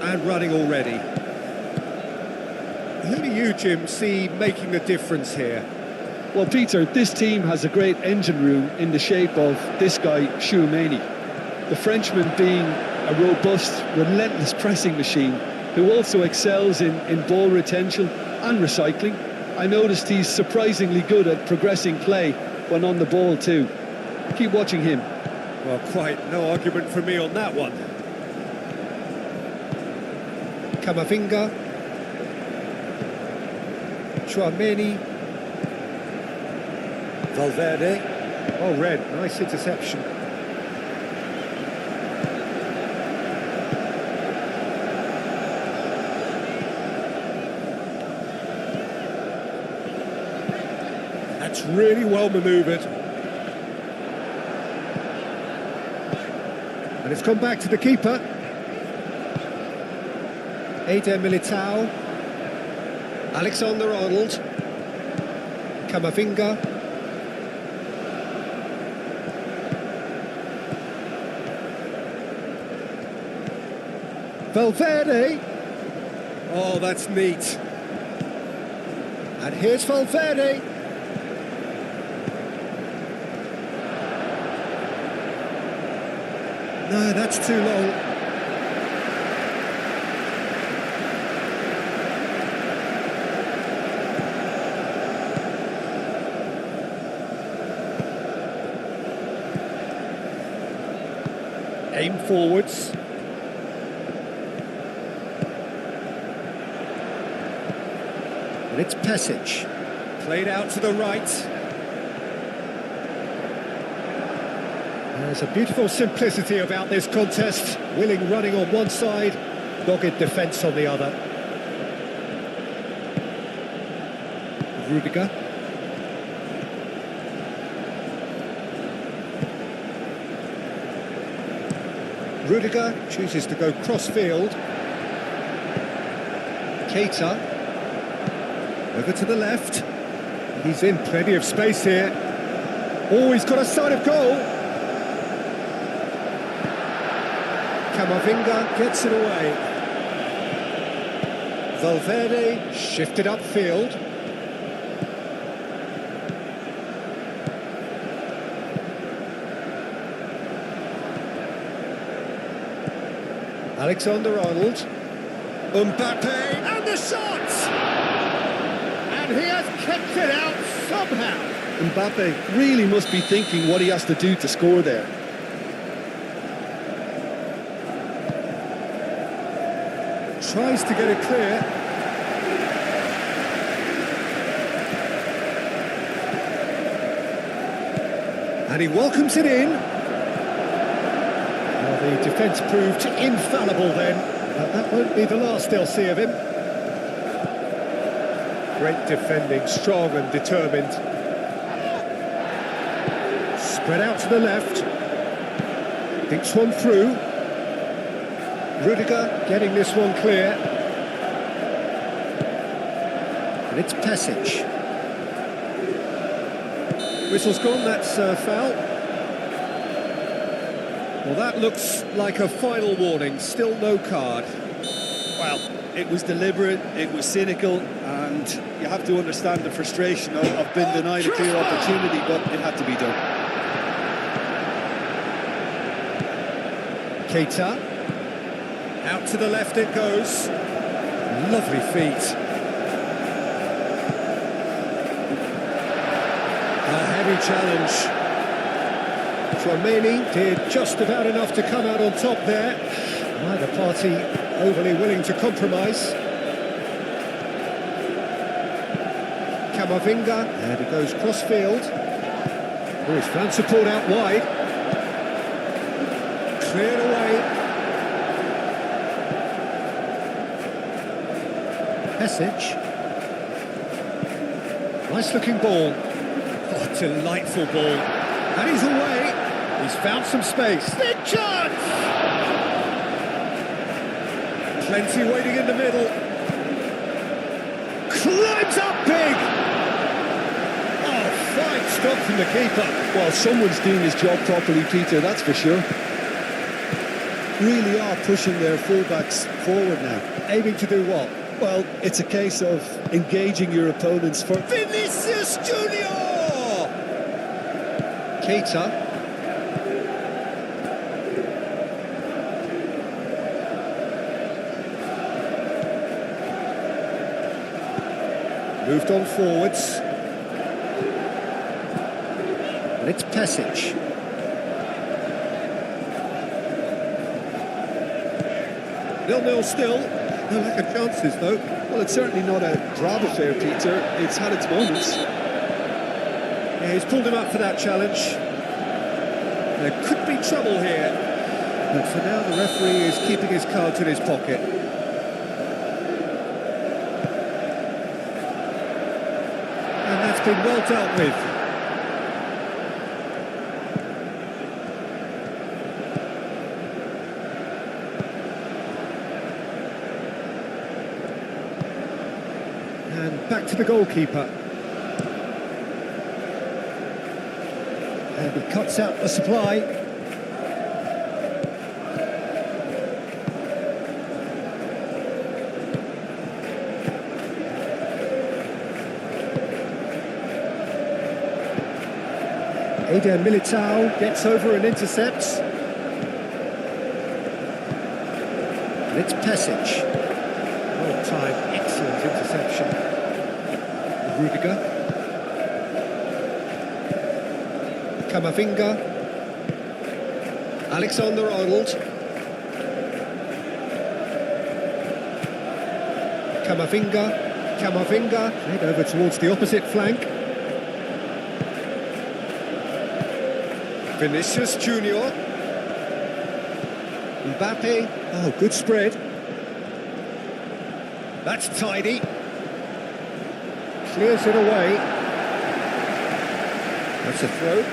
and running already. Who do you, Jim, see making the difference here? Well, Peter, this team has a great engine room in the shape of this guy, Tchouaméni. The Frenchman being a robust, relentless pressing machine who also excels in ball retention and recycling. I noticed he's surprisingly good at progressing play when on the ball too. Keep watching him. Well, quite no argument from me on that one. Camavinga. Tchouaméni. Valverde. Oh, Red, nice interception. That's really well manoeuvred. And it's gone back to the keeper. Eder Militao. Alexander-Arnold. Camavinga. Valverde. Oh, that's neat. And here's Valverde. No, that's too long. Aim forwards. And it's Pesic. Played out to the right. There's a beautiful simplicity about this contest. Willing running on one side, dogged defence on the other. Rudiger. Rudiger chooses to go cross-field. Keita. Over to the left. He's in plenty of space here. Oh, he's got a sight of goal. Camavinga gets it away. Valverde shifted upfield. Alexander-Arnold. Mbappe, and the shot! And he has kept it out somehow. Mbappe really must be thinking what he has to do to score there. Tries to get it clear. And he welcomes it in. Well, the defence proved infallible then, but that won't be the last they'll see of him. Great defending, strong and determined. Spread out to the left. Thinks one through. Rudiger getting this one clear. And it's Pesic. Whistle's gone, that's foul. Well, that looks like a final warning, still no card. Well, it was deliberate, it was cynical, and you have to understand the frustration of being denied a clear opportunity, but it had to be done. Keita. Out to the left it goes. Lovely feet. A heavy challenge. Tchouaméni did just about enough to come out on top there. Neither party overly willing to compromise. Camavinga, and he goes cross-field. Oh, he's found support out wide. Cleared away. Pesic. Nice looking ball. Oh, delightful ball. And he's away. He's found some space. Big chance! Plenty waiting in the middle. Climbs up big! Oh, fine stop from the keeper. Well, someone's doing his job properly, Peter, that's for sure. really are pushing their fullbacks forward now. Aiming to do what? Well, it's a case of engaging your opponents for... Vinicius Junior! Keita. Moved on forwards. And it's Passage. 0-0 still. No lack of chances, though. Well, it's certainly not a drab affair, Peter. It's had its moments. Yeah, he's pulled him up for that challenge. There could be trouble here. But for now, the referee is keeping his cards in his pocket. And that's been well dealt with. And back to the goalkeeper. And he cuts out the supply. Eder Militao gets over and intercepts. And it's Passage. Well timed, excellent interception. Rudiger. Camavinga. Alexander-Arnold. Camavinga. Head over towards the opposite flank. Vinicius Junior. Mbappe. Oh, good spread. That's tidy. Clears it away. That's a throw.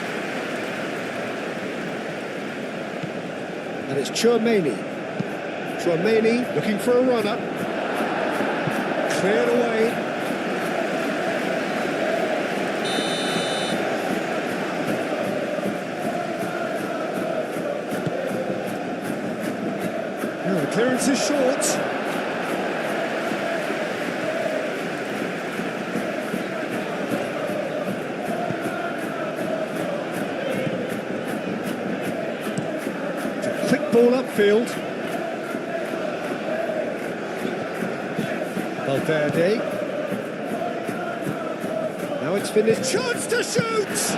And it's Tchouaméni. Tchouaméni looking for a runner. Cleared away. No, the clearance is short. Ball upfield. Valverde. Now it's finished. Chance to shoot!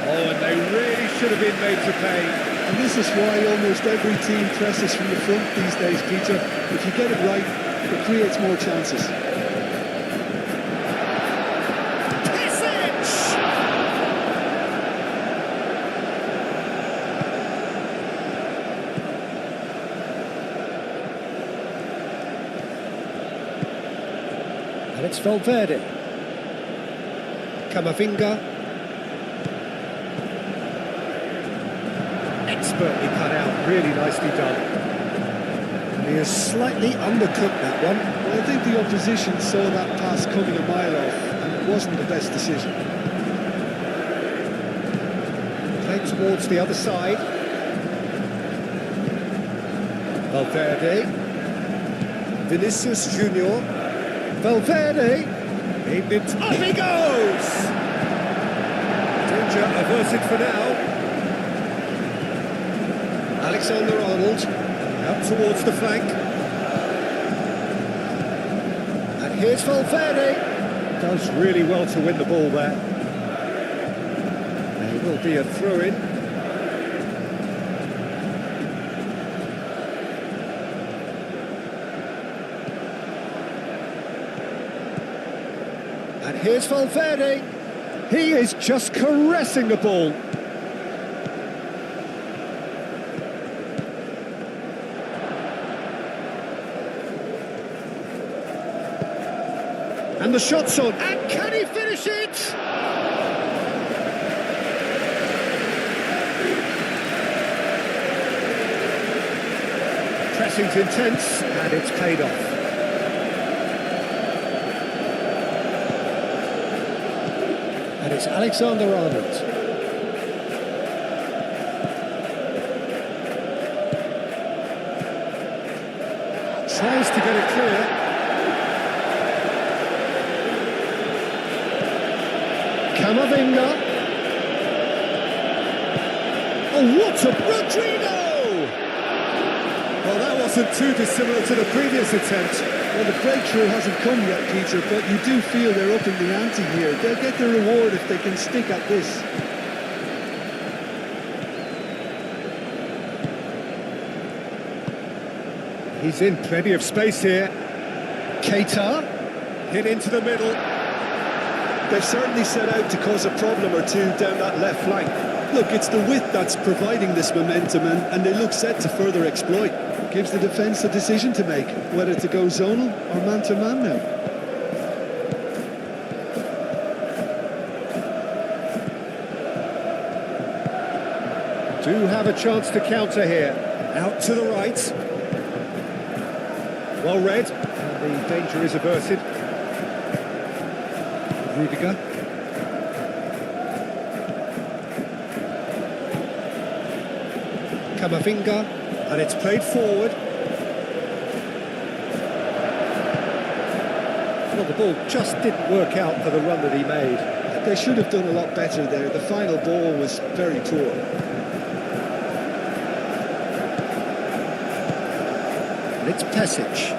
Oh, and they really should have been made to pay. And this is why almost every team presses from the front these days, Peter. If you get it right, it creates more chances. And it's Valverde. Camavinga. Expertly cut out, really nicely done. He has slightly undercooked that one. Well, I think the opposition saw that pass coming a mile off, and it wasn't the best decision. Played towards the other side. Valverde. Vinicius Junior. Valverde, aimed it, up he goes! Danger averted for now. Alexander-Arnold, out towards the flank. And here's Valverde. Does really well to win the ball there. There will be a throw-in. And here's Valverde. He is just caressing the ball. And the shot's on. And can he finish it? Pressing's intense, and it's paid off. And it's Alexander-Arnold. Tries to get it clear. Camavinga. Oh, what a Rodrigo! Well, that wasn't too dissimilar to the previous attempt. Well, the breakthrough hasn't come yet, Peter, but you do feel they're upping the ante here. They'll get the reward if they can stick at this. He's in plenty of space here. Keita, hit into the middle. They've certainly set out to cause a problem or two down that left flank. Look, it's the width that's providing this momentum, and they look set to further exploit. Gives the defence a decision to make, whether to go zonal or man-to-man now. Do have a chance to counter here. Out to the right. Well read, and the danger is averted. Rudiger. Camavinga, and it's played forward. Well, the ball just didn't work out for the run that he made. They should have done a lot better there. The final ball was very poor. And it's Pesic.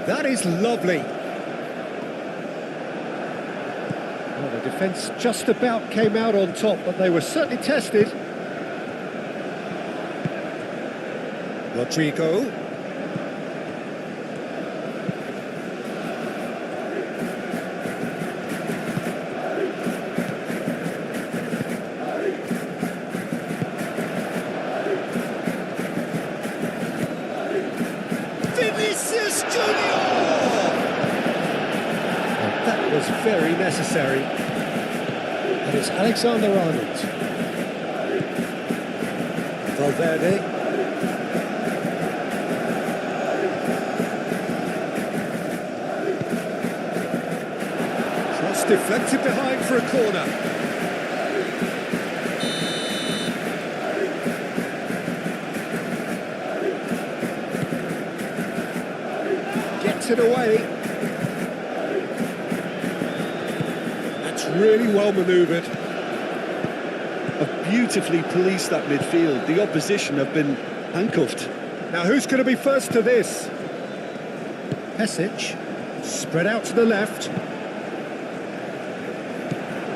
That is lovely. Well, the defence just about came out on top, but they were certainly tested. Rodrigo. Was very necessary. And it's Alexander-Arnold. Valverde. Cross deflected behind for a corner. Gets it away. Really well manoeuvred. Have beautifully policed that midfield. The opposition have been handcuffed. Now who's going to be first to this? Pesic, spread out to the left.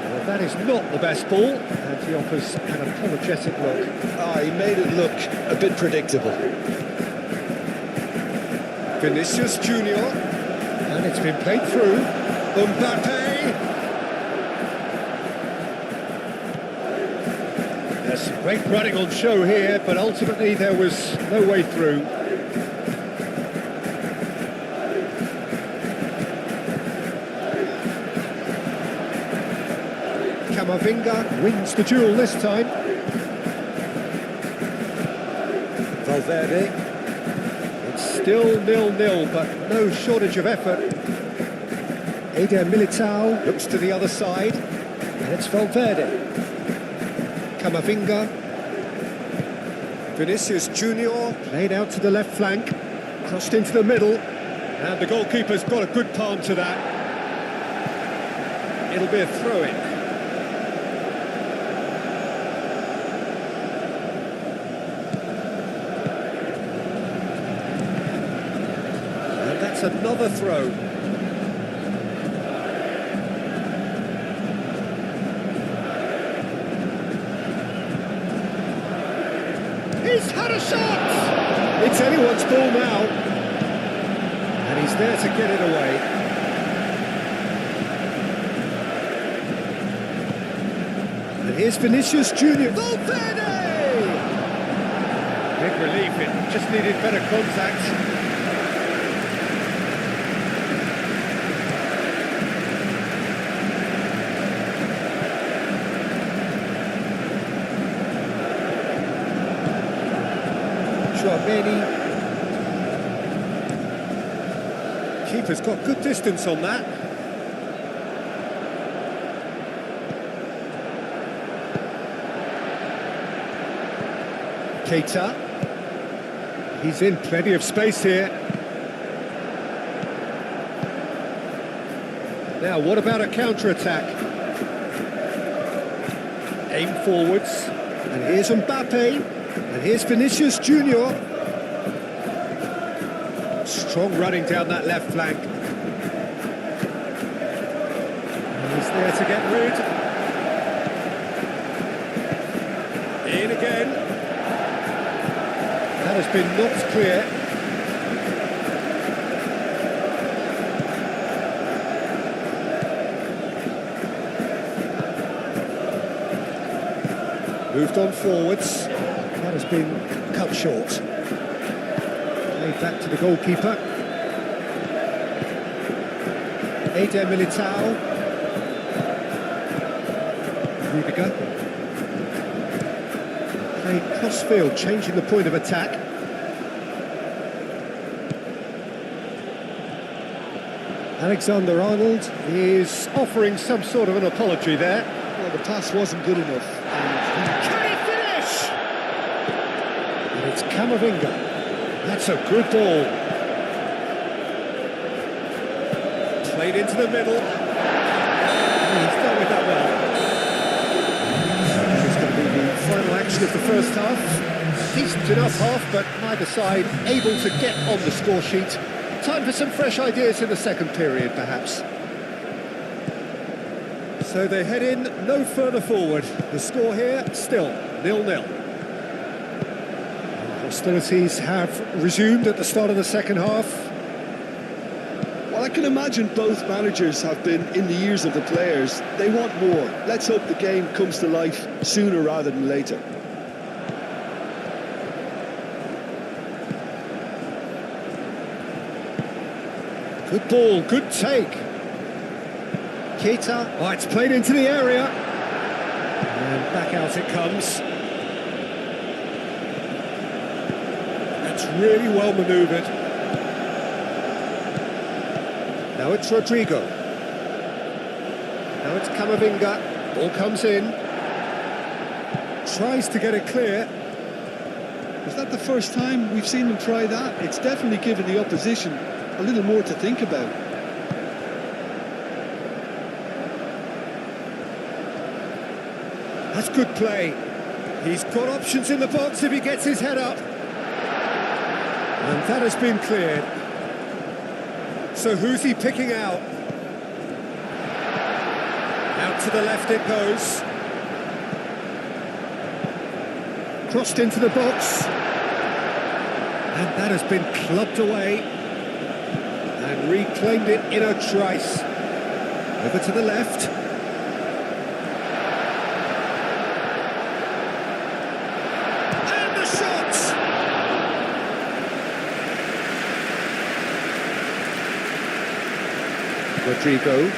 Well, that is not the best ball, and he offers an apologetic look. He made it look a bit predictable. Vinicius Junior, and it's been played through. Mbappe. There's some great running on show here, but ultimately there was no way through. Camavinga wins the duel this time. Valverde. It's still 0-0, but no shortage of effort. Eder Militao looks to the other side, and it's Valverde. Camavinga. Vinicius Junior played out to the left flank, crossed into the middle, and the goalkeeper's got a good palm to that. It'll be a throw-in. And that's another throw. He's had a shot! It's anyone's ball now. And he's there to get it away. And here's Vinicius Junior. Valverde! Big relief, it just needed better contact. Keeper's got good distance on that. Keita. He's in plenty of space here. Now, what about a counter-attack? Aim forwards. And here's Mbappe. And here's Vinicius Junior. Strong running down that left flank. He's there to get rid. In again. That has been knocked clear. Moved on forwards. That has been cut short. Played back to the goalkeeper. Eder Militao. Rudiger. Played cross-field, changing the point of attack. Alexander-Arnold is offering some sort of an apology there. Well, the pass wasn't good enough. Can he finish? And it's Camavinga. That's a good ball. Played into the middle. He's dealt with that well. This is going to be the final action of the first half. Decent enough half, but neither side able to get on the score sheet. Time for some fresh ideas in the second period, perhaps. So they head in no further forward. The score here, still 0-0. Hostilities have resumed at the start of the second half. Well, I can imagine both managers have been in the ears of the players. They want more. Let's hope the game comes to life sooner rather than later. Good ball, good take. Keita, oh, it's played into the area. And back out it comes. That's really well manoeuvred. Now it's Rodrigo. Now it's Camavinga. Ball comes in. Tries to get it clear. Is that the first time we've seen them try that? It's definitely given the opposition a little more to think about. That's good play. He's got options in the box if he gets his head up. And that has been cleared. So who's he picking out? Out to the left it goes. Crossed into the box. And that has been clubbed away. And reclaimed it in a trice. Over to the left. And the shot! Rodrigo.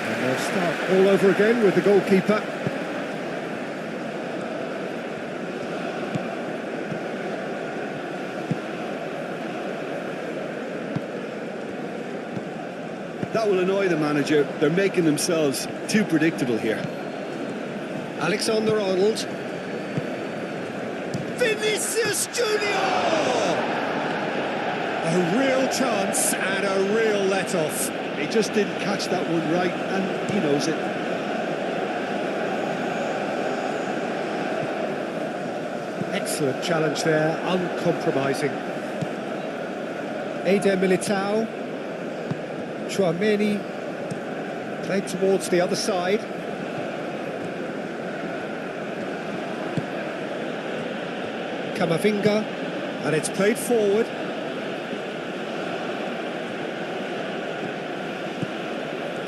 And they'll start all over again with the goalkeeper. That will annoy the manager. They're making themselves too predictable here. Alexander-Arnold. Vinicius Junior! A real chance and a real let-off. He just didn't catch that one right, and he knows it. Excellent challenge there, uncompromising. Eder Militao. Chouameni played towards the other side. Camavinga, and it's played forward.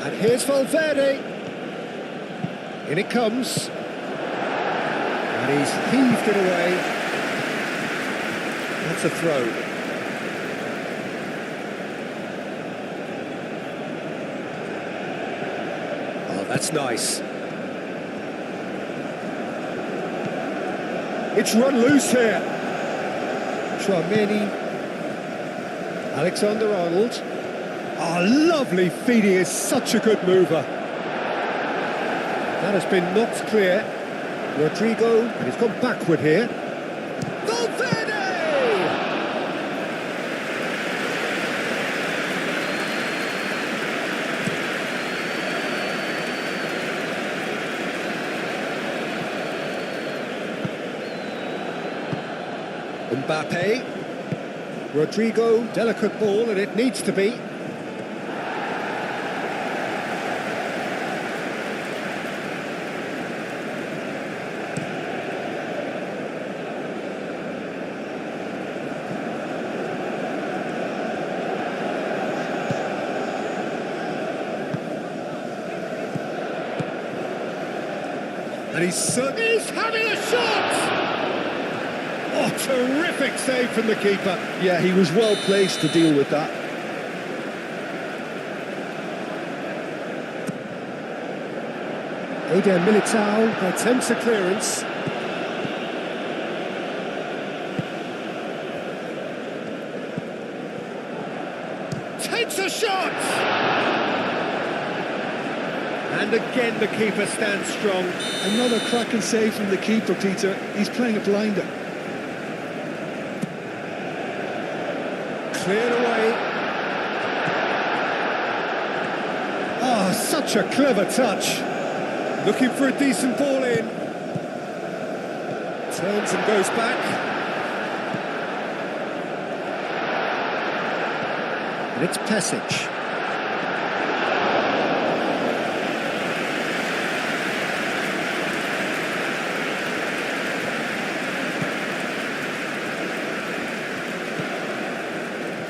And here's Valverde. In it comes. And he's heaved it away. That's a throw. That's nice. It's run loose here. Chouameni. Alexander-Arnold. Oh, lovely feed. He is such a good mover. That has been knocked clear. Rodrigo, and he's gone backward here. Valverde! Mbappe. Rodrigo, delicate ball, and it needs to be. And he's having a shot! Oh, terrific save from the keeper. Yeah, he was well placed to deal with that. Eder Militao attempts a clearance. Takes a shot! And again the keeper stands strong. Another cracking save from the keeper, Peter. He's playing a blinder. Cleared away. Oh, such a clever touch. Looking for a decent ball in. Turns and goes back. And it's Passage.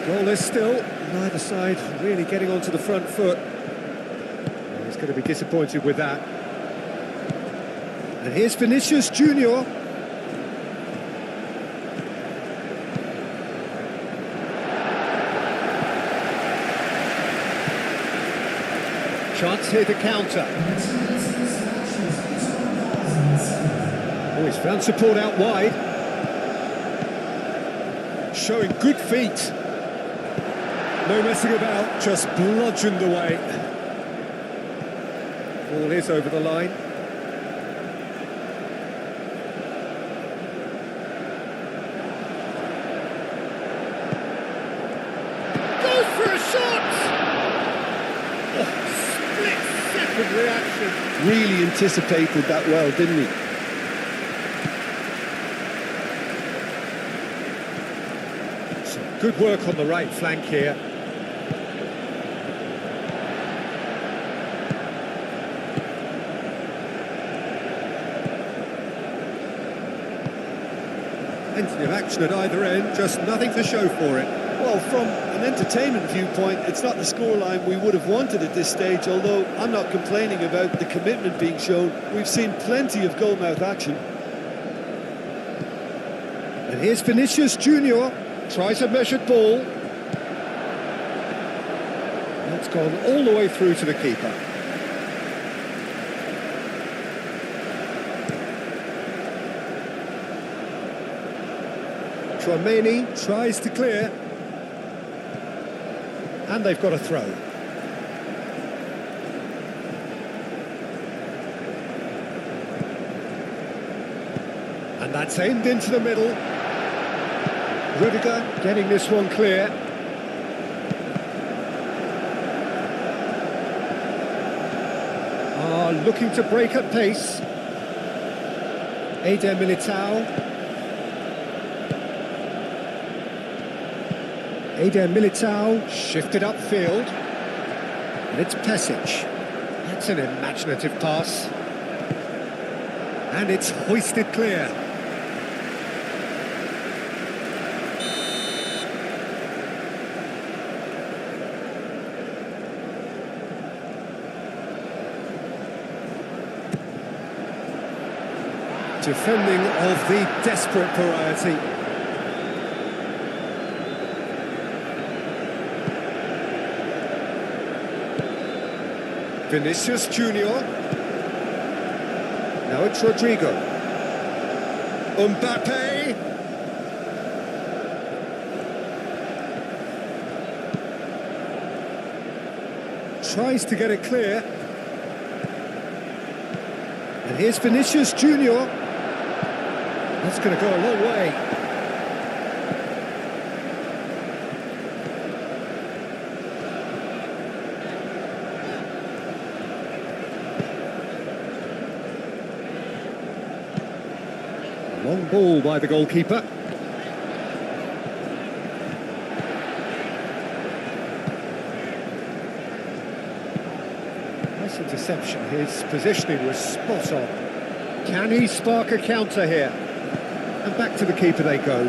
Goalless still, neither side really getting onto the front foot. Well, he's going to be disappointed with that. And here's Vinicius Junior. Chance here to counter. Oh, he's found support out wide. Showing good feet. No messing about, just bludgeoned away. Ball is over the line. Goes for a shot! Oh, split-second reaction. Really anticipated that well, didn't he? Some good work on the right flank here. Plenty of action at either end, just nothing to show for it. Well, from an entertainment viewpoint, it's not the scoreline we would have wanted at this stage, although I'm not complaining about the commitment being shown. We've seen plenty of goal-mouth action. And here's Vinicius Junior, tries a measured ball. That's gone all the way through to the keeper. Tchouaméni tries to clear. And they've got a throw. And that's aimed into the middle. Rudiger getting this one clear. Looking to break at pace. Eder Militao. Eder Militao shifted upfield. And it's Passage. That's an imaginative pass. And it's hoisted clear. Defending of the desperate variety. Vinicius Junior. Now it's Rodrigo. Mbappe. Tries to get it clear. And here's Vinicius Junior. That's going to go a long way. A long ball by the goalkeeper. Nice interception. His positioning was spot on. Can he spark a counter here? And back to the keeper they go.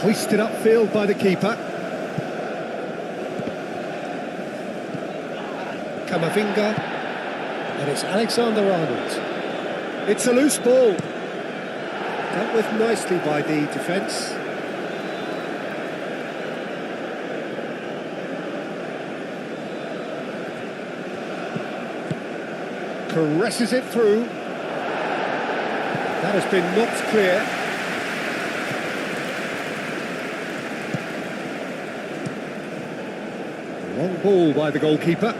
Hoisted upfield by the keeper. Camavinga. And it's Alexander-Arnold. It's a loose ball. Dealt with nicely by the defence. Caresses it through. That has been knocked clear. Long ball by the goalkeeper.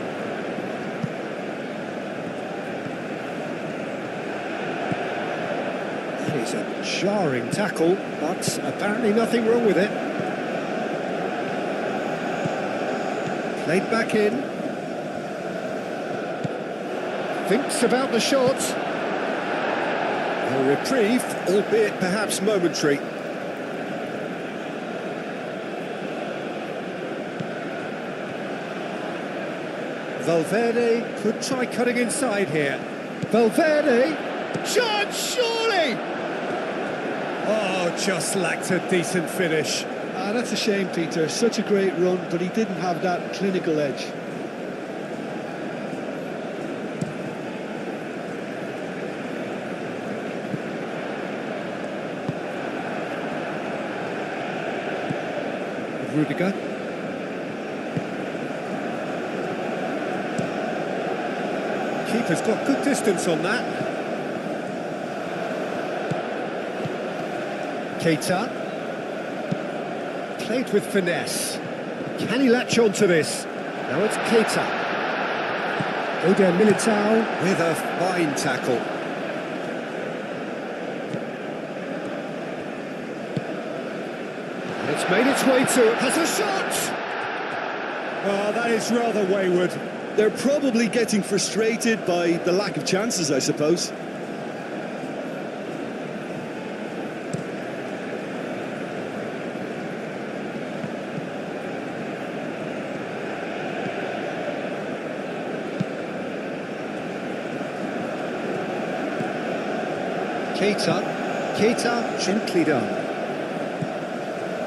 That is a jarring tackle, but apparently nothing wrong with it. Played back in. Thinks about the shot. A reprieve, albeit perhaps momentary. Valverde could try cutting inside here. Valverde, shot, surely! Oh, just lacked a decent finish. That's a shame, Peter. Such a great run, but he didn't have that clinical edge. Rudiger. Keeper's got good distance on that. Keita. Played with finesse. Can he latch on to this? Now it's Keita. Eder Militao with a fine tackle. It's made its way to it. Has a shot! Oh, that is rather wayward. They're probably getting frustrated by the lack of chances, I suppose. Keita, gently done.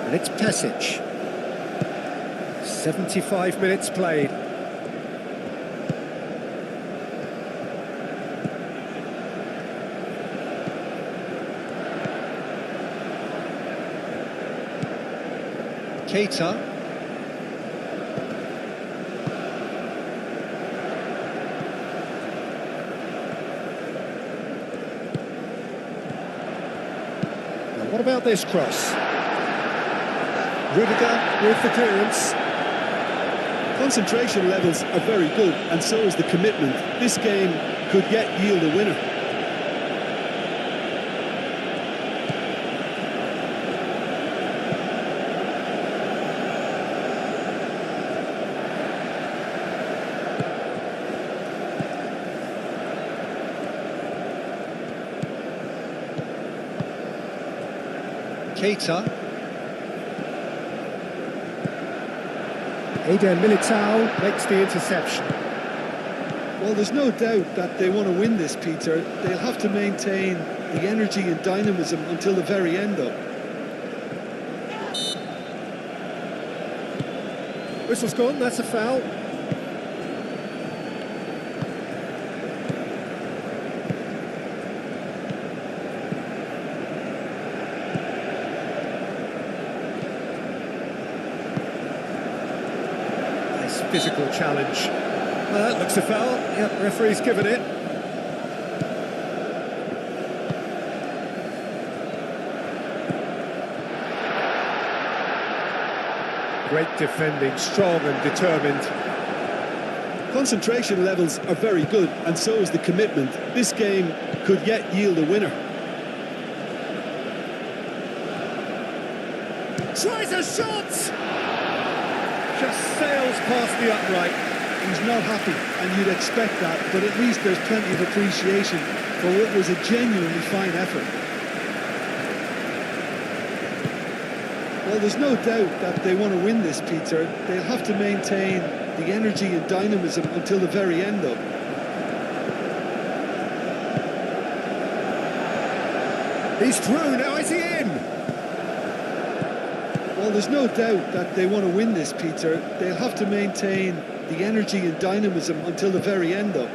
And it's Passage. 75 minutes played. Keita. Now what about this cross? Rudiger with the clearance. Concentration levels are very good, and so is the commitment. This game could yet yield a winner. Keita. Eder Militao makes the interception. Well, there's no doubt that they want to win this, Peter. They'll have to maintain the energy and dynamism until the very end, though. Whistle's gone, that's a foul. Physical challenge. Well, that looks a foul. Yep, referee's given it. Great defending, strong and determined. Concentration levels are very good, and so is the commitment. This game could yet yield a winner. Tries a shot! Just sails past the upright. He's not happy, and you'd expect that, but at least there's plenty of appreciation for what was a genuinely fine effort. Well, there's no doubt that they want to win this, Peter. They'll have to maintain the energy and dynamism until the very end, though. He's through, now is he in? Well, there's no doubt that they want to win this, Peter. They'll have to maintain the energy and dynamism until the very end, though.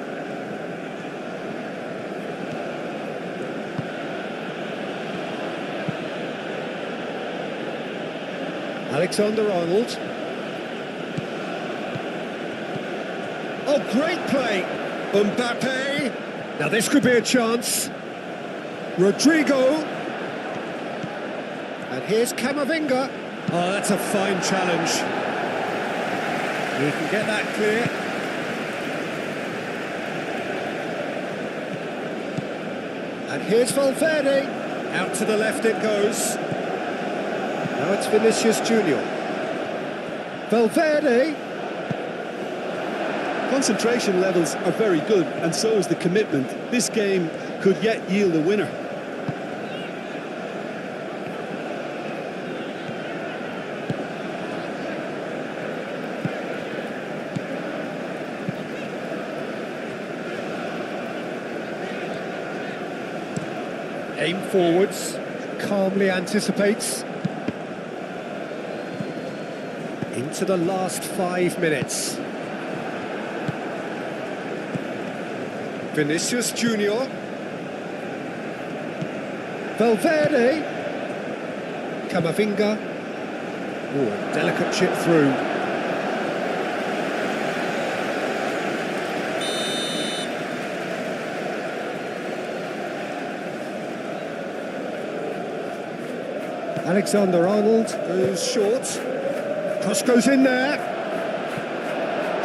Alexander-Arnold. Oh, great play! Mbappe! Now this could be a chance. Rodrigo. And here's Camavinga. Oh, that's a fine challenge. He can get that clear. And here's Valverde. Out to the left it goes. Now it's Vinicius Junior. Valverde. Concentration levels are very good, and so is the commitment. This game could yet yield a winner. Aim forwards, calmly anticipates. Into the last 5 minutes. Vinicius Junior. Valverde. Camavinga. Oh, delicate chip through. Alexander-Arnold goes short. Cross goes in there.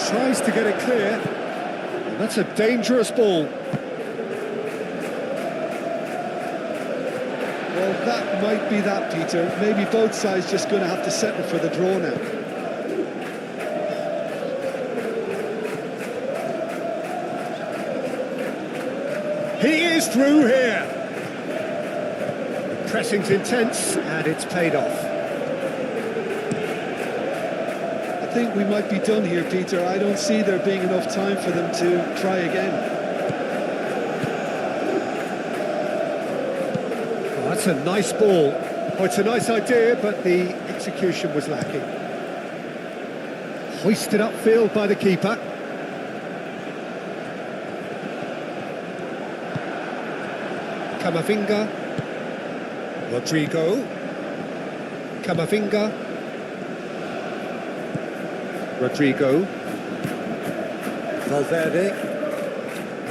Tries to get it clear. And that's a dangerous ball. Well, that might be that, Peter. Maybe both sides just going to have to settle for the draw now. He is through here. The pressing's intense and it's paid off. I think we might be done here, Peter. I don't see there being enough time for them to try again. Oh, that's a nice ball. Oh, it's a nice idea, but the execution was lacking. Hoisted upfield by the keeper. Camavinga. Rodrigo. Camavinga. Rodrigo. Valverde.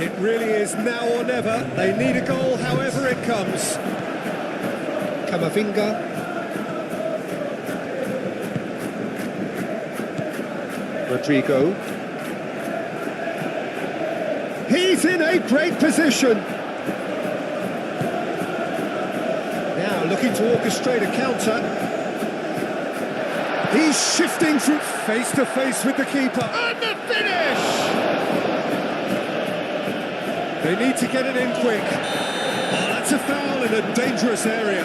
It really is now or never. They need a goal however it comes. Camavinga. Rodrigo. He's in a great position. Now looking to orchestrate a counter. He's shifting through face to face with the keeper. And the finish! They need to get it in quick. Oh, that's a foul in a dangerous area.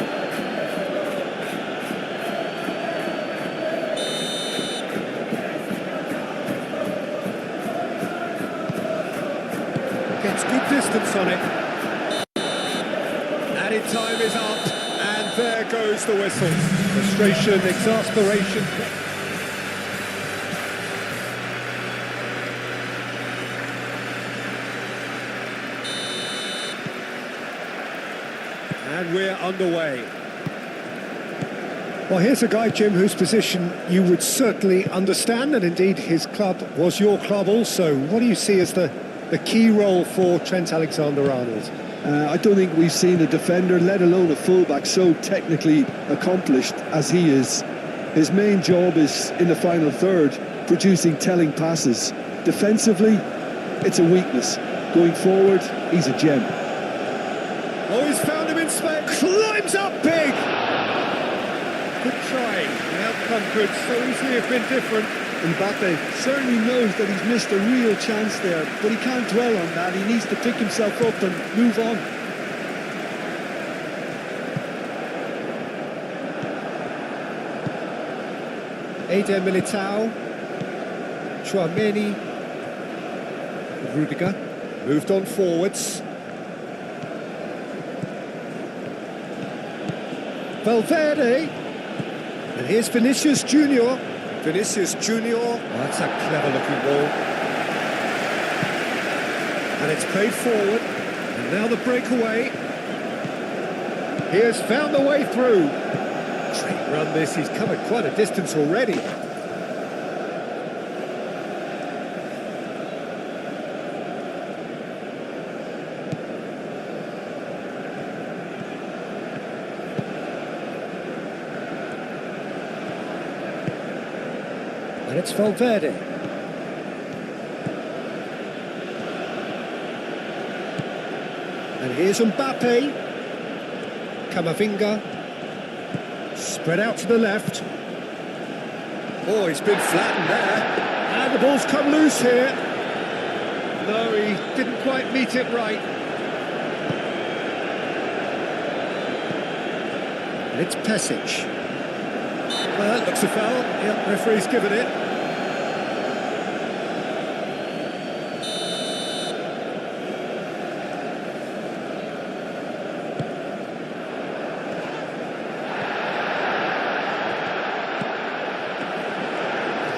Gets good distance on it. Added time is up. And there goes the whistle. Frustration, exasperation. And we're underway. Well, here's a guy, Jim, whose position you would certainly understand, and indeed his club was your club also. What do you see as the key role for Trent Alexander-Arnold? I don't think we've seen a defender, let alone a fullback, so technically accomplished as he is. His main job is in the final third, producing telling passes. Defensively, it's a weakness. Going forward, he's a gem. Oh, he's found him in space. Climbs up big. Good try. The outcome could so easily have been different. Mbappe certainly knows that he's missed a real chance there, but he can't dwell on that. He needs to pick himself up and move on. Eder Militao, Chouameni, Rudiger, moved on forwards. Valverde, and here's Vinicius Junior. Vinicius Junior, oh, that's a clever looking ball. And it's played forward, and now the breakaway. He has found the way through. Great run this, he's covered quite a distance already. And it's Valverde. And here's Mbappe. Camavinga. Spread out to the left. Oh, he's been flattened there. And the ball's come loose here. No, he didn't quite meet it right. And it's Pesic. Well, that looks a foul. Yep, referee's given it.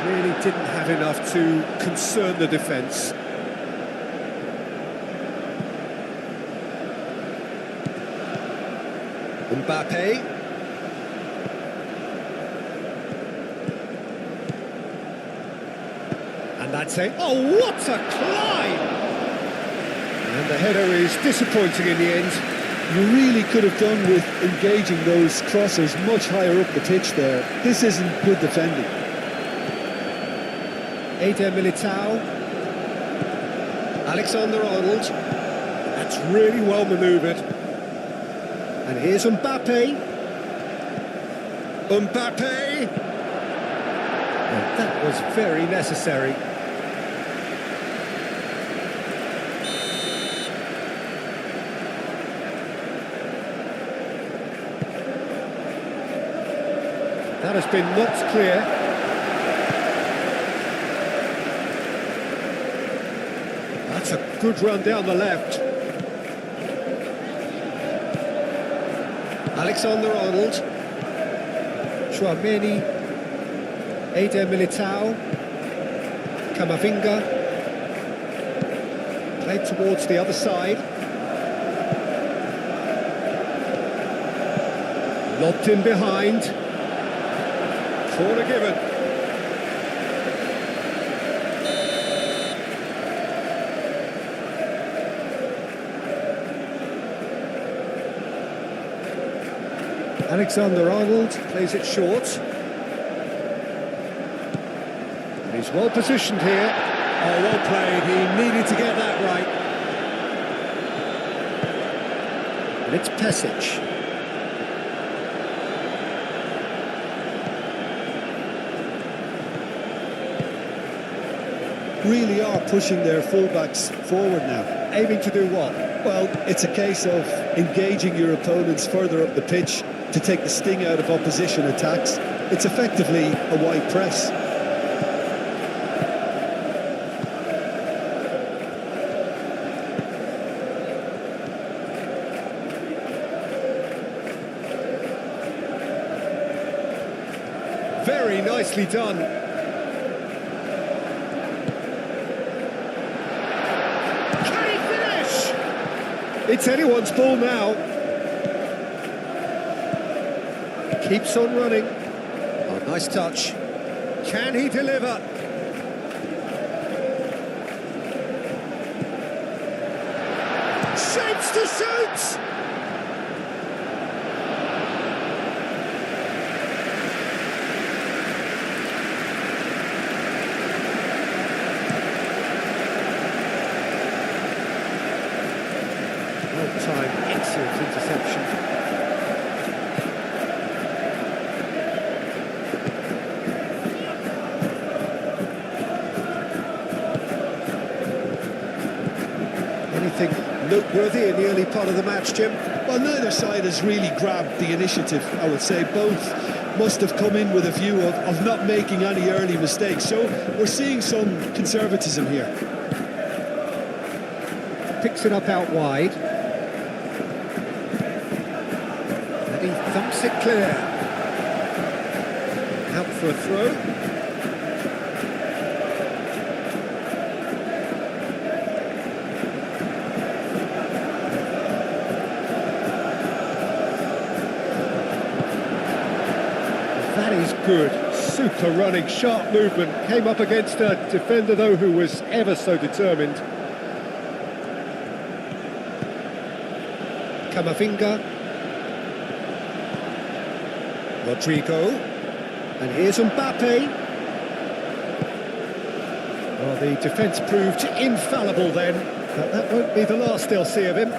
Really didn't have enough to concern the defence. Mbappe. And that's it. Oh, what a climb! And the header is disappointing in the end. You really could have done with engaging those crossers much higher up the pitch there. This isn't good defending. Eder Militao. Alexander-Arnold. That's really well manoeuvred. And here's Mbappe. Mbappe! And that was very necessary. That has been knocked clear. That's a good run down the left. Alexander-Arnold. Chouameni. Eder Militao. Camavinga. Played towards the other side. Lobbed in behind. Corner given. Alexander-Arnold plays it short. And he's well positioned here. Oh, well played. He needed to get that right. And it's Pesic. Really are pushing their fullbacks forward now. Aiming to do what? Well, it's a case of engaging your opponents further up the pitch to take the sting out of opposition attacks. It's effectively a wide press. Very nicely done. It's anyone's ball now. Keeps on running. Oh, nice touch. Can he deliver? Shapes to shoot! noteworthy in the early part of the match, Jim? Well, neither side has really grabbed the initiative, I would say. Both must have come in with a view of not making any early mistakes. So we're seeing some conservatism here. Picks it up out wide. And he thumps it clear. Out for a throw. That is good. Super running, sharp movement. Came up against a defender, though, who was ever so determined. Camavinga. Rodrigo. And here's Mbappe. Well, the defence proved infallible then, but that won't be the last they'll see of him.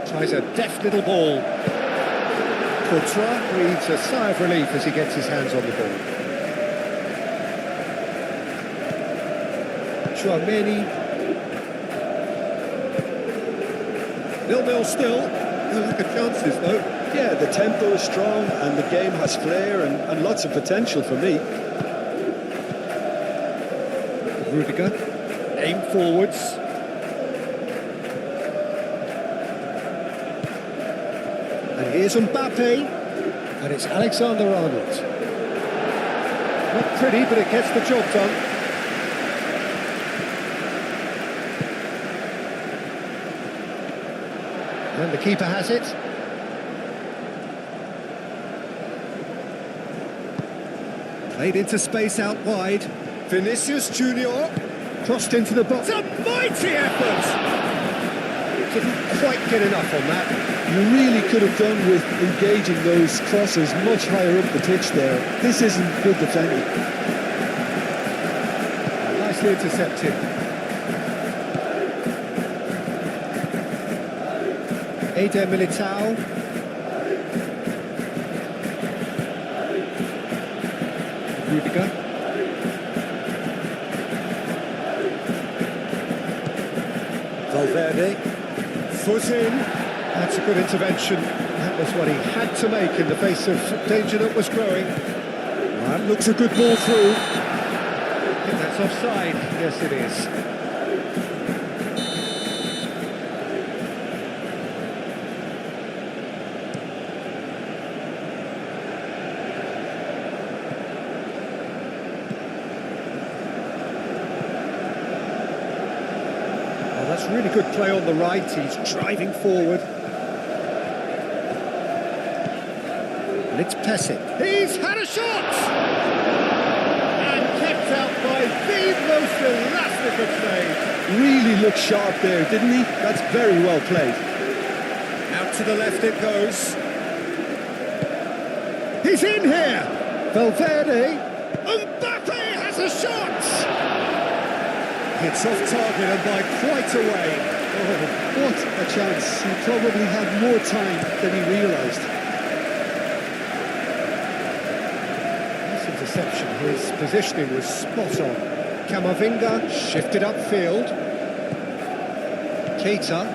Tries a deft little ball. Courtois breathes a sigh of relief as he gets his hands on the ball. Chouameni. 0-0 still. No lack of chances though. Yeah, the tempo is strong and the game has flair and lots of potential for me. Rudiger. Aim forwards. And here's Mbappe, and it's Alexander-Arnold. Not pretty, but it gets the job done. And the keeper has it. Played into space out wide. Vinicius Junior crossed into the box. A mighty effort! Didn't quite get enough on that. You really could have done with engaging those crosses much higher up the pitch there. This isn't good defending. Nicely intercepted. Eder Militao. Rudiger. Valverde. Foot in. That's a good intervention. That was what he had to make in the face of danger that was growing. That looks a good ball through. I think that's offside. Yes, it is. Oh, that's really good play on the right. He's driving forward. It's Pesic. He's had a shot! And kept out by the most elastic of saves. Really looked sharp there, didn't he? That's very well played. Out to the left it goes. He's in here! Valverde. Mbappe has a shot! It's off target and by quite a way. Oh, what a chance. He probably had more time than he realised. Interception. His positioning was spot on. Camavinga shifted upfield. Keita.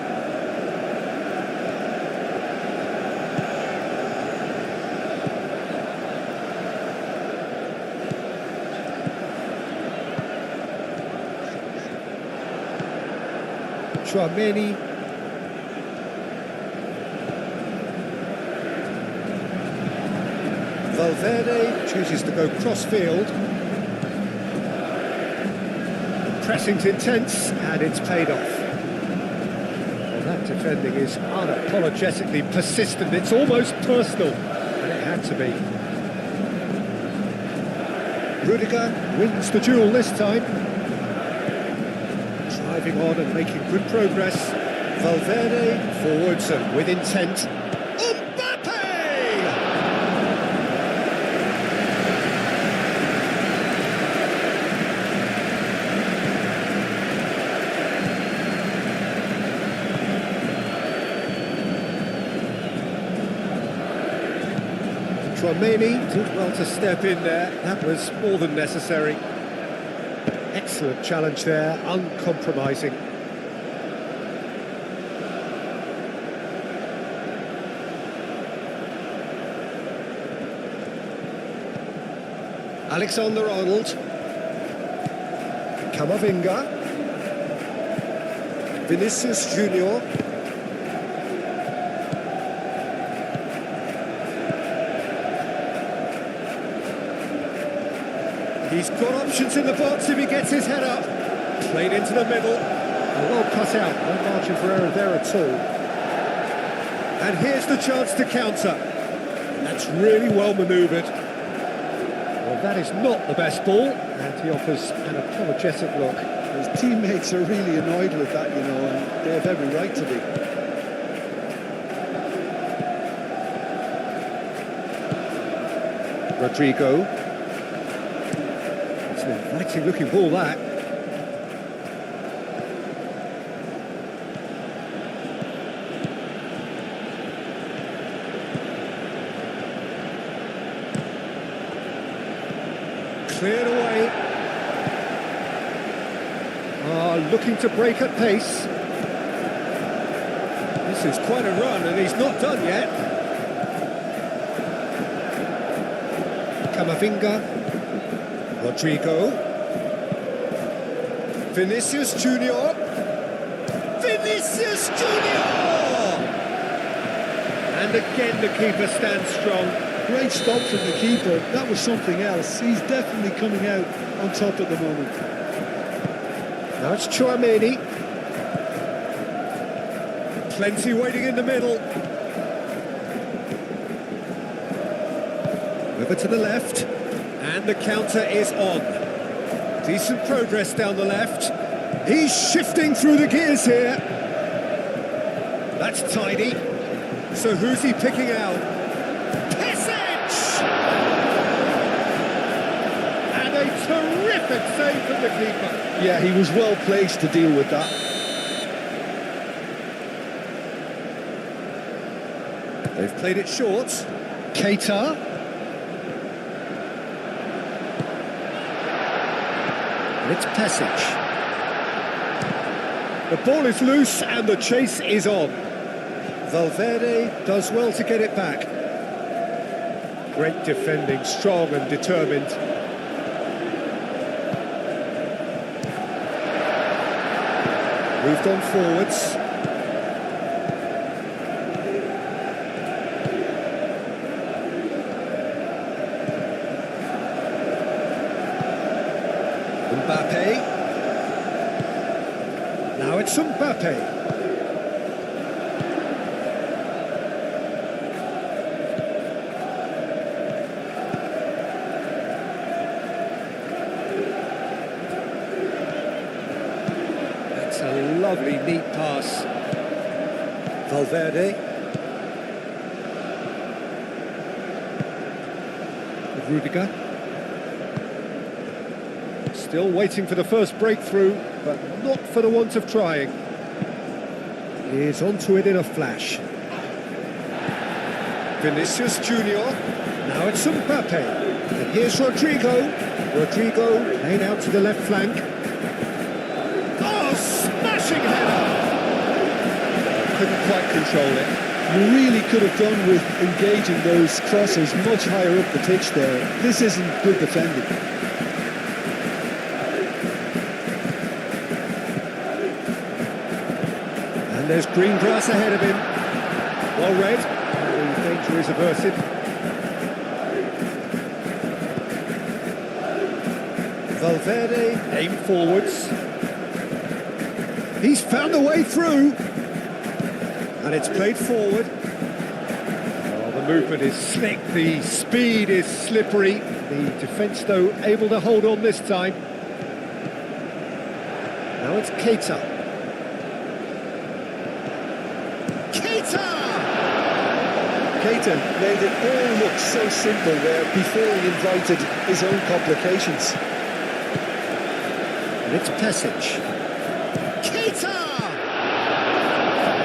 Chouameni. Valverde chooses to go cross-field. Pressing's intense, and it's paid off. Well, that defending is unapologetically persistent. It's almost personal, and it had to be. Rudiger wins the duel this time. Driving on and making good progress. Valverde forwards and with intent. Chouameni did well to step in there. That was more than necessary. Excellent challenge there, uncompromising. Alexander-Arnold. Camavinga. Vinicius Junior. He's got options in the box if he gets his head up. Played into the middle. Well cut out, no margin for error there at all. And here's the chance to counter. That's really well manoeuvred. Well, that is not the best ball, and he offers an apologetic look. His teammates are really annoyed with that, you know, and they have every right to be. Rodrigo. It's an inviting looking ball, that. Cleared away. Looking to break at pace. This is quite a run, and he's not done yet. Camavinga. Rodrigo. Vinicius Junior. Vinicius Junior! And again the keeper stands strong. Great stop from the keeper. That was something else. He's definitely coming out on top at the moment. Now it's Chouameni. Plenty waiting in the middle. Over to the left. And the counter is on. Decent progress down the left. He's shifting through the gears here. That's tidy. So who's he picking out? And a terrific save from the keeper. Yeah, he was well placed to deal with that. They've played it short. Keita. And it's Passage. The ball is loose and the chase is on. Valverde does well to get it back. Great defending, strong and determined. Moved on forwards. Mbappe. Now it's Mbappe. That's a lovely, neat pass. Valverde. Rudiger. Still waiting for the first breakthrough, but not for the want of trying. He's onto it in a flash. Vinicius Junior. Now it's Mbappe. And here's Rodrigo. Rodrigo playing out to the left flank. Oh, smashing header! Couldn't quite control it. You really could have done with engaging those crosses much higher up the pitch there. This isn't good defending. And there's green grass ahead of him. Well read. The danger is averted. Valverde aimed forwards. He's found a way through. And it's played forward. Oh, the movement is slick. The speed is slippery. The defence, though, able to hold on this time. Now it's Keita. Keita made it all look so simple there before he invited his own complications. And it's Passage. Keita!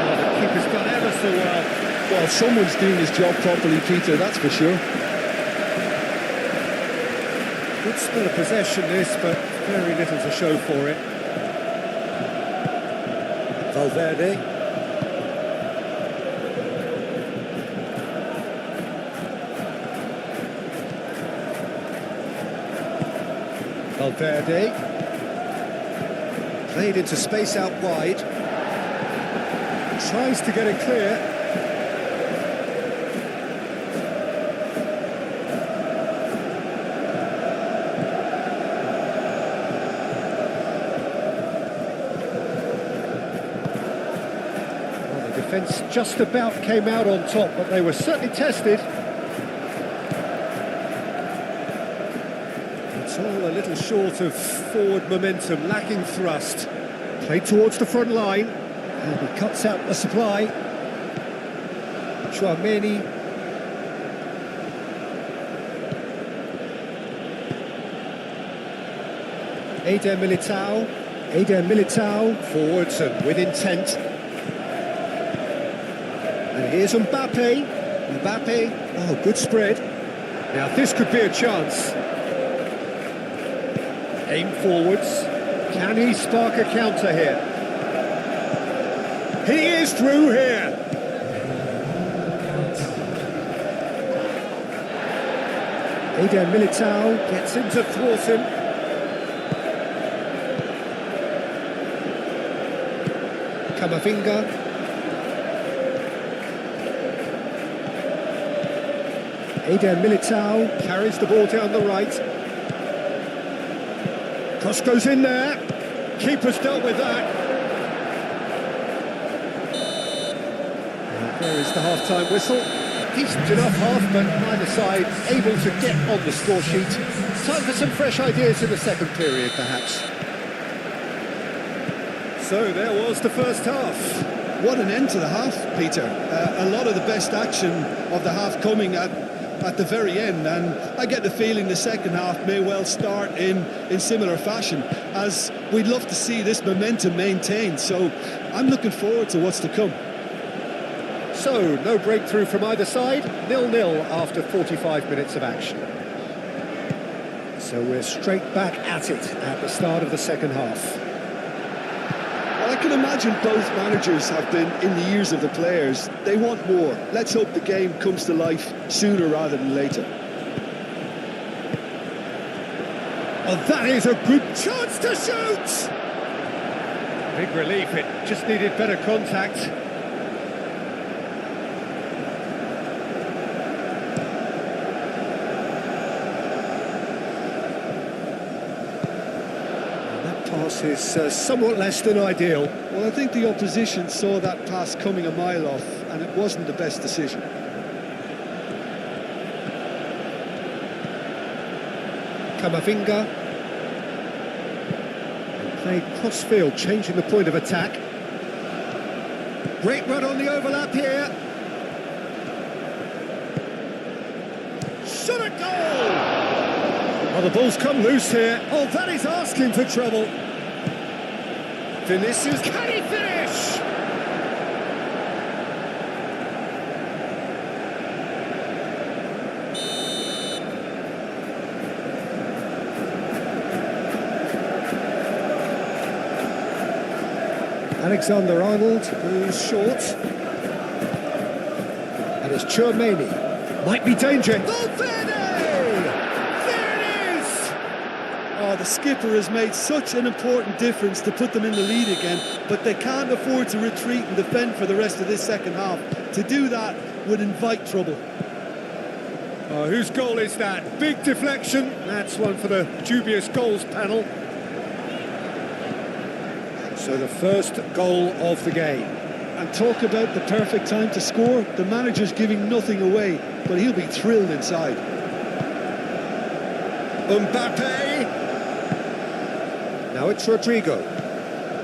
Oh, the keeper's done ever so well. Well, someone's doing his job properly, Peter, that's for sure. Good spell of possession this, but very little to show for it. Valverde. Valverde. Played into space out wide. Tries to get it clear. Well, the defence just about came out on top, but they were certainly tested. It's all a little short of forward momentum, lacking thrust. Played towards the front line. And he cuts out the supply. Chouameni. Eder Militao. Forwards and with intent. And here's Mbappe. Oh, good spread. Now this could be a chance. Aim forwards. Can he spark a counter here? He is through here. Eder Militao gets in to thwart him. Camavinga. Eder Militao carries the ball down the right. Cross goes in there. Keeper's dealt with that. There is the half-time whistle. Decent enough half, but neither side able to get on the score sheet. Time for some fresh ideas in the second period, perhaps. So there was the first half. What an end to the half, Peter. A lot of the best action of the half coming at the very end, and I get the feeling the second half may well start in similar fashion, as we'd love to see this momentum maintained. So I'm looking forward to what's to come. So, no breakthrough from either side, 0-0 after 45 minutes of action. So we're straight back at it at the start of the second half. Well, I can imagine both managers have been in the ears of the players. They want more. Let's hope the game comes to life sooner rather than later. Oh, that is a good chance to shoot! Big relief, it just needed better contact. Is somewhat less than ideal. Well, I think the opposition saw that pass coming a mile off, and it wasn't the best decision. Camavinga. Played cross-field, changing the point of attack. Great run on the overlap here. Shot at goal! Oh, the ball's come loose here. Oh, that is asking for trouble. Vinicius, can he finish? Alexander-Arnold goes short. And it's Chouameni. Might be danger. Valverde! Oh, the skipper has made such an important difference to put them in the lead again, but they can't afford to retreat and defend for the rest of this second half. To do that would invite trouble. Oh, whose goal is that? Big deflection. That's one for the dubious goals panel. So the first goal of the game. And talk about the perfect time to score. The manager's giving nothing away, but he'll be thrilled inside. Mbappe. Now it's Rodrigo.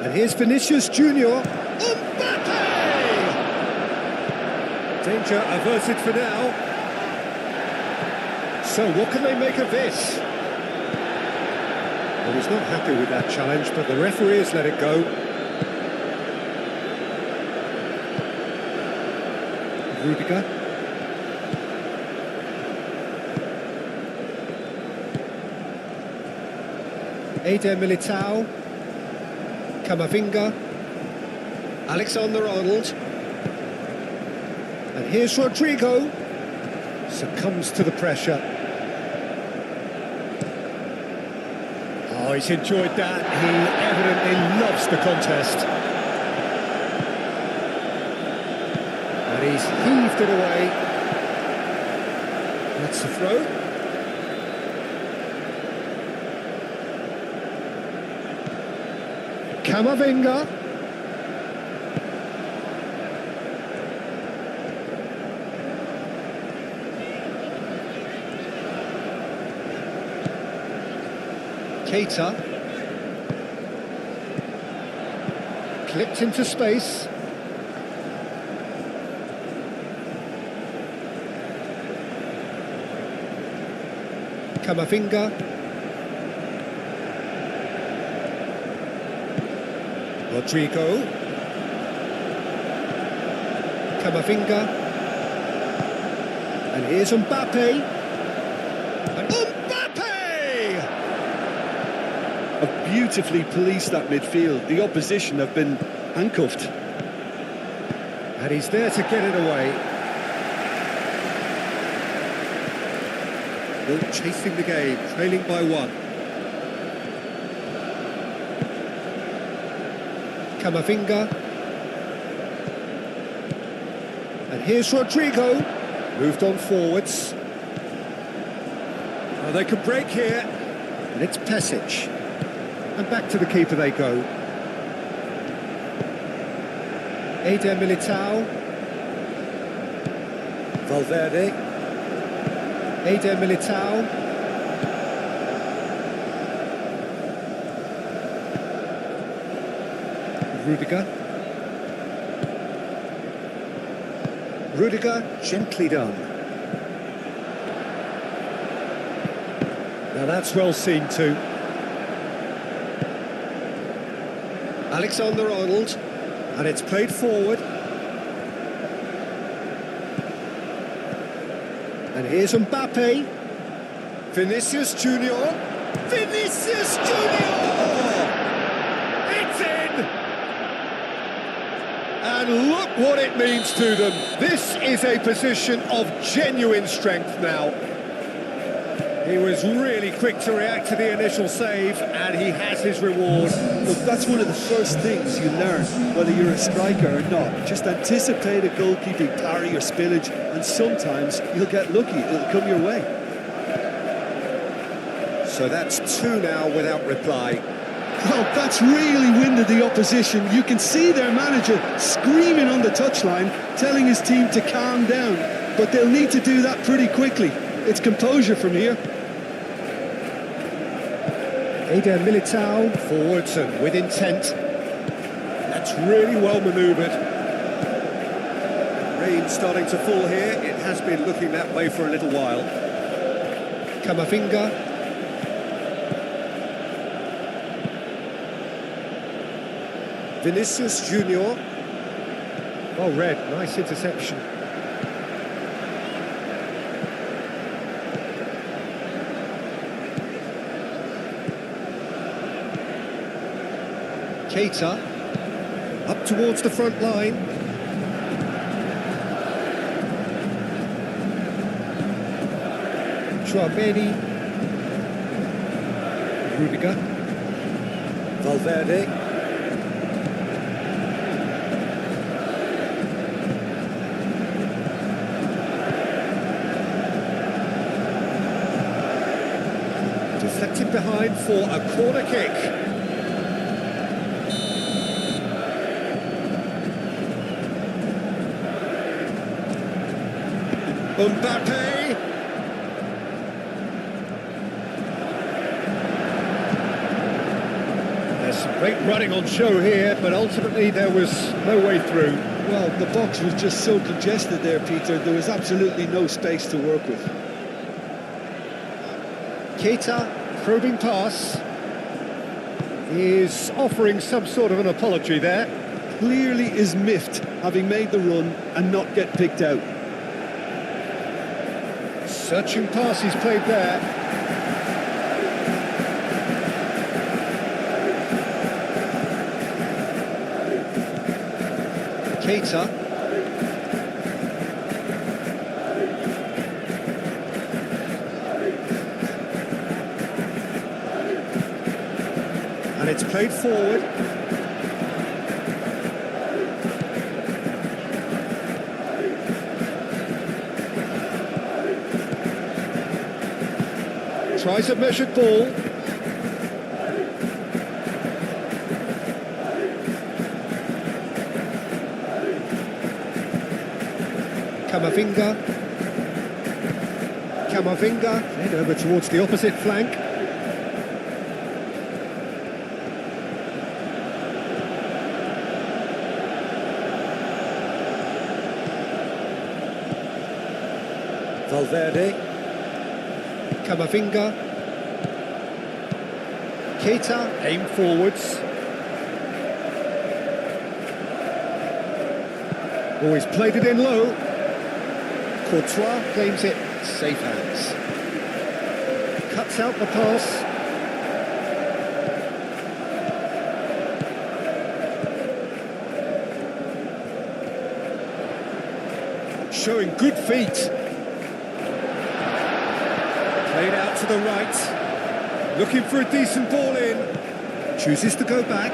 And here's Vinicius Junior. Mbappe! Danger averted for now. So what can they make of this? Well, he's not happy with that challenge, but the referee has let it go. Rudiger. Eder Militao, Camavinga, Alexander-Arnold, and here's Rodrigo, succumbs to the pressure. Oh, he's enjoyed that, he evidently loves the contest. And he's heaved it away. That's the throw. Camavinga. Keita. Clipped into space. Camavinga. Rodrigo. Camavinga. And here's Mbappe. And Mbappe! Have beautifully policed that midfield. The opposition have been handcuffed. And he's there to get it away. Will chasing the game, trailing by 1. Camavinga. And here's Rodrigo. Moved on forwards. Oh, they can break here. And it's Pesic. And back to the keeper they go. Eder Militao. Valverde. Eder Militao. Rudiger, gently done. Now that's well seen too. Alexander-Arnold, and it's played forward. And here's Mbappe. Vinicius Junior. Vinicius Junior! It's in! And look what it means to them. This is a position of genuine strength now. He was really quick to react to the initial save, and he has his reward. Look, that's one of the first things you learn, whether you're a striker or not. Just anticipate a goalkeeping parry or spillage, and sometimes you'll get lucky. It'll come your way. So that's 2 now without reply. Well, that's really winded the opposition. You can see their manager screaming on the touchline, telling his team to calm down. But they'll need to do that pretty quickly. It's composure from here. Eder Militao, forwards and with intent. That's really well manoeuvred. Rain starting to fall here. It has been looking that way for a little while. Camavinga. Vinicius Junior. Well read, nice interception. Keita, up towards the front line. Chouameni. Rudiger. Valverde. Deflected behind for a corner kick. Mbappe! There's some great running on show here, but ultimately there was no way through. Well, the box was just so congested there, Peter. There was absolutely no space to work with. Keita, probing pass. Is offering some sort of an apology there. Clearly is miffed, having made the run and not get picked out. Searching pass he's played there. Keita. And it's played forward. Tries a measured ball. Camavinga, head over towards the opposite flank. Valverde. Camavinga. Keita, aim forwards. Oh, he's played it in low. Courtois claims it, safe hands. Cuts out the pass. Showing good feet. Played out to the right. Looking for a decent ball in. Chooses to go back.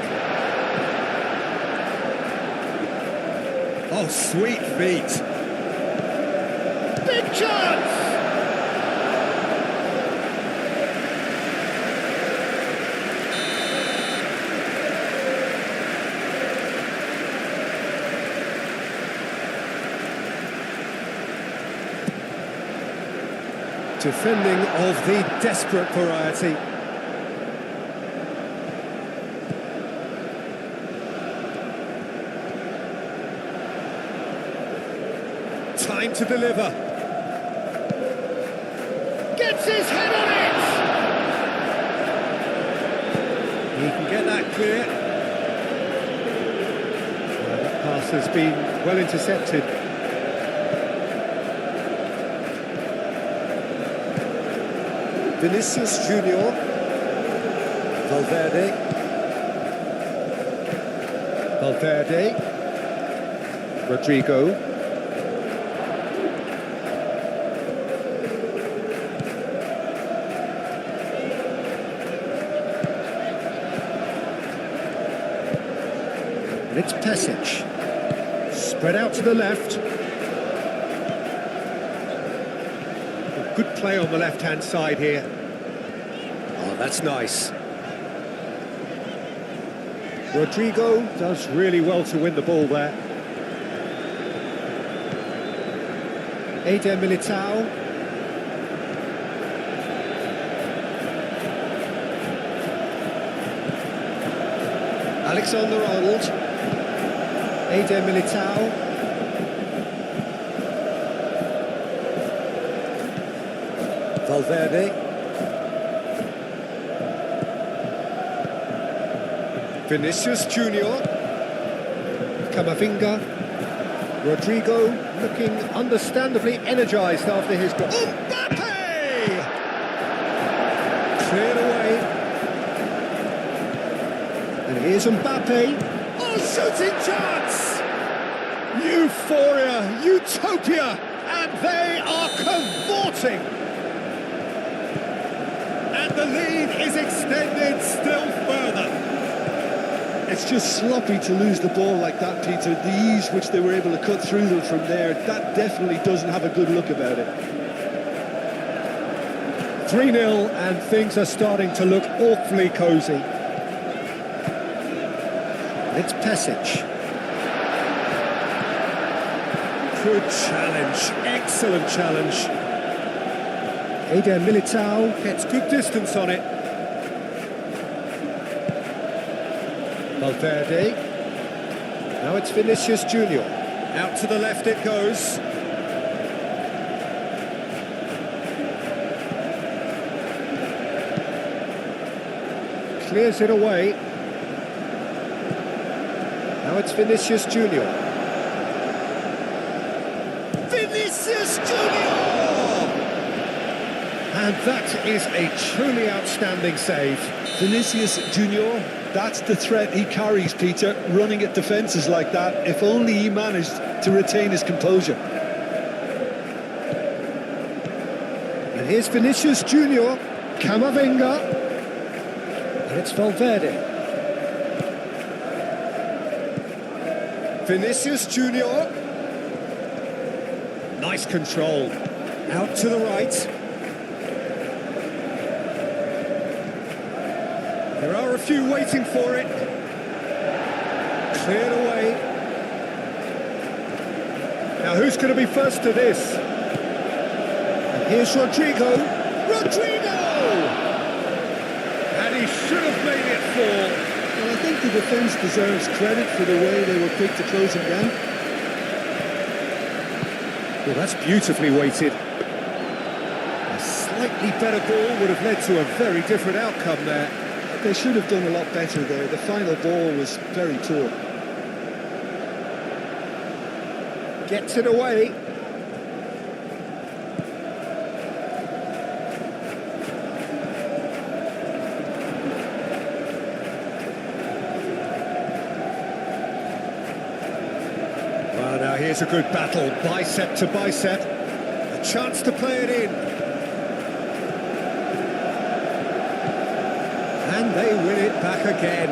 Oh, sweet feet. Big chance! Defending of the desperate variety. Time to deliver. Gets his head on it! He can get that clear. That pass has been well intercepted. Vinicius Junior. Valverde. Rodrigo. And it's Pesic. Spread out to the left. Good play on the left-hand side here. Oh, that's nice. Rodrigo does really well to win the ball there. Militao. Alexander-Arnold. Militao. Valverde. Vinicius Junior. Camavinga. Rodrigo looking understandably energised after his goal. Mbappe! Cleared away. And here's Mbappe. Oh, shooting chance! Euphoria, utopia, and they are cavorting. And the lead is extended still further. It's just sloppy to lose the ball like that, Peter. The ease which they were able to cut through them from there, that definitely doesn't have a good look about it. 3-0 and things are starting to look awfully cosy. It's Pesic. Good challenge, excellent challenge. Militao gets good distance on it. Valverde. Now it's Vinicius Junior. Out to the left it goes. Clears it away. Now it's Vinicius Junior. Vinicius Junior! And that is a truly outstanding save. Vinicius Junior That's the threat he carries, Peter, running at defences like that. If only he managed to retain his composure. And here's Vinicius Junior, Camavinga, and it's Valverde. Vinicius Junior, nice control, out to the right. There are a few waiting for it. Cleared away. Now who's going to be first to this? And here's Rodrigo. Rodrigo! And he should have made it fall. Well, I think the defence deserves credit for the way they were quick to close him down. Well, that's beautifully weighted. A slightly better ball would have led to a very different outcome there. They should have done a lot better there. The final ball was very poor. Gets it away. Well, now here's a good battle, bicep to bicep. A chance to play it in. And they win it back again.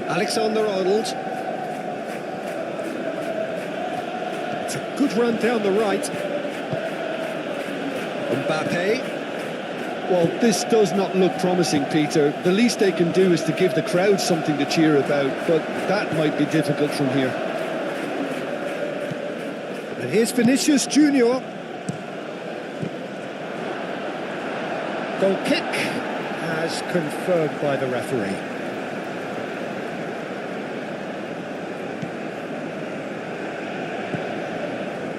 Alexander-Arnold. It's a good run down the right. Mbappe. Well, this does not look promising, Peter. The least they can do is to give the crowd something to cheer about, but that might be difficult from here. And here's Vinicius Junior. Goal kick as confirmed by the referee.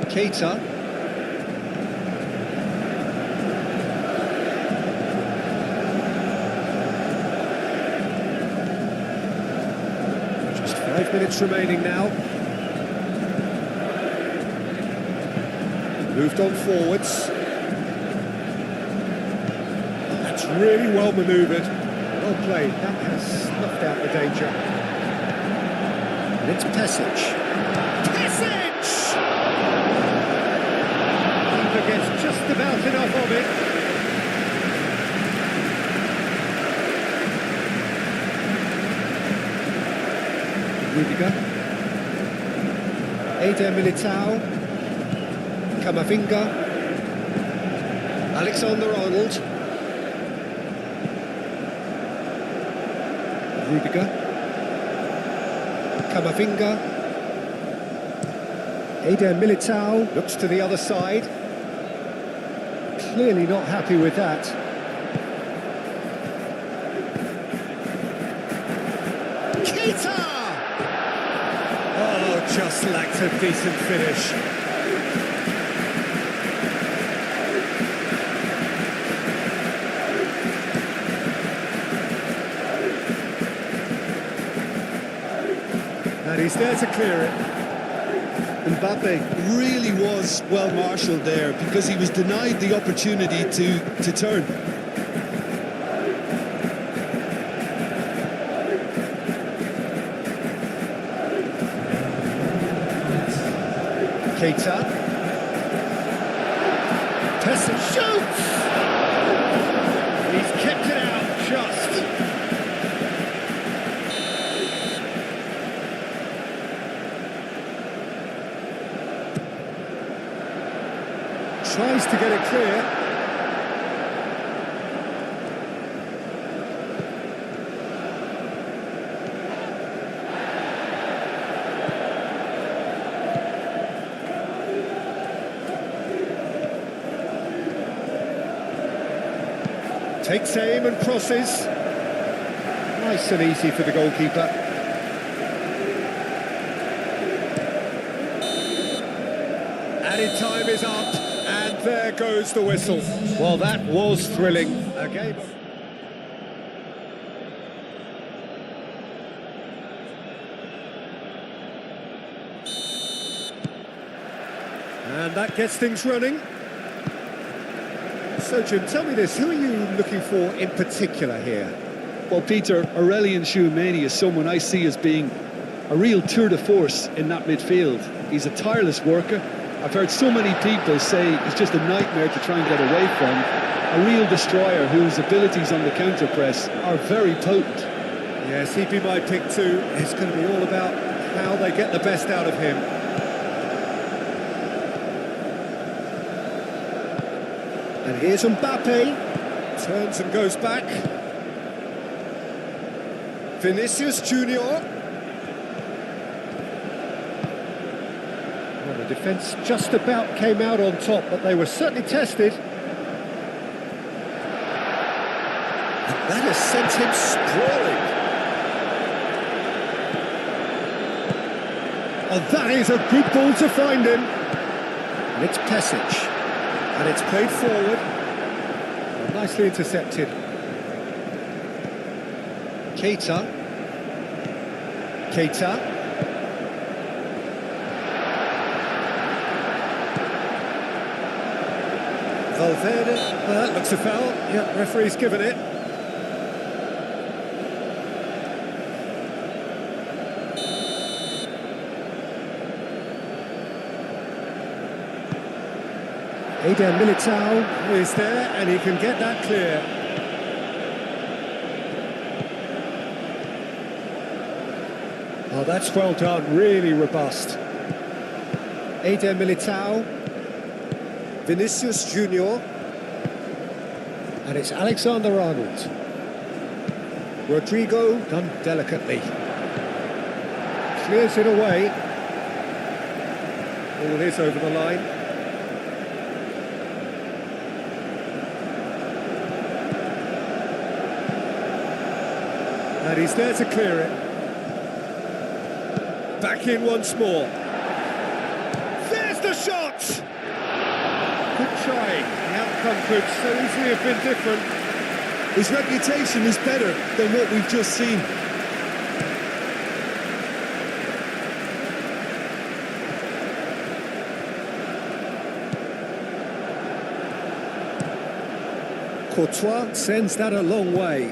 Keita. Just 5 minutes remaining now. Moved on forwards. Really well manoeuvred, well played. That has snuffed out the danger. And it's Pesic. Pesic! Keeper gets just about enough of it. Rudiger. Eder Militao. Camavinga. Alexander-Arnold. Rudiger, Camavinga, Eder Militao looks to the other side. Clearly not happy with that. Keita! Oh, just lacked a decent finish. And he's there to clear it. Mbappe really was well marshalled there because he was denied the opportunity to turn. Keita. Pesic shoots! He's kept it out just. Tries to get it clear. Takes aim and crosses. Nice and easy for the goalkeeper. Added time is up. And there goes the whistle. Well, that was thrilling. A game. And that gets things running. So, Jim, tell me this, who are you looking for in particular here? Well, Peter, Aurelian Tchouameni is someone I see as being a real tour de force in that midfield. He's a tireless worker. I've heard so many people say he's just a nightmare to try and get away from. A real destroyer whose abilities on the counter-press are very potent. Yes, he'd be my pick too. It's going to be all about how they get the best out of him. And here's Mbappe. Turns and goes back. Vinicius Junior. Well, the defence just about came out on top, but they were certainly tested. And that has sent him sprawling. Oh, that is a good ball to find him. And it's Pesic. And it's played forward. Well, nicely intercepted. Keita. Valverde. That looks a foul. Yeah, referee's given it. Eder Militao is there, and he can get that clear. Oh, that's well done, really robust. Eder Militao, Vinicius Junior, and it's Alexander-Arnold. Rodrigo, done delicately. Clears it away. Ball is over the line. And he's there to clear it. Back in once more. There's the shot! Good try. The outcome could so easily have been different. His reputation is better than what we've just seen. Courtois sends that a long way.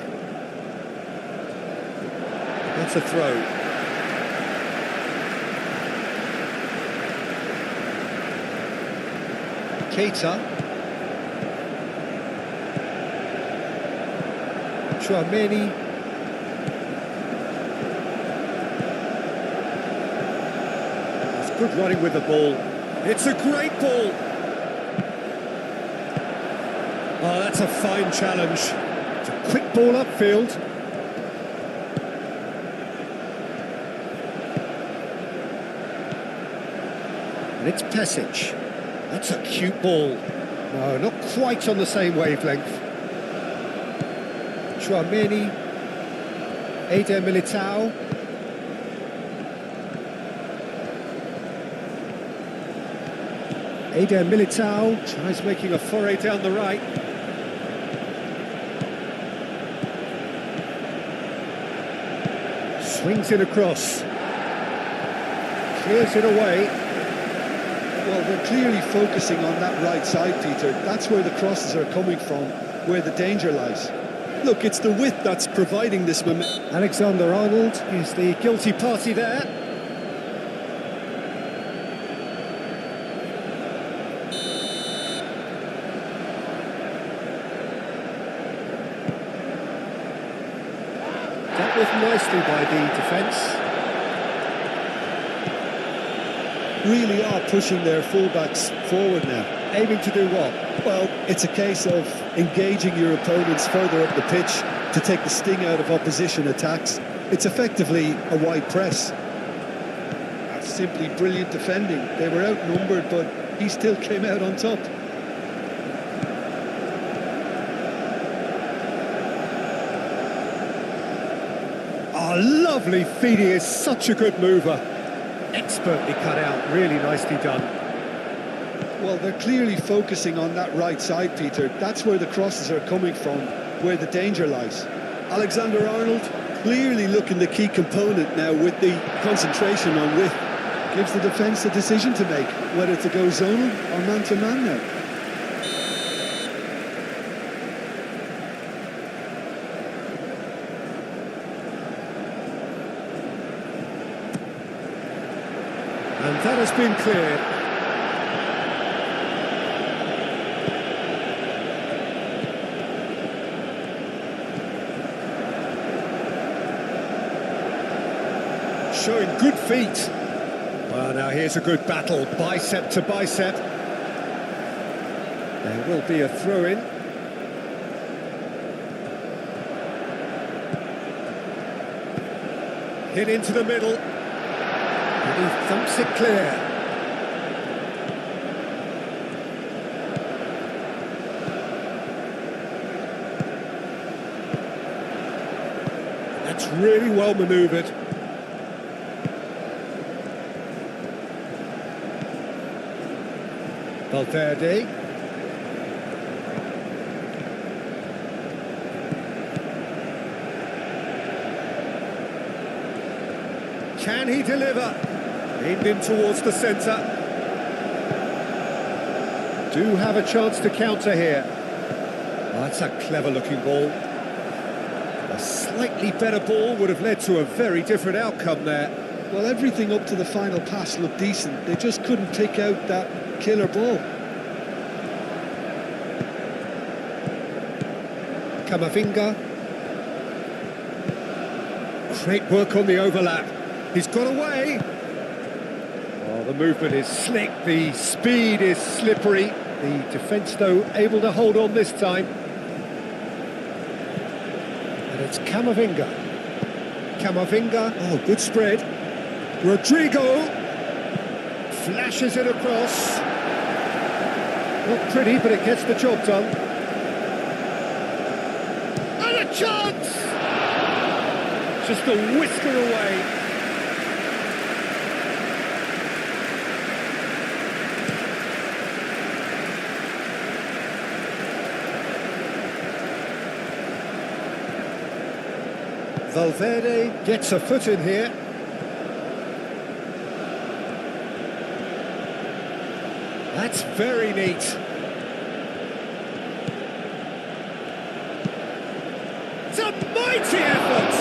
That's a throw. Keita. Tchouameni. It's good running with the ball. It's a great ball. Oh, that's a fine challenge. It's a quick ball upfield. And it's Pesic. That's a cute ball. No, not quite on the same wavelength. Tchouameni. Eder Militao. Eder Militao tries making a foray down the right. Swings it across. Clears it away. Well, they're clearly focusing on that right side, Peter. That's where the crosses are coming from, where the danger lies. Look, it's the width that's providing this momentum. Alexander-Arnold is the guilty party there. Dealt with nicely by the defence. Really are pushing their fullbacks forward now. Aiming to do what? Well, it's a case of engaging your opponents further up the pitch to take the sting out of opposition attacks. It's effectively a wide press. That's simply brilliant defending. They were outnumbered, but he still came out on top. Oh, lovely feed. He is such a good mover. Expertly cut out, really nicely done. Well, they're clearly focusing on that right side, Peter. That's where the crosses are coming from, where the danger lies. Alexander-Arnold clearly looking the key component now with the concentration on width. Gives the defence a decision to make, whether to go zonal or man-to-man now. And that has been cleared. Showing good feet. Well, now here's a good battle, bicep to bicep. There will be a throw-in. Hit into the middle. And he thumps it clear. That's really well manoeuvred. Valverde. Can he deliver? Aimed in towards the centre. Do have a chance to counter here. Oh, that's a clever looking ball. A slightly better ball would have led to a very different outcome there. Well, everything up to the final pass looked decent. They just couldn't pick out that killer ball. Camavinga. Great work on the overlap. He's got away. Oh, the movement is slick, the speed is slippery. The defence, though, able to hold on this time. And it's Camavinga. Camavinga. Oh, good spread. Rodrigo. Flashes it across. Not pretty, but it gets the job done. And a chance! Just a whisker away. Valverde gets a foot in here. That's very neat. It's a mighty effort!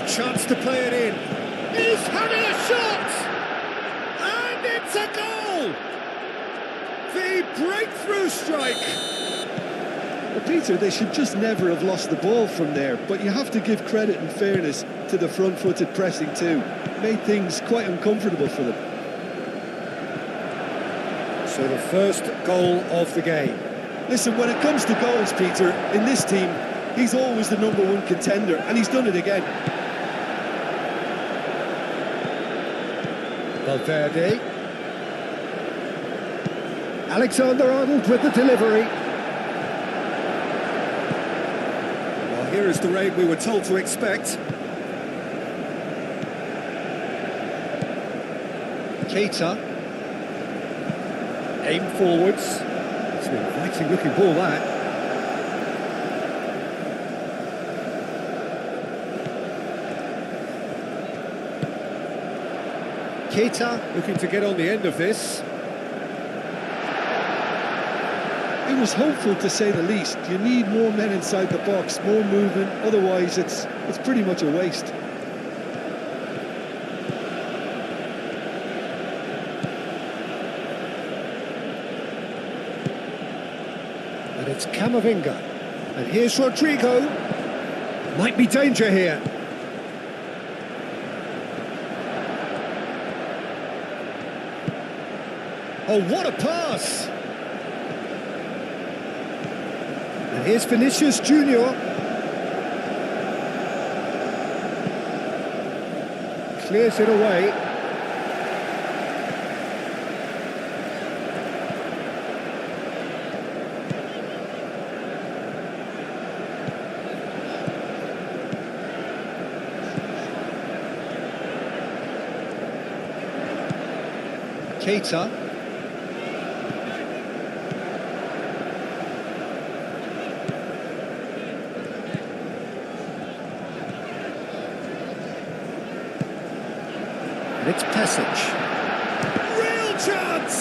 A chance to play it in. He's having a shot! And it's a goal! The breakthrough strike! Well, Peter, they should just never have lost the ball from there, but you have to give credit and fairness to the front-footed pressing too. Made things quite uncomfortable for them. So the first goal of the game. Listen, when it comes to goals, Peter, in this team, he's always the number one contender, and he's done it again. Valverde. Alexander-Arnold with the delivery. Well, here is the rain we were told to expect. Keita. Aim forwards. It's an inviting looking ball, that. Keita looking to get on the end of this. It was hopeful, to say the least. You need more men inside the box, more movement, otherwise it's pretty much a waste. And it's Camavinga. And here's Rodrigo. Might be danger here. Oh, what a pass! And here's Vinicius Junior. Clears it away. Keita. And it's Passage. Real chance!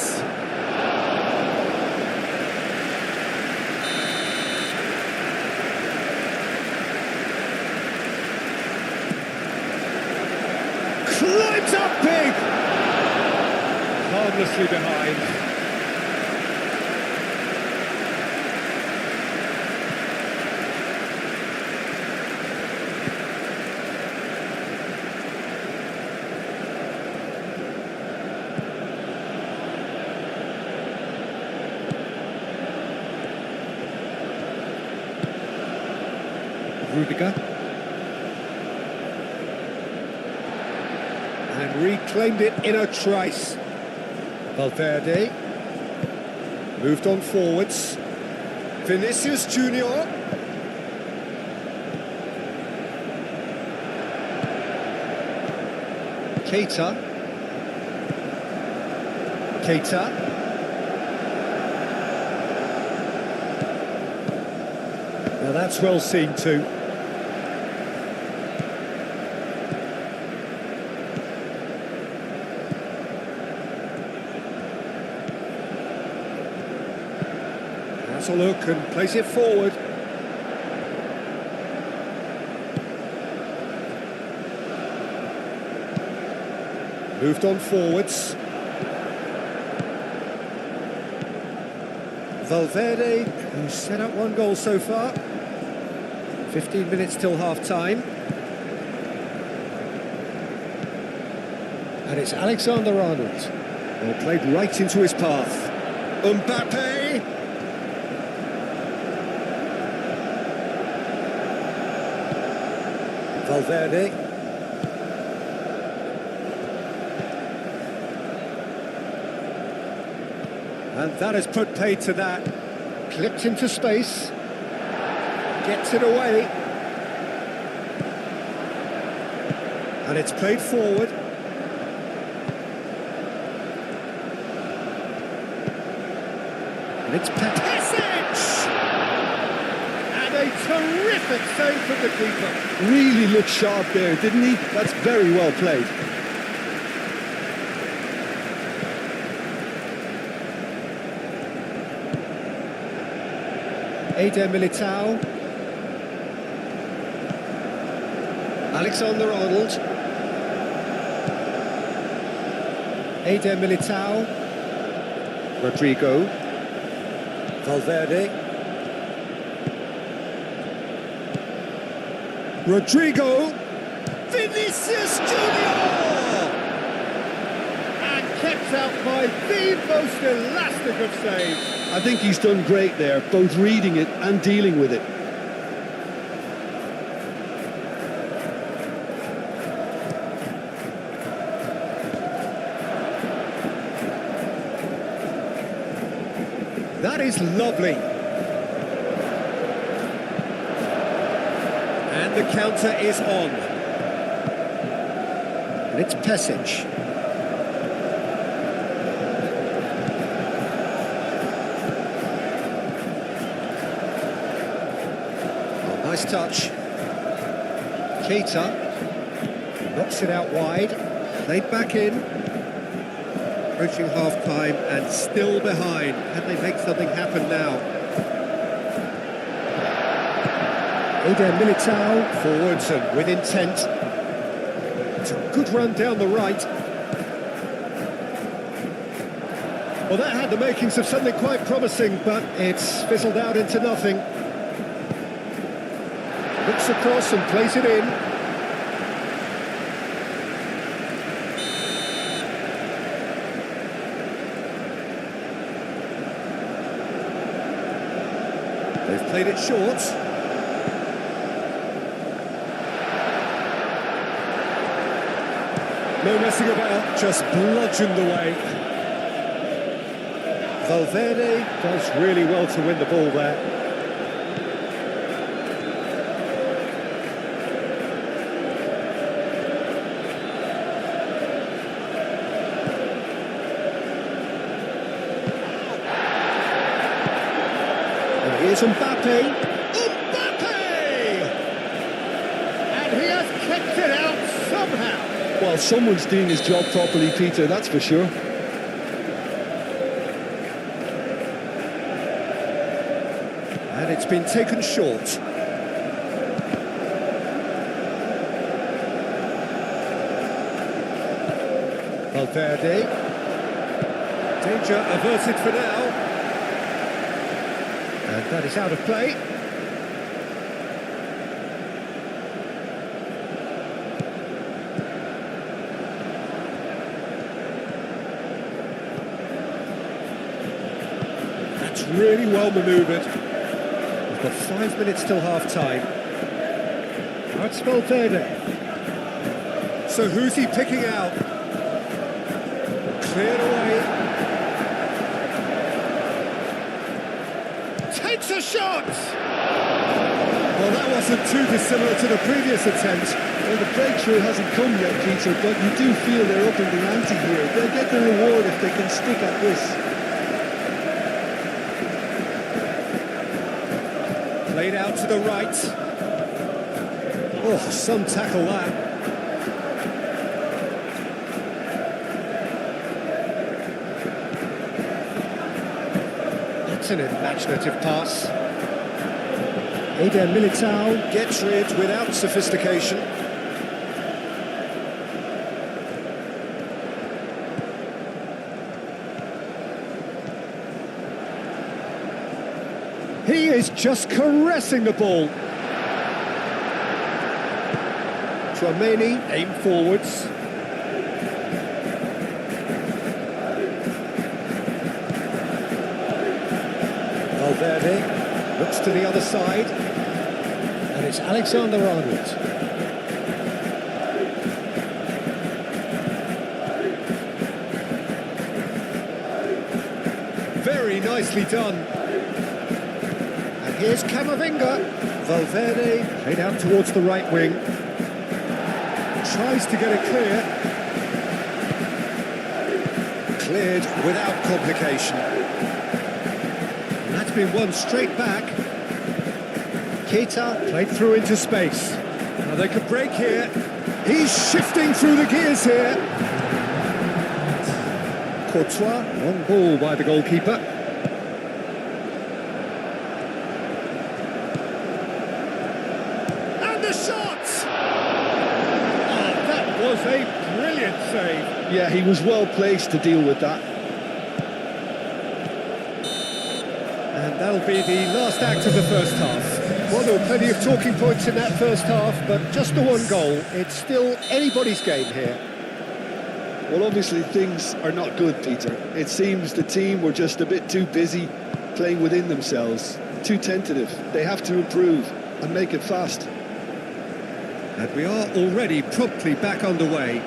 Clear! It's up big! Harmlessly behind. Rudiger. And reclaimed it in a trice. Valverde. Moved on forwards. Vinicius Junior. Keita. Now that's well seen too. Has a look and plays it forward. Moved on forwards. Valverde, who's set up one goal so far. 15 minutes till half-time. And it's Alexander-Arnold. Well, played right into his path. Mbappe! Valverde. And that has put paid to that. Clipped into space. Gets it away. And it's played forward. And it's Pesic! And a terrific save from the keeper. Really looked sharp there, didn't he? That's very well played. Militao. Alexander-Arnold. Militao. Rodrigo. Valverde. Rodrigo. Vinicius Junior! And kept out by the most elastic of saves. I think he's done great there, both reading it and dealing with it. That is lovely. And the counter is on. And it's Pesic. Nice touch. Keita knocks it out wide. Played back in. Approaching half-time and still behind. Can they make something happen now? Militao forwards and with intent. It's a good run down the right. Well, that had the makings of something quite promising, but it's fizzled out into nothing. Looks across and plays it in. They've played it short. No messing about, just bludgeoned away. Valverde does really well to win the ball there. Here's Mbappe. And he has kept it out somehow. Well, someone's doing his job properly, Peter, that's for sure. And it's been taken short. Valverde. Danger averted for now. And that is out of play. That's really well manoeuvred. We've got 5 minutes till half-time. Now it's Valverde. So who's he picking out? Cleared away. Takes a shot! Well, that wasn't too dissimilar to the previous attempt. Well, the breakthrough hasn't come yet, Peter, but you do feel they're up in the ante here. They'll get the reward if they can stick at this. Played out to the right. Oh, some tackle that. That's an imaginative pass. Eder Militao gets rid without sophistication. He is just caressing the ball. Tchouaméni, aim forwards. Valverde looks to the other side. And it's Alexander-Arnold. Very nicely done. And here's Camavinga. Valverde played out towards the right wing. Tries to get it clear. Cleared without complication. And that's been won straight back. Keita played through into space. Now they could break here. He's shifting through the gears here. Courtois, long ball by the goalkeeper. And the shot! Oh, that was a brilliant save. Yeah, he was well placed to deal with that. And that'll be the last act of the first half. Well, there were plenty of talking points in that first half, but just the one goal. It's still anybody's game here. Well, obviously things are not good, Peter. It seems the team were just a bit too busy playing within themselves, too tentative. They have to improve and make it fast. And we are already promptly back underway.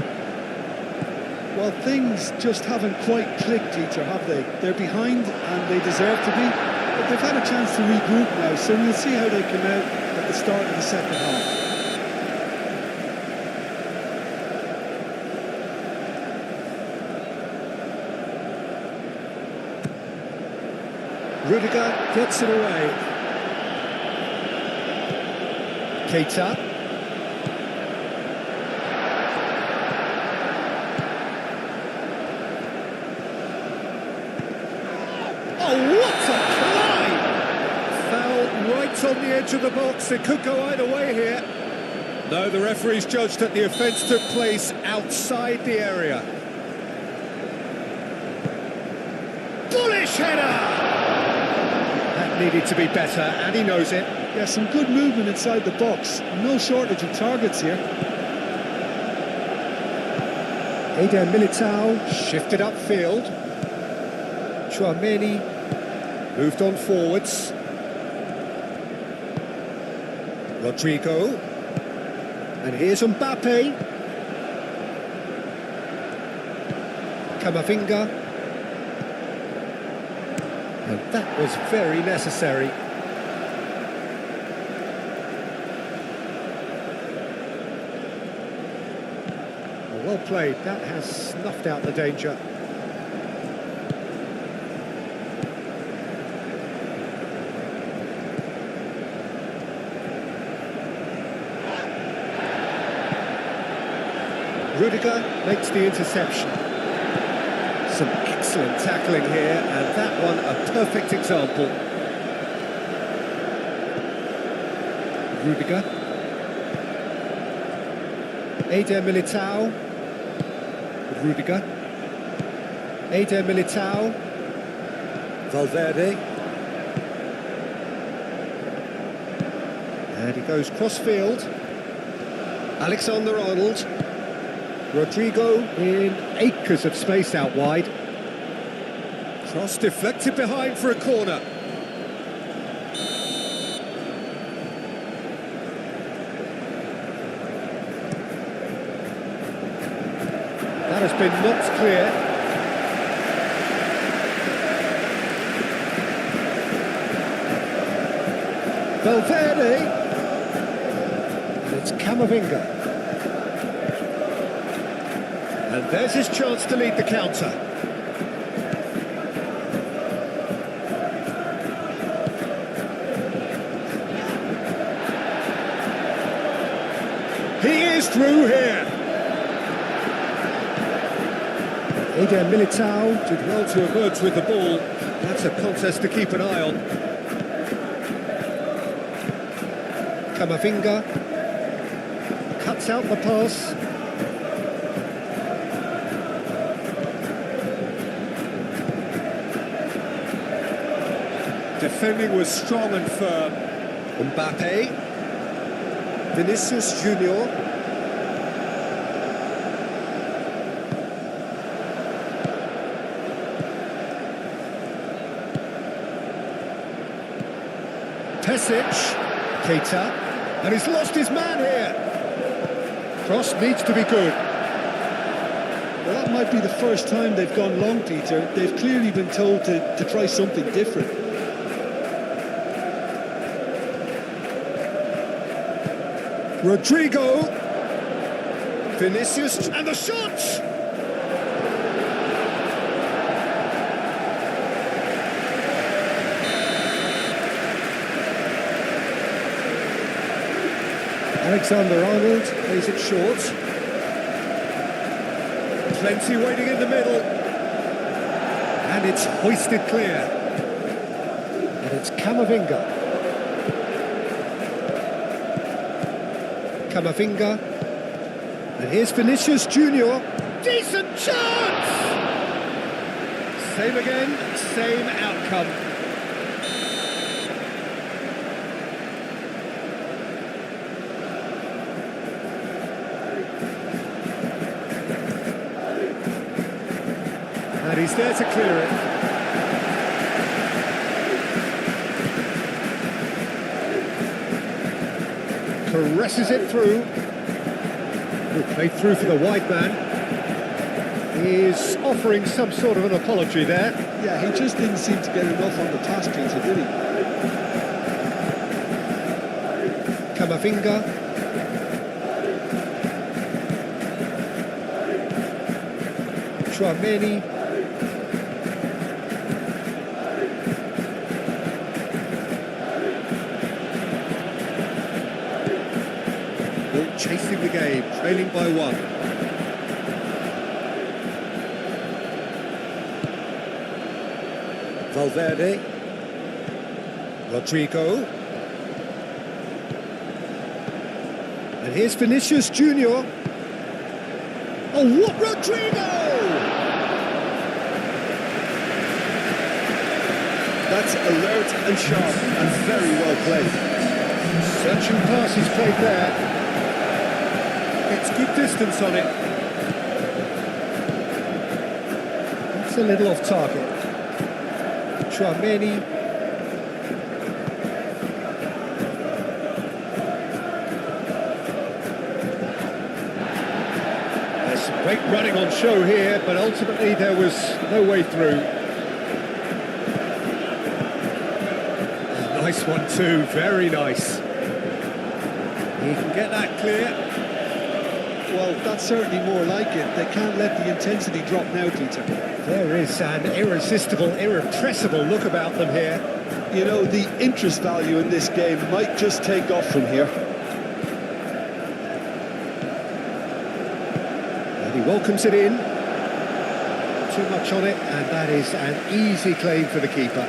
Well, things just haven't quite clicked, Peter, have they? They're behind and they deserve to be. But they've had a chance to regroup now, so we'll see how they come out at the start of the second half. Rudiger gets it away. Keita. Oh, what a right on the edge of the box. It could go either way here. No, the referee's judged that the offence took place outside the area. Bullish header! That needed to be better, and he knows it. Yeah, some good movement inside the box. No shortage of targets here. Eder Militao shifted upfield. Tchouaméni moved on forwards. Rodrigo, and here's Mbappe. Camavinga, and that was very necessary. Well played, that has snuffed out the danger. Rudiger makes the interception. Some excellent tackling here, and that one a perfect example. Rudiger. Eder Militao. Rudiger. Eder Militao. Valverde. And he goes cross-field. Alexander-Arnold. Rodrigo in acres of space out wide. Cross deflected behind for a corner. That has been knocked clear. Valverde. And it's Camavinga. And there's his chance to lead the counter. He is through here. Eder Militao did well to emerge with the ball. That's a contest to keep an eye on. Camavinga cuts out the pass. Defending was strong and firm. Mbappe. Vinicius Junior. Pesic. Keita. And he's lost his man here. Cross needs to be good. Well, that might be the first time they've gone long, Peter. They've clearly been told to try something different. Rodrigo. Vinicius. And the shot! Alexander-Arnold plays it short. Plenty waiting in the middle. And it's hoisted clear. And it's Camavinga. Camavinga. And here's Vinicius Junior. Decent chance! Same again, same outcome. And he's there to clear it. Caresses it through. Played through for the wide man. He's offering some sort of an apology there. Yeah, he just didn't seem to get enough on the pass, Peter, did he? Camavinga. Tchouaméni. Chasing the game, trailing by one. Valverde. Rodrigo. And here's Vinicius Junior. Oh, what Rodrigo! That's alert and sharp and very well played. Searching passes played there. It's good distance on it. It's a little off target. Tchouaméni. There's some great running on show here, but ultimately there was no way through. Nice one too, very nice. He can get that clear. Well, that's certainly more like it. They can't let the intensity drop now, Peter. There is an irresistible, irrepressible look about them here. You know, the interest value in this game might just take off from here. And he welcomes it in. Too much on it, and that is an easy claim for the keeper.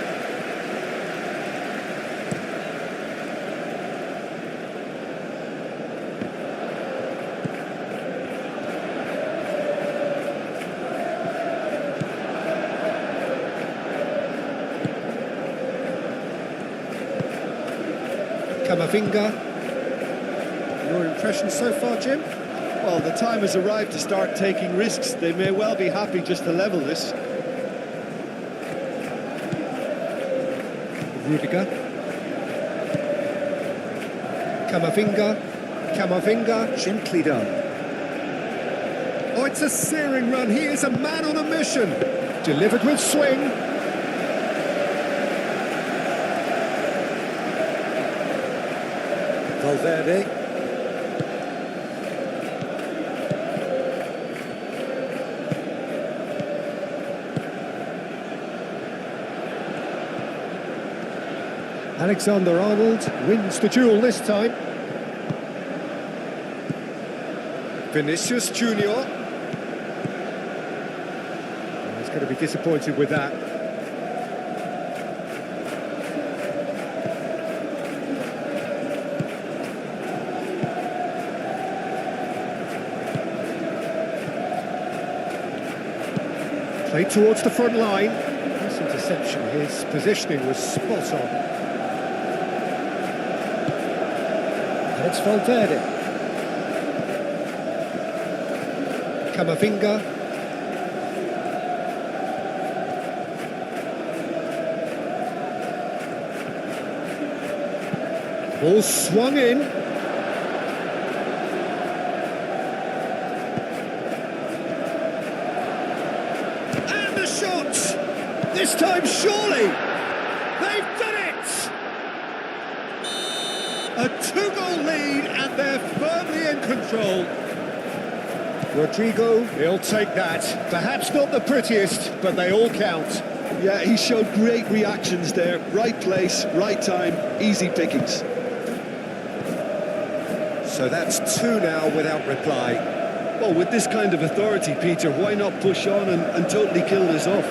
Camavinga. Your impression so far, Jim? Well, the time has arrived to start taking risks. They may well be happy just to level this. Rudiger. Camavinga, gently done. Oh, it's a searing run. He is a man on a mission. Delivered with swing. Valverde. Alexander-Arnold wins the duel this time. Vinicius Junior. He's going to be disappointed with that. Played towards the front line. This interception, his positioning was spot on. And it's Valverde. Camavinga. Ball swung in. And the shot! This time, surely! They've done it! A two-goal lead, and they're firmly in control. Rodrigo, he'll take that. Perhaps not the prettiest, but they all count. Yeah, he showed great reactions there. Right place, right time, easy pickings. So that's two now without reply. Well, with this kind of authority, Peter, why not push on and totally kill this off?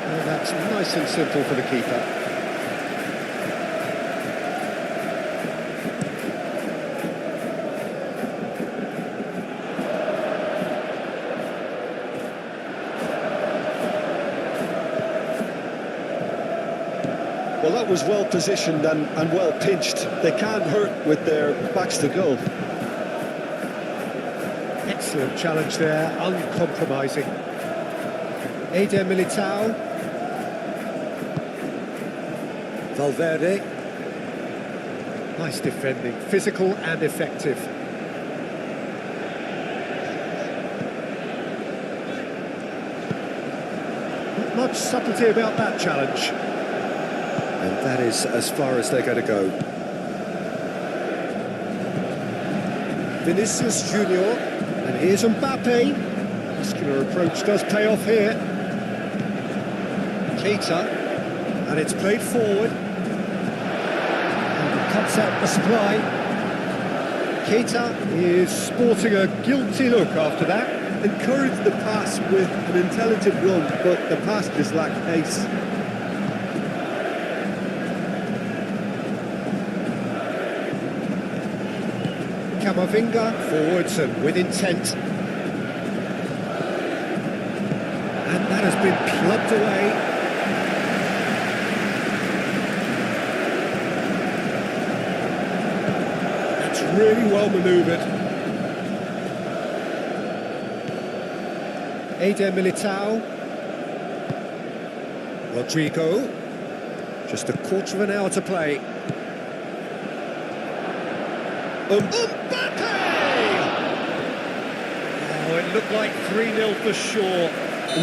Well, that's nice and simple for the keeper. Well, that was well positioned and well pinched. They can't hurt with their backs to goal. Excellent challenge there, uncompromising. Eder Militao. Valverde. Nice defending, physical and effective. Not much subtlety about that challenge. And that is as far as they're going to go. Vinicius Junior. And here's Mbappe. Muscular approach does pay off here. Keita. And it's played forward. And cuts out the supply. Keita is sporting a guilty look after that. Encouraged the pass with an intelligent run, but the pass just lacked pace. Camavinga forwards and with intent. And that has been plugged away. That's really well manoeuvred. Eder Militao. Rodrigo. Just a quarter of an hour to play. Mbappe! Oh, it looked like 3-0 for sure.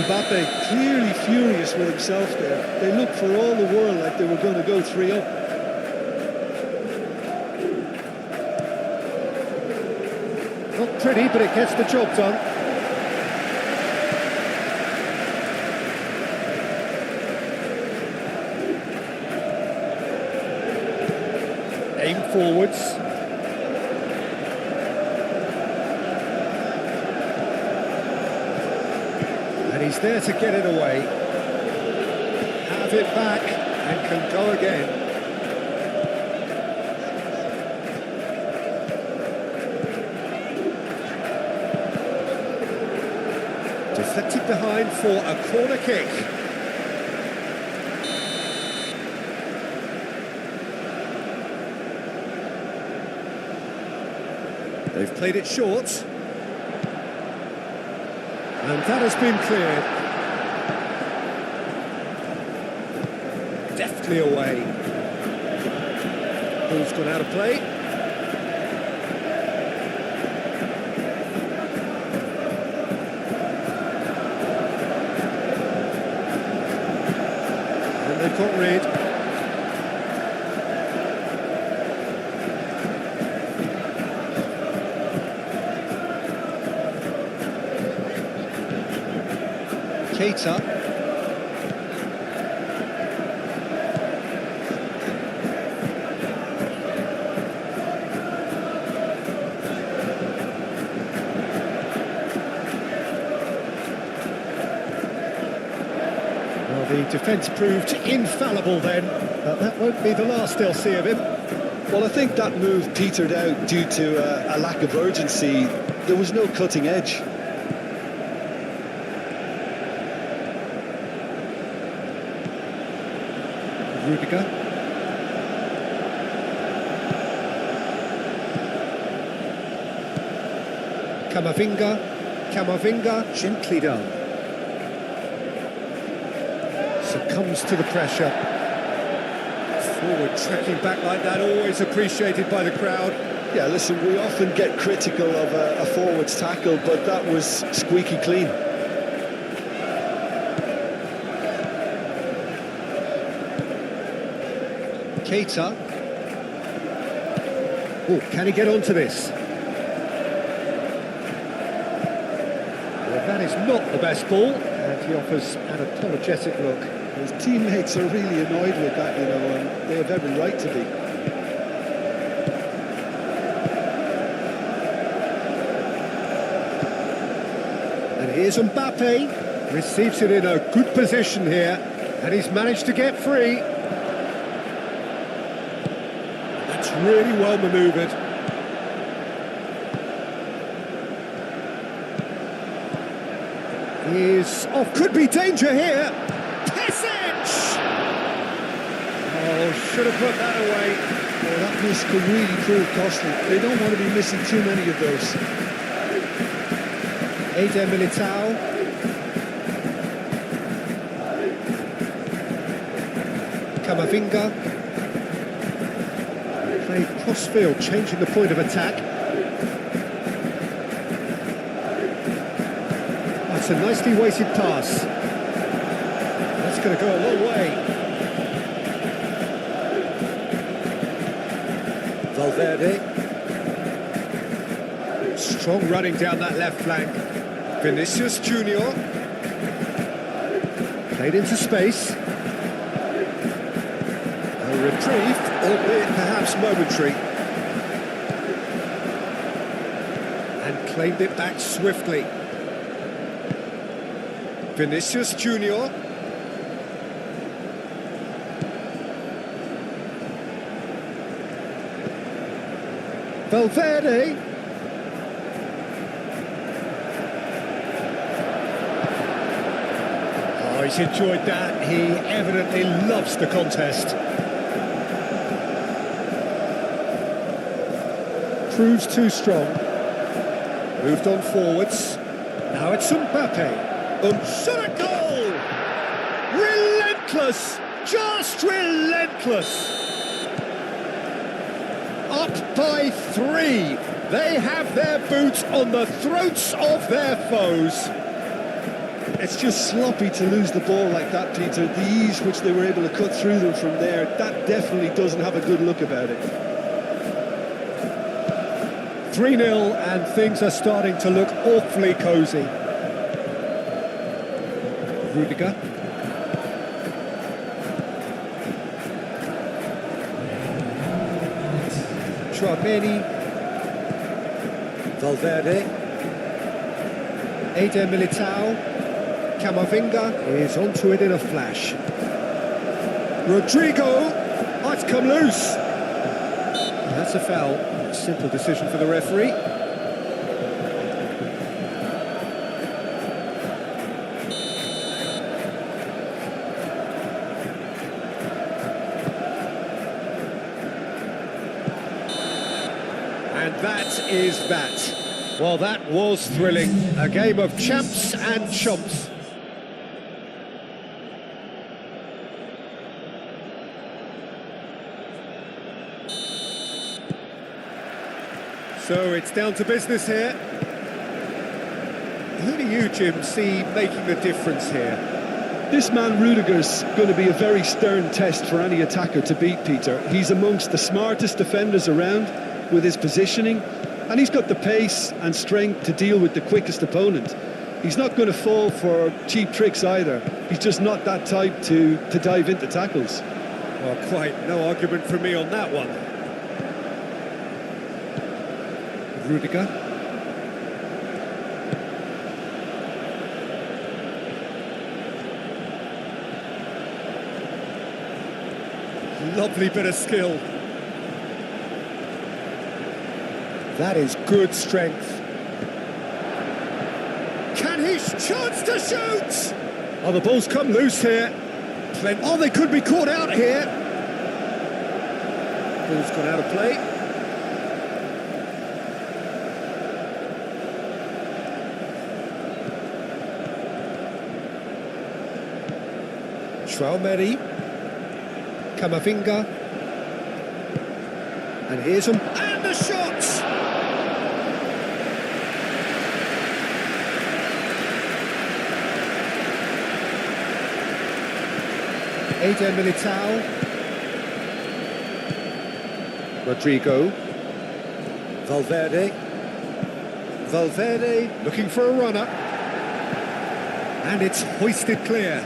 Mbappe clearly furious with himself there. They looked for all the world like they were going to go 3-up. Not pretty, but it gets the job done. Aim forwards. And he's there to get it away. Have it back and can go again. Deflected behind for a corner kick. They've played it short. And that has been cleared. Deftly away. Ball's gone out of play. And they've got rid. Keita. Well, the defence proved infallible then, but that won't be the last they'll see of him. Well, I think that move petered out due to a lack of urgency. There was no cutting edge. Rudiger. Camavinga, gently done. Succumbs to the pressure. Forward tracking back like that, always appreciated by the crowd. Yeah, listen, we often get critical of a forward's tackle, but that was squeaky clean. Keita. Oh, can he get onto this? Well, that is not the best ball, and he offers an apologetic look. His teammates are really annoyed with that, you know, and they have every right to be. And here's Mbappe, receives it in a good position here, and he's managed to get free. Really well manoeuvred. He's off, could be danger here. Pesic! Oh, should have put that away. Well, that miss could really prove costly. They don't want to be missing too many of those. Eder Militao. Camavinga. Played cross-field, changing the point of attack. That's a nicely weighted pass. That's going to go a long way. Valverde. Strong running down that left flank. Vinicius Junior. Played into space. A reprieve, albeit perhaps momentary. And claimed it back swiftly. Vinicius Junior. Valverde. Oh, he's enjoyed that. He evidently loves the contest. Proves too strong. Moved on forwards. Now it's Mbappe. Shot a goal! Relentless! Just relentless! Up by 3. They have their boots on the throats of their foes. It's just sloppy to lose the ball like that, Peter. The ease which they were able to cut through them from there, that definitely doesn't have a good look about it. 3-0 and things are starting to look awfully cosy. Rudiger. Chouameni. Valverde. Eder Militao. Camavinga is onto it in a flash. Rodrigo. Oh, it's come loose. And that's a foul. Simple decision for the referee. And that is that. Well, that was thrilling. A game of champs and chumps. So it's down to business here. Who do you, Jim, see making the difference here? This man Rudiger's going to be a very stern test for any attacker to beat, Peter. He's amongst the smartest defenders around with his positioning, and he's got the pace and strength to deal with the quickest opponent. He's not going to fall for cheap tricks either. He's just not that type to dive into tackles. Well, quite no argument from me on that one. Rudiger. Lovely bit of skill. That is good strength. Can he chance to shoot? Oh, the ball's come loose here. Oh, they could be caught out here. Ball's gone out of play. Traumeri, Camavinga, and here's him, and the shots! Eder Militao, Rodrigo, Valverde looking for a runner, and it's hoisted clear.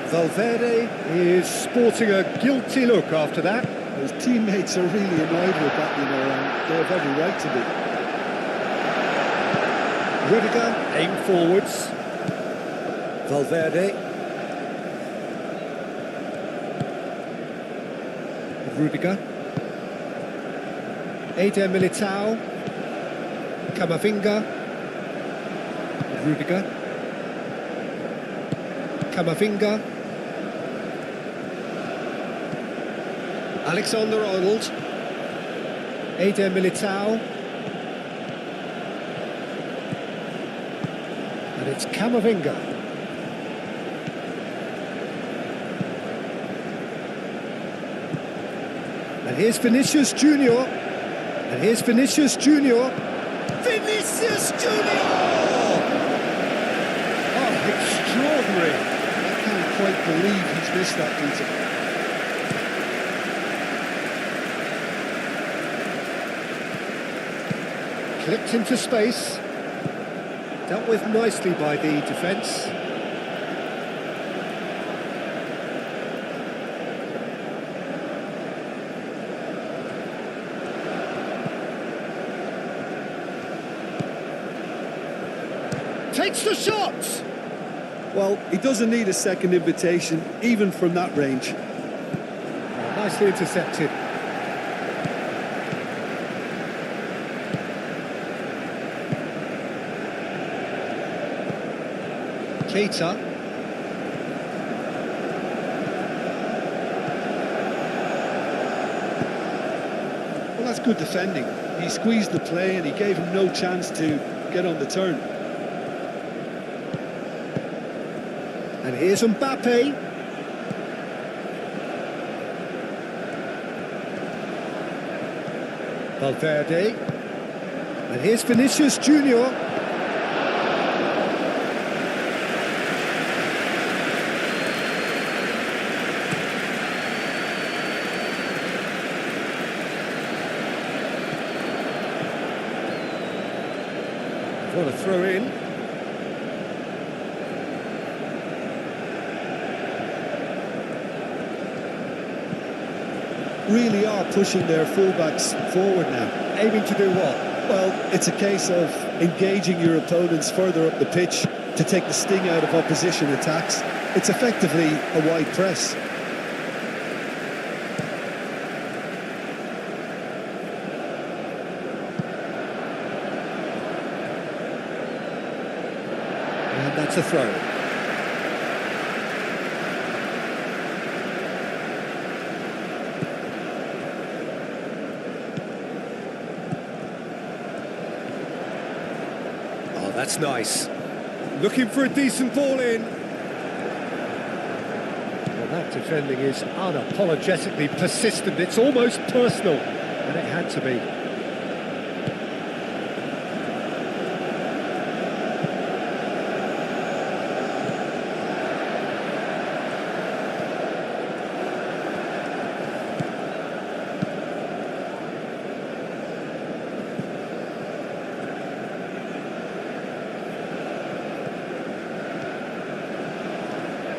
Valverde is sporting a guilty look after that. His teammates are really annoyed with that, you know, and they have every right to be. Rudiger, aim forwards. Valverde. Rudiger. Eder Militao. Camavinga. Rudiger. Camavinga. Alexander-Arnold, Eder Militao, and it's Camavinga. And here's Vinicius Junior, Vinicius Junior! Oh, extraordinary! I can't quite believe he's missed that, Peter. Clipped into space, dealt with nicely by the defence. Takes the shot! Well, he doesn't need a second invitation, even from that range. Oh, nicely intercepted. Keita. Well, that's good defending. He squeezed the play and he gave him no chance to get on the turn. And here's Mbappe. Valverde. And here's Vinicius Junior. What a throw in. Really are pushing their fullbacks forward now. Aiming to do what? Well, it's a case of engaging your opponents further up the pitch to take the sting out of opposition attacks. It's effectively a wide press. And that's a throw. That's nice. Looking for a decent ball in. Well, that defending is unapologetically persistent. It's almost personal, and it had to be.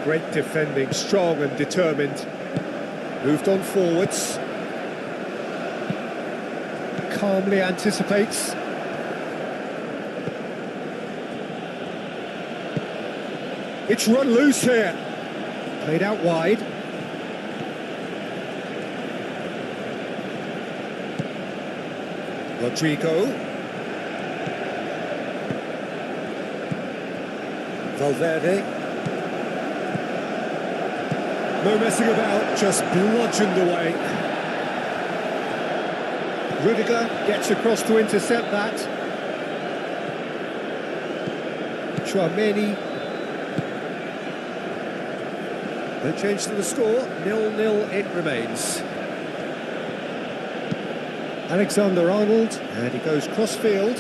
Great defending, strong and determined. Moved on forwards. Calmly anticipates. It's run loose here. Played out wide. Rodrigo. Valverde. No messing about, just bludgeoned away. Rudiger gets across to intercept that. Chouameni. No change to the score, 0-0 it remains. Alexander-Arnold, and he goes cross-field.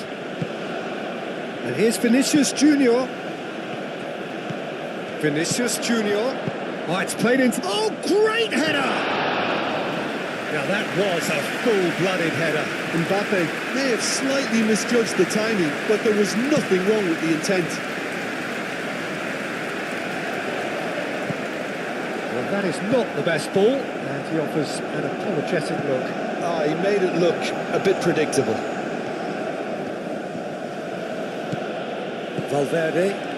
And here's Vinicius Junior. Vinicius Junior. Oh, it's played into... Oh, great header! Now that was a full-blooded header. Mbappe may have slightly misjudged the timing, but there was nothing wrong with the intent. Well, that is not the best ball, and he offers an apologetic look. He made it look a bit predictable. Valverde.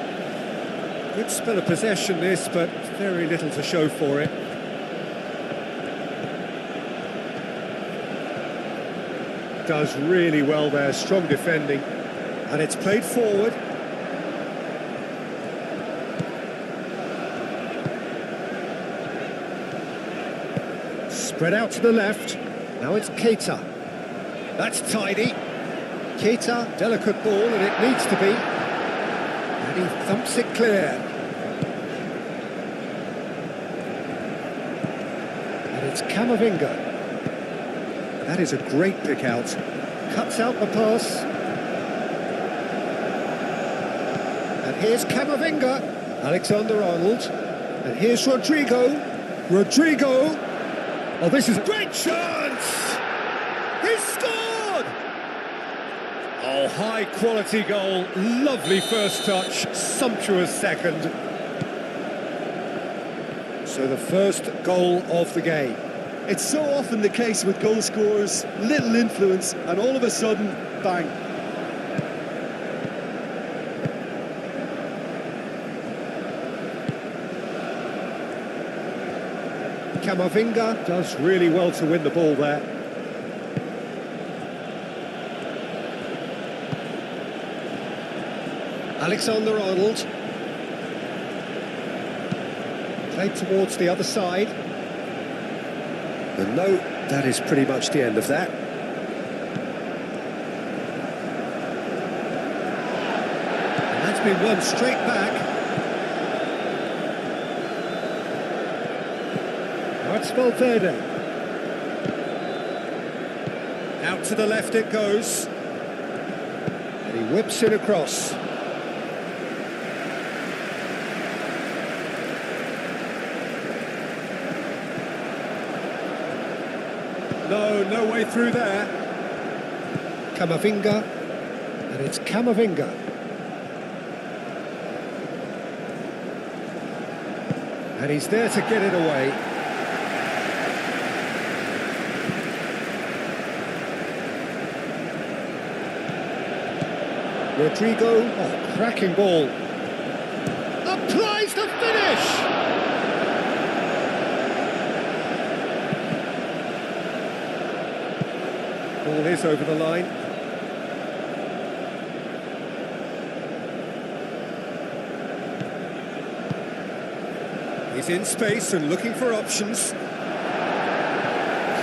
Good spell of possession this, but very little to show for it. Does really well there, strong defending. And it's played forward. Spread out to the left. Now it's Keita. That's tidy. Keita, delicate ball, and it needs to be. And he thumps it clear. And it's Camavinga. That is a great pick out. Cuts out the pass. And here's Camavinga. Alexander-Arnold. And here's Rodrigo. Rodrigo. Oh, this is a great chance! He's scored! Oh, high-quality goal. Lovely first touch. Sumptuous second. So the first goal of the game. It's so often the case with goal scorers, little influence, and all of a sudden, bang. Camavinga does really well to win the ball there. Alexander-Arnold. Played towards the other side. And no, that is pretty much the end of that. And that's been won straight back. That's Valverde. Out to the left it goes. And he whips it across. No way through there. Camavinga. And it's Camavinga. And he's there to get it away. Rodrigo, oh, cracking ball. Applies the finish! Ball is over the line. He's in space and looking for options.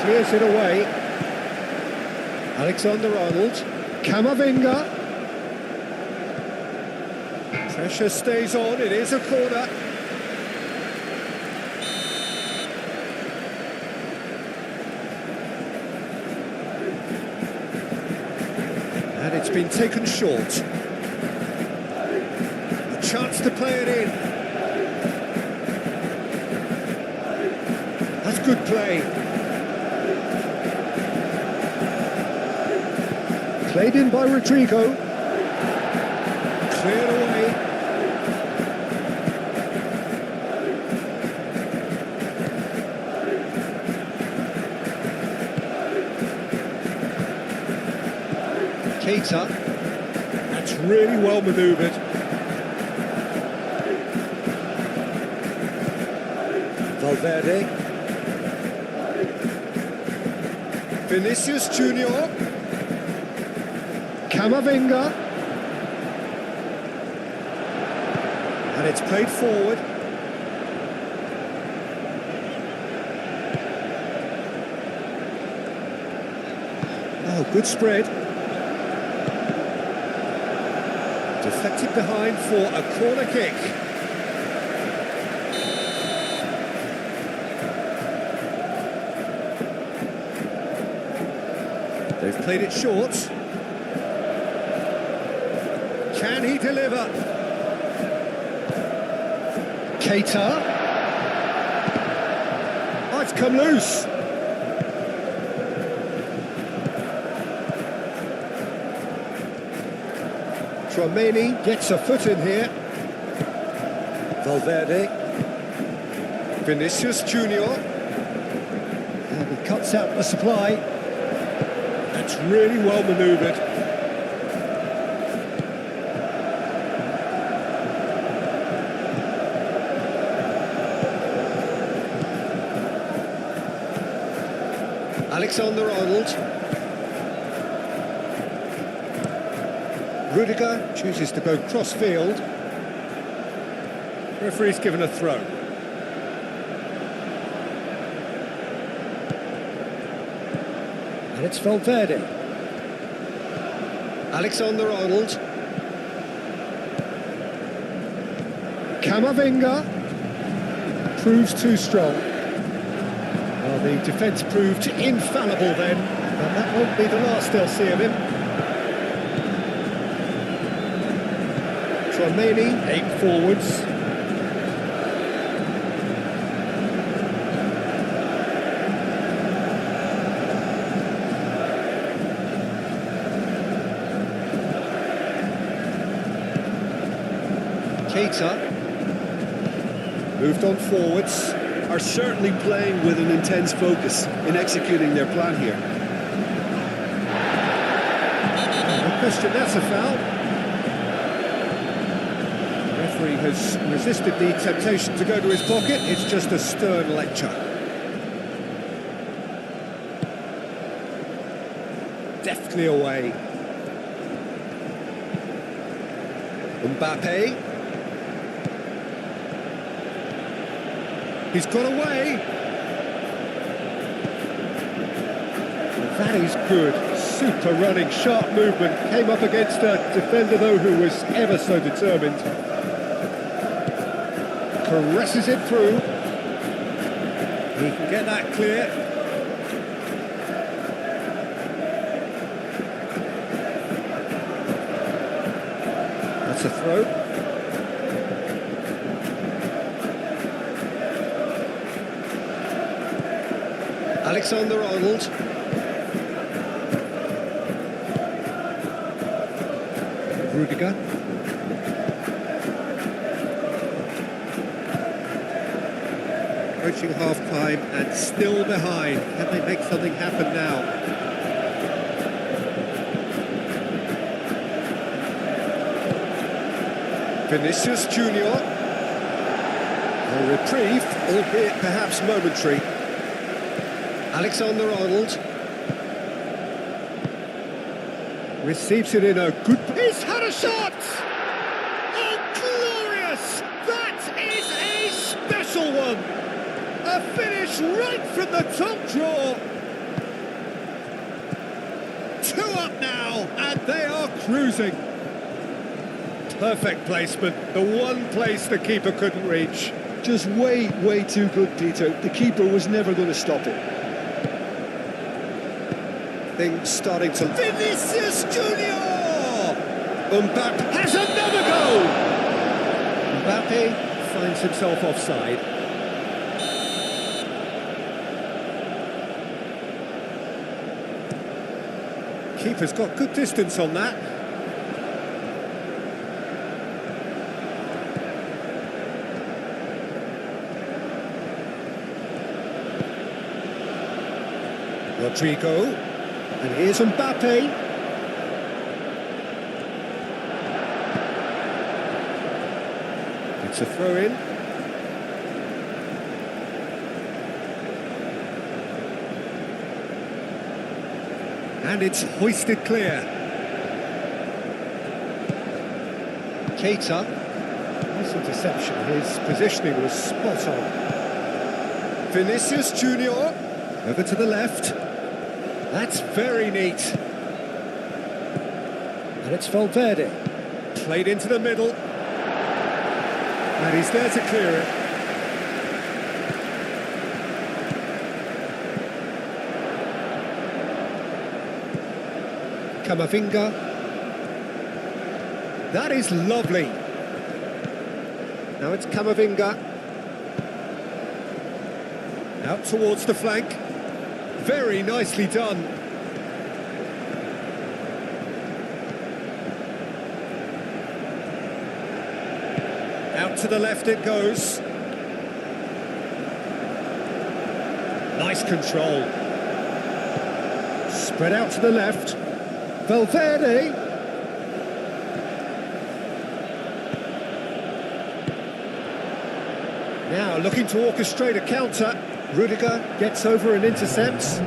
Clears it away. Alexander-Arnold. Camavinga. Pressure stays on, it is a corner. And it's been taken short. A chance to play it in. That's good play. Played in by Rodrigo. Cleared away. Keita. That's really well manoeuvred. Valverde. Vinicius Junior. Camavinga. And it's played forward. Oh, good spread. Deflected behind for a corner kick. They've played it short. Can he deliver? Keita. Oh, it's come loose. Tchouaméni gets a foot in here. Valverde. Vinicius Junior. And he cuts out the supply. That's really well manoeuvred. Alexander-Arnold. Rudiger chooses to go cross-field. Referee's given a throw. And it's Valverde. Alexander-Arnold. Camavinga. Proves too strong. Well, the defence proved infallible then, and that won't be the last they'll see of him. Tchouaméni, 8 forwards. Keita. Moved on forwards. Are certainly playing with an intense focus in executing their plan here. No question, that's a foul. The referee has resisted the temptation to go to his pocket. It's just a stern lecture. Deftly away. Mbappe. He's got away. That is good. Super running, sharp movement. Came up against a defender, though, who was ever so determined. Caresses it through. He can get that clear. That's a throw. Alexander-Arnold. Rudiger. Approaching half-time and still behind. Can they make something happen now? Vinicius Junior. A reprieve, albeit perhaps momentary. Alexander-Arnold receives it in a good... He's had a shot! Oh, glorious! That is a special one! A finish right from the top draw! 2 up now, and they are cruising. Perfect placement, the one place the keeper couldn't reach. Just way, way too good, Peter. The keeper was never going to stop it. Things starting to... Vinicius Junior! Mbappe has another goal! Mbappe finds himself offside. Keeper's got good distance on that. Rodrigo, and here's Mbappe. It's a throw-in. And it's hoisted clear. Keita. Nice interception. His positioning was spot on. Vinicius Junior. Over to the left. That's very neat. And it's Valverde. Played into the middle. And he's there to clear it. Camavinga. That is lovely. Now it's Camavinga. Out towards the flank. Very nicely done. Out to the left it goes. Nice control. Spread out to the left. Valverde. Now looking to orchestrate a counter. Rudiger gets over and intercepts.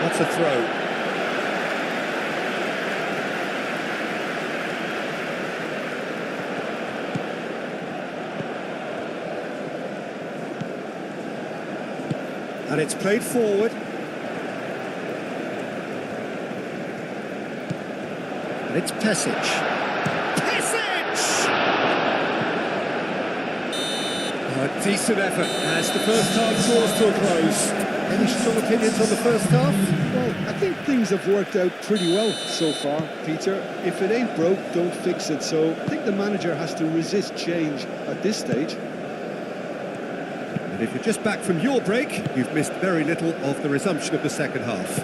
That's a throw. And it's played forward. And it's Pesic. A decent effort as the first half draws to a close. Any strong opinions on the first half? Well, I think things have worked out pretty well so far, Peter. If it ain't broke, don't fix it. So I think the manager has to resist change at this stage. And if you're just back from your break, you've missed very little of the resumption of the second half.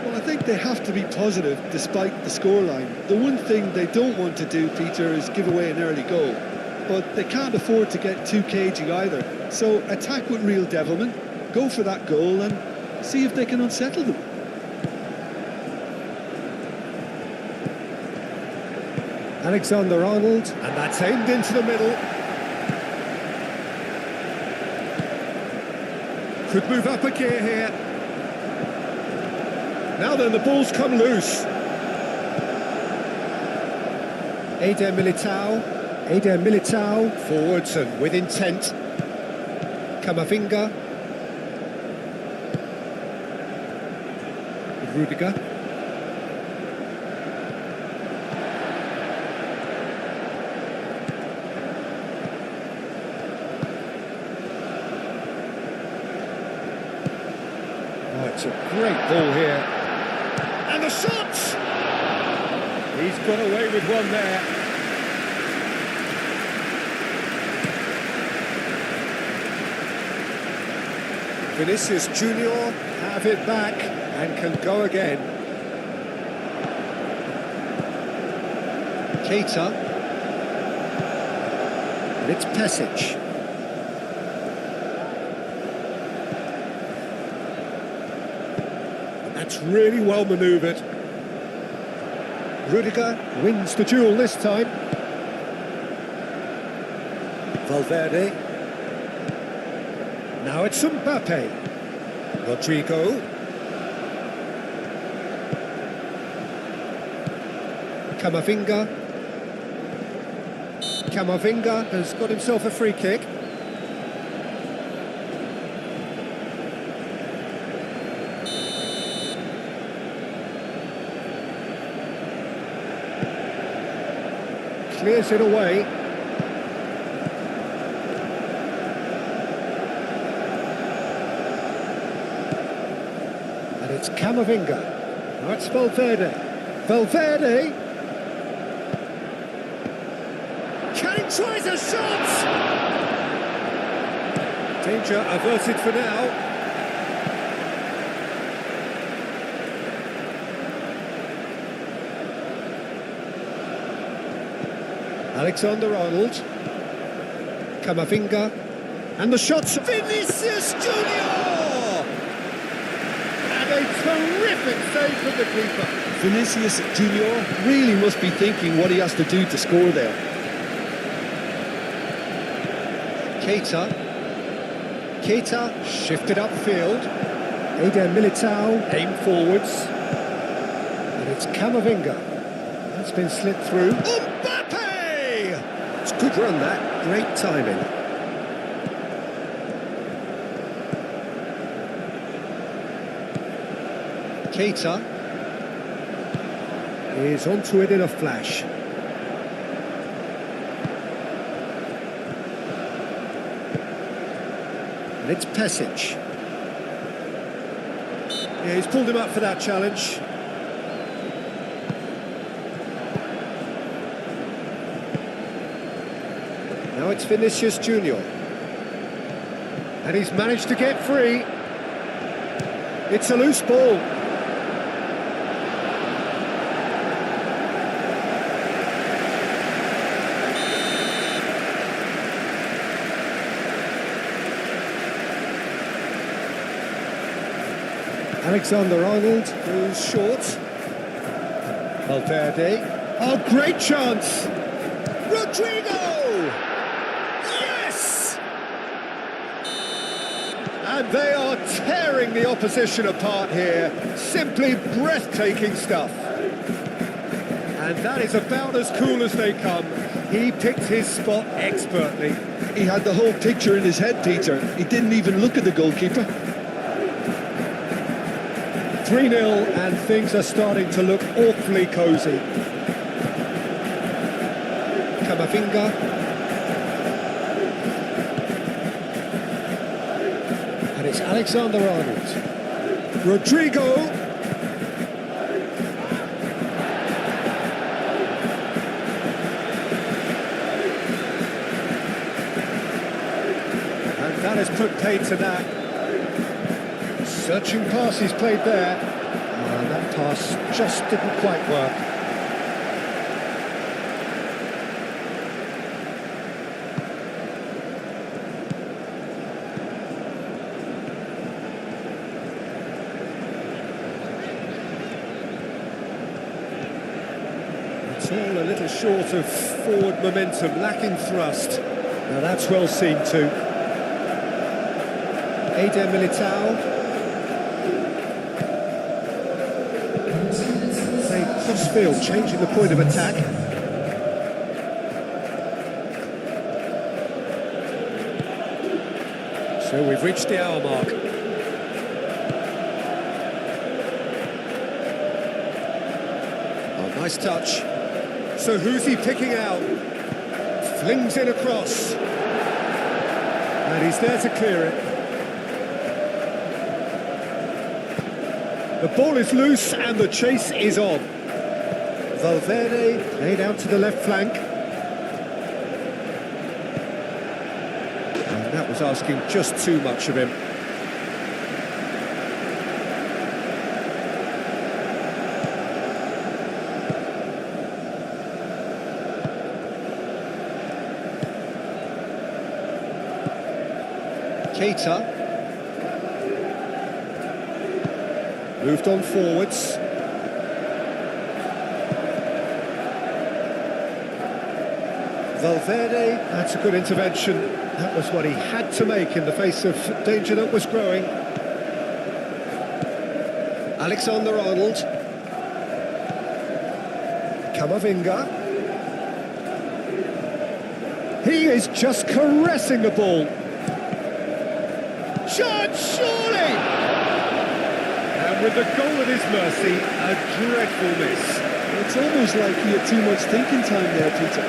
Well, I think they have to be positive despite the scoreline. The one thing they don't want to do, Peter, is give away an early goal. But they can't afford to get too cagey either. So attack with real devilment, go for that goal and see if they can unsettle them. Alexander-Arnold, and that's aimed into the middle. Could move up a gear here. Now then, the ball's come loose. Eder Militao, forwards and with intent. Camavinga. Rudiger. Oh, it's a great ball here. And the shot! He's got away with one there. Vinicius Junior have it back and can go again. Keita. And it's Pesic. And that's really well manoeuvred. Rudiger wins the duel this time. Valverde. Now it's Mbappe. Rodrigo. Camavinga. Camavinga has got himself a free kick. clears it away. And it's Camavinga. Now it's Valverde. Valverde! Kane tries a shot! Danger averted for now. Alexander-Arnold, Camavinga, and the shot's Vinicius Junior! And a terrific save from the keeper. Vinicius Junior really must be thinking what he has to do to score there. Keita shifted upfield. Eder Militao aimed forwards. And it's Camavinga. That's been slipped through. It's a good run, that. Great timing. Keita is onto it in a flash. And it's Pesic. Yeah, he's pulled him up for that challenge. Now it's Vinicius Junior. And he's managed to get free. It's a loose ball. Alexander-Arnold goes short. Valverde. Oh, great chance! Rodrigo! Yes! And they are tearing the opposition apart here. Simply breathtaking stuff. And that is about as cool as they come. He picked his spot expertly. He had the whole picture in his head, Peter. He didn't even look at the goalkeeper. 3-0 and things are starting to look awfully cosy. Camavinga. And it's Alexander-Arnold. Rodrigo. And that has put paid to that. Searching pass he's played there. And that pass just didn't quite work. It's all a little short of forward momentum, lacking thrust. Now that's well seen too. Eder Militao. Crossfield, changing the point of attack. So we've reached the hour mark. Oh, nice touch. So who's he picking out? Flings in across. And he's there to clear it. The ball is loose and the chase is on. Valverde laid out to the left flank. And that was asking just too much of him. Keita. Moved on forwards. Valverde, that's a good intervention. That was what he had to make in the face of danger that was growing. Alexander-Arnold. Camavinga. He is just caressing the ball. Chance, surely! And with the goal at his mercy, a dreadful miss. It's almost like he had too much thinking time there, Peter.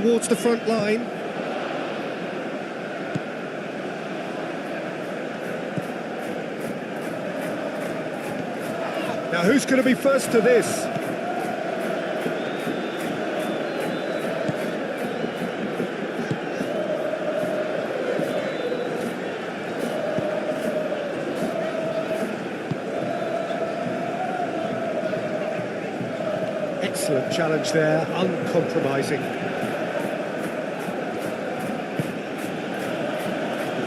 towards the front line. Now who's going to be first to this? Excellent challenge there, uncompromising.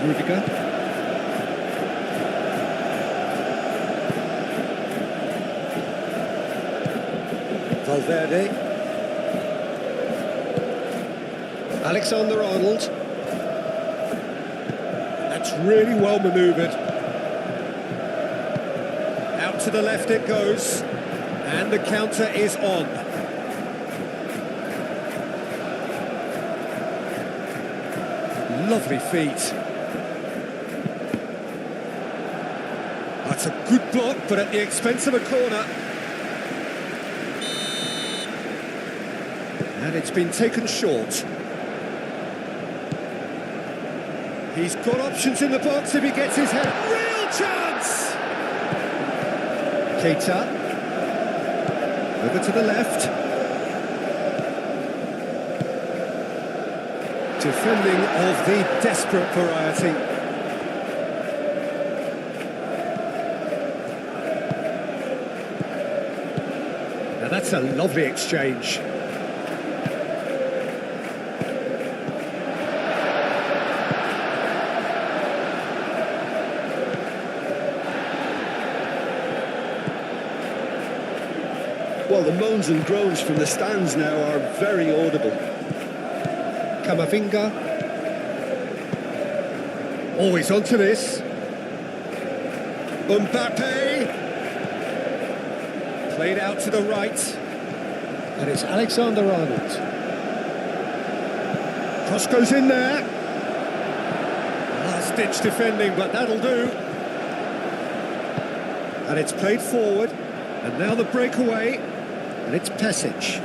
Rudiger. Valverde. Alexander-Arnold. That's really well manoeuvred. Out to the left it goes. And the counter is on. Lovely feet. That's a good block, but at the expense of a corner. And it's been taken short. He's got options in the box if he gets his head. Real chance! Keita. Over to the left. Defending of the desperate variety. Now that's a lovely exchange. Well, the moans and groans from the stands now are very audible. Camavinga. Always onto this. Mbappe. Played out to the right. And it's Alexander-Arnold. Cross goes in there. Last-ditch defending, but that'll do. And it's played forward. And now the breakaway. And it's Pesic.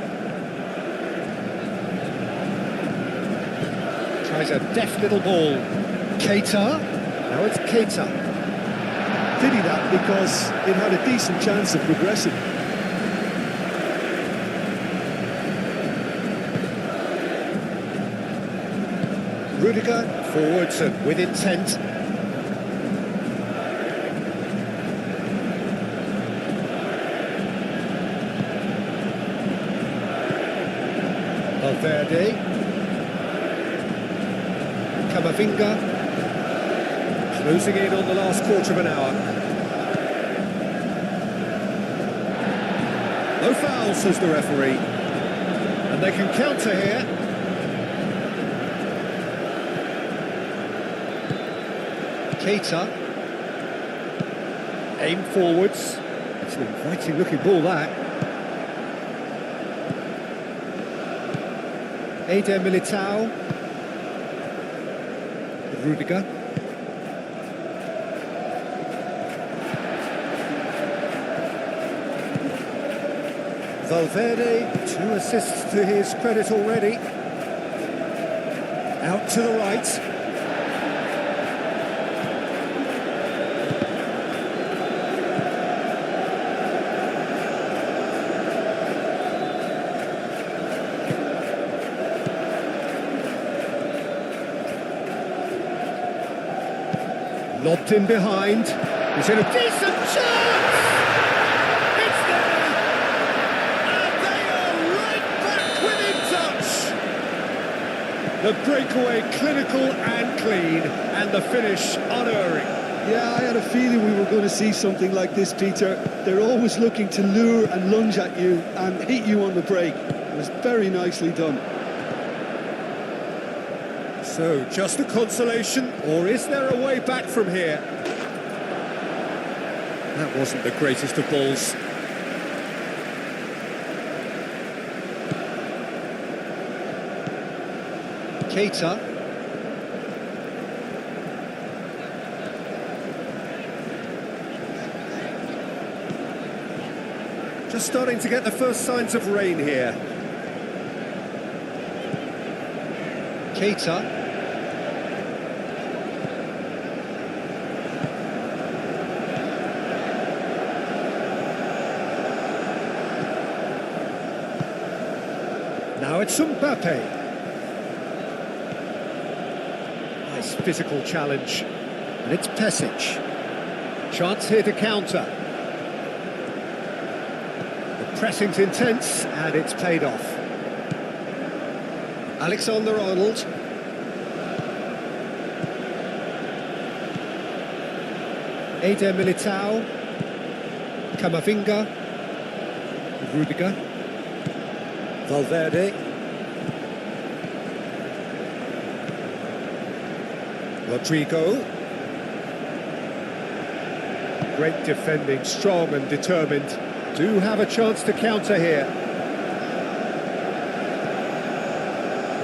Tries a deft little ball. Keita. Now it's Keita. Pity that because it had a decent chance of progressing. Rudiger forwards and with intent. Valverde. Camavinga. Closing in on the last quarter of an hour. No foul, says the referee. And they can counter here. Keita. Aim forwards. It's an inviting looking ball, that. Eder Militao. Rudiger. Valverde, 2 assists to his credit already. Out to the right. Lobbed in behind. He's in a decent chance! It's there! And they are right back within touch! The breakaway clinical and clean, and the finish unerring. Yeah, I had a feeling we were going to see something like this, Peter. They're always looking to lure and lunge at you and hit you on the break. It was very nicely done. So, just a consolation, or is there a way back from here? That wasn't the greatest of balls. Keita. Just starting to get the first signs of rain here. Keita. Now it's Mbappe. Nice physical challenge. And it's Pesic. Chance here to counter. The pressing's intense and it's paid off. Alexander-Arnold. Eder Militao. Camavinga. Rudiger. Valverde. Rodrigo. Great defending, strong and determined. Do have a chance to counter here.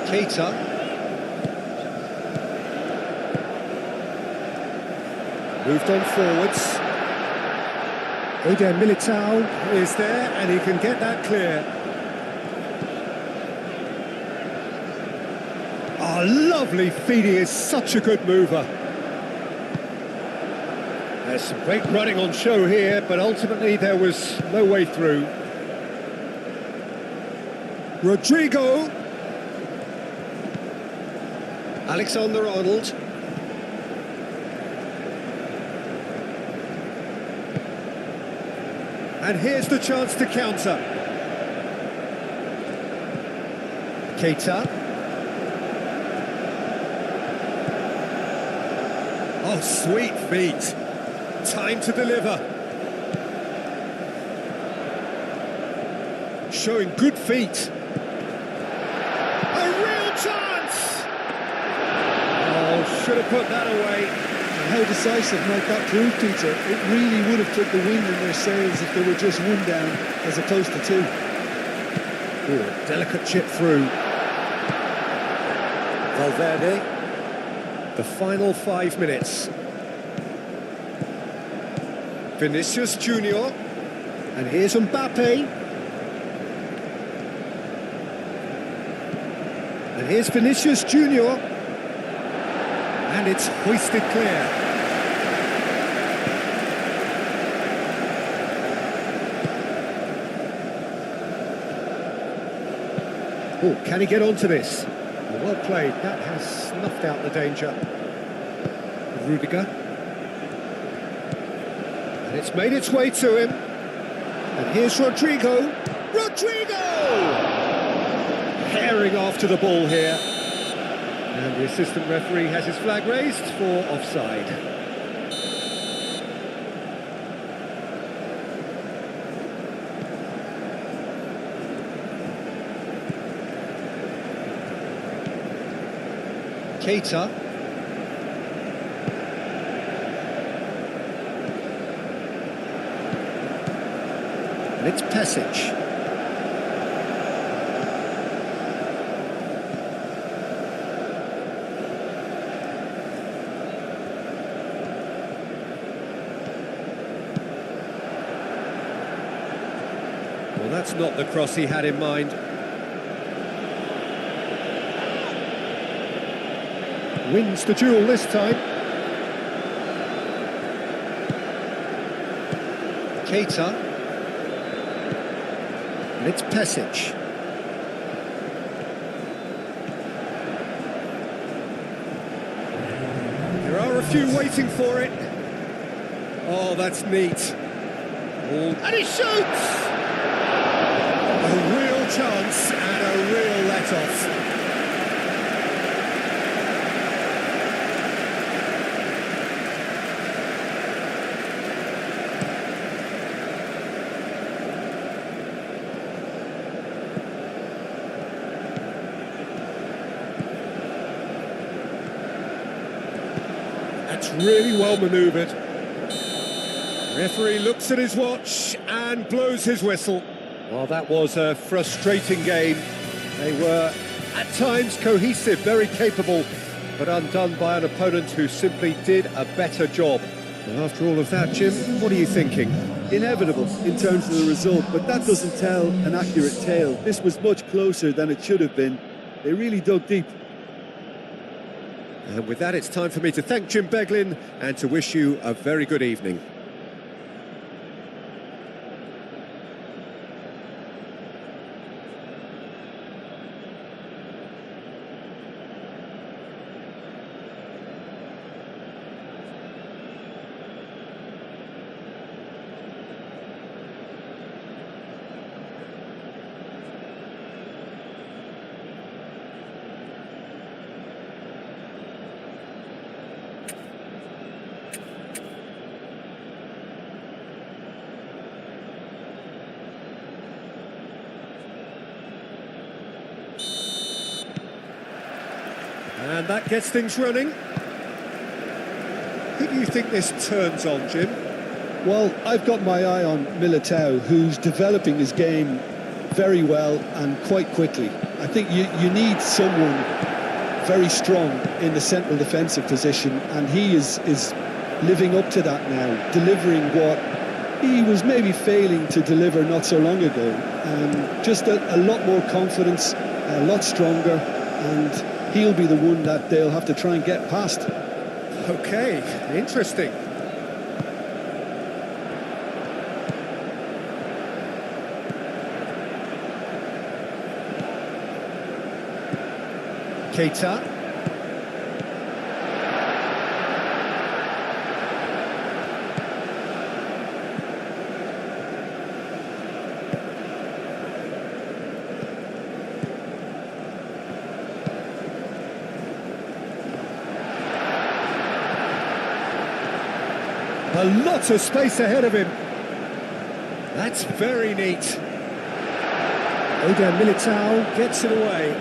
Keita. Moved on forwards. Eder Militao is there and he can get that clear. Oh, lovely feed, he is such a good mover. There's some great running on show here, but ultimately there was no way through. Rodrigo. Alexander-Arnold. And here's the chance to counter. Keita. Oh, sweet feet. Time to deliver. Showing good feet. A real chance! Oh, should have put that away. How decisive might that prove, Peter? It really would have took the wind in their sails if they were just one down as opposed to two. Ooh, delicate chip through. Valverde. The final 5 minutes. Vinicius Junior. And here's Mbappe. And here's Vinicius Junior. And it's hoisted clear. Oh, can he get onto this? Well played, that has snuffed out the danger. Rudiger. And it's made its way to him. And here's Rodrigo. Rodrigo! Herring after the ball here. And the assistant referee has his flag raised for offside. Keita. And it's Pesic. Well, that's not the cross he had in mind. Wins the duel this time. Keita. And it's Pesic. There are a few waiting for it. Oh, that's neat. And he shoots! A real chance and a real let-off. That's really well manoeuvred. Referee looks at his watch and blows his whistle. Well, that was a frustrating game. They were, at times, cohesive, very capable, but undone by an opponent who simply did a better job. And after all of that, Jim, what are you thinking? Inevitable in terms of the result, but that doesn't tell an accurate tale. This was much closer than it should have been. They really dug deep. And with that, it's time for me to thank Jim Beglin and to wish you a very good evening. And that gets things running. Who do you think this turns on, Jim? Well, I've got my eye on Militao, who's developing his game very well and quite quickly. I think you need someone very strong in the central defensive position, and he is living up to that now, delivering what he was maybe failing to deliver not so long ago. Just a lot more confidence, a lot stronger, and he'll be the one that they'll have to try and get past. Okay, interesting. Keita. A lot of space ahead of him. That's very neat. Militao gets it away.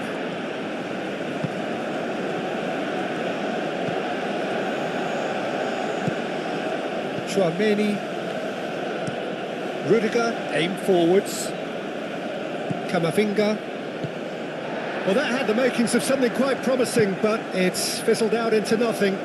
Chouameni. Rudiger, aim forwards. Camavinga. Well, that had the makings of something quite promising, but it's fizzled out into nothing.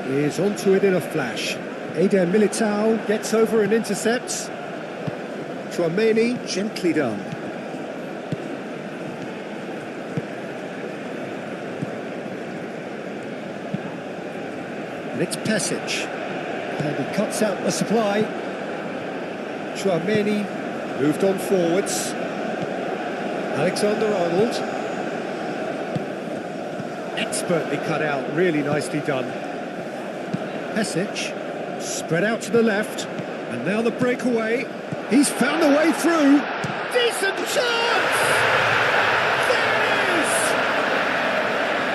Is onto it in a flash. Militao gets over and intercepts. Chouameni, gently done. And it's Passage. And he cuts out the supply. Chouameni moved on forwards. Alexander-Arnold. Expertly cut out, really nicely done. Passage, spread out to the left, and now the breakaway. He's found a way through. Decent chance! There it is!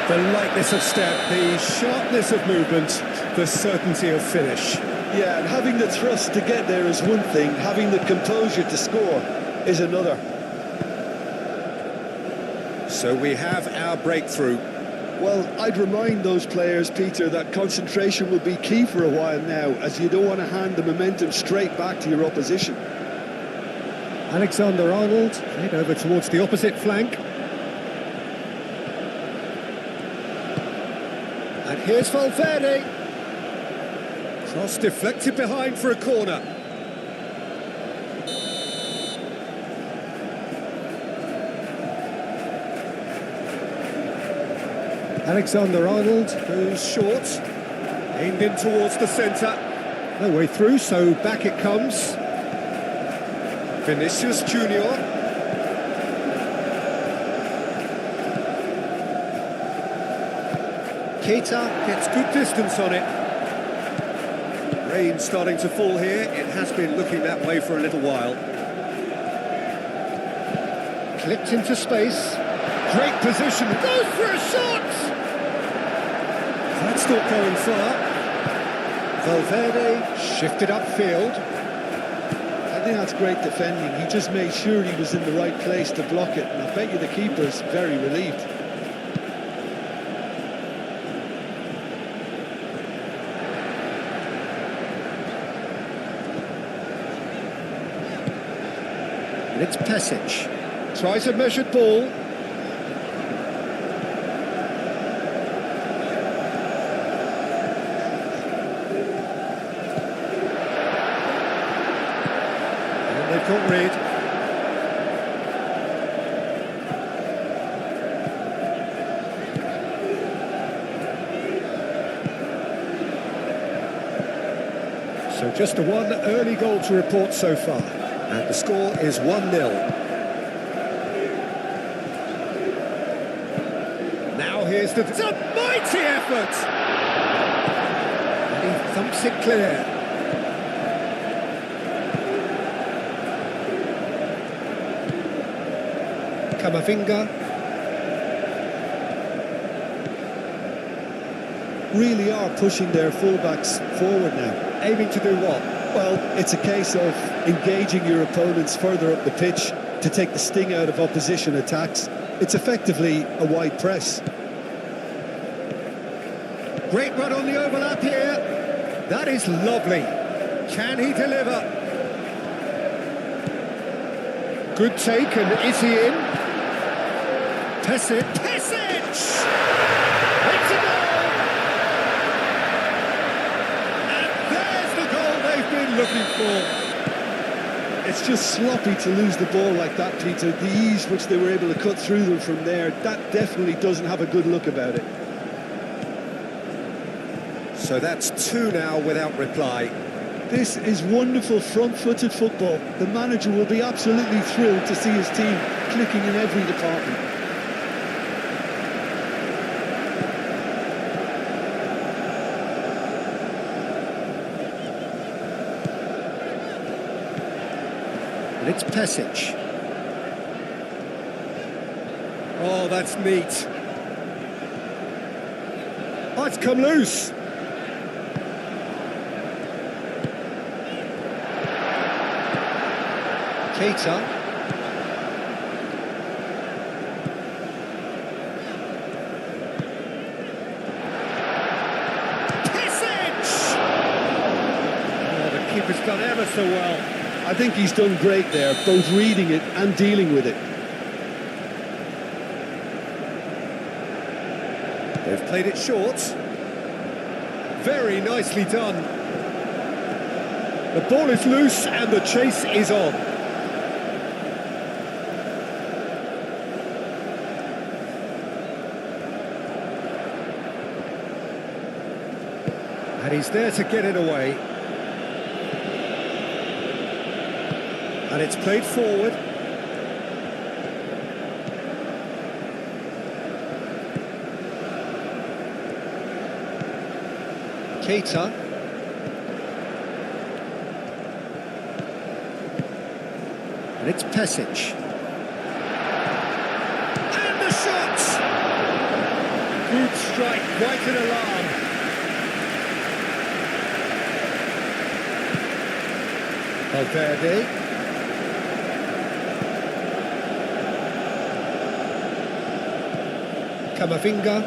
The lightness of step, the sharpness of movement, the certainty of finish. Yeah, and having the thrust to get there is one thing, having the composure to score is another. So we have our breakthrough. Well, I'd remind those players, Peter, that concentration will be key for a while now, as you don't want to hand the momentum straight back to your opposition. Alexander-Arnold, head over towards the opposite flank. And here's Valverde. Cross deflected behind for a corner. Alexander-Arnold goes short, aimed in towards the centre. No way through, so back it comes. Vinicius Junior. Keita gets good distance on it. Rain starting to fall here. It has been looking that way for a little while. Clipped into space. Great position. Goes for a shot! That's not going far. Valverde shifted upfield. I think that's great defending. He just made sure he was in the right place to block it, and I bet you the keeper's very relieved. And it's Passage. Tries a measured ball. So just the one early goal to report so far. And the score is 1-0. Now here's it's a mighty effort! And he thumps it clear. Kamavinga. Really are pushing their fullbacks forward now. Aiming to do what? Well, it's a case of engaging your opponents further up the pitch to take the sting out of opposition attacks. It's effectively a wide press. Great run on the overlap here. That is lovely. Can he deliver? Good take, and is he in? Pesic! It's a goal! And there's the goal they've been looking for. It's just sloppy to lose the ball like that, Peter. The ease which they were able to cut through them from there, that definitely doesn't have a good look about it. So that's 2 now without reply. This is wonderful front-footed football. The manager will be absolutely thrilled to see his team clicking in every department. And it's Pesic. Oh, that's neat. Oh, it's come loose. Keita. Pesic! Oh, the keeper's done ever so well. I think he's done great there, both reading it and dealing with it. They've played it short. Very nicely done. The ball is loose and the chase is on. And he's there to get it away. And it's played forward. Keita. And it's Pesic. And the shot! Good strike, quite an alarm. Valverde. Kamavinga.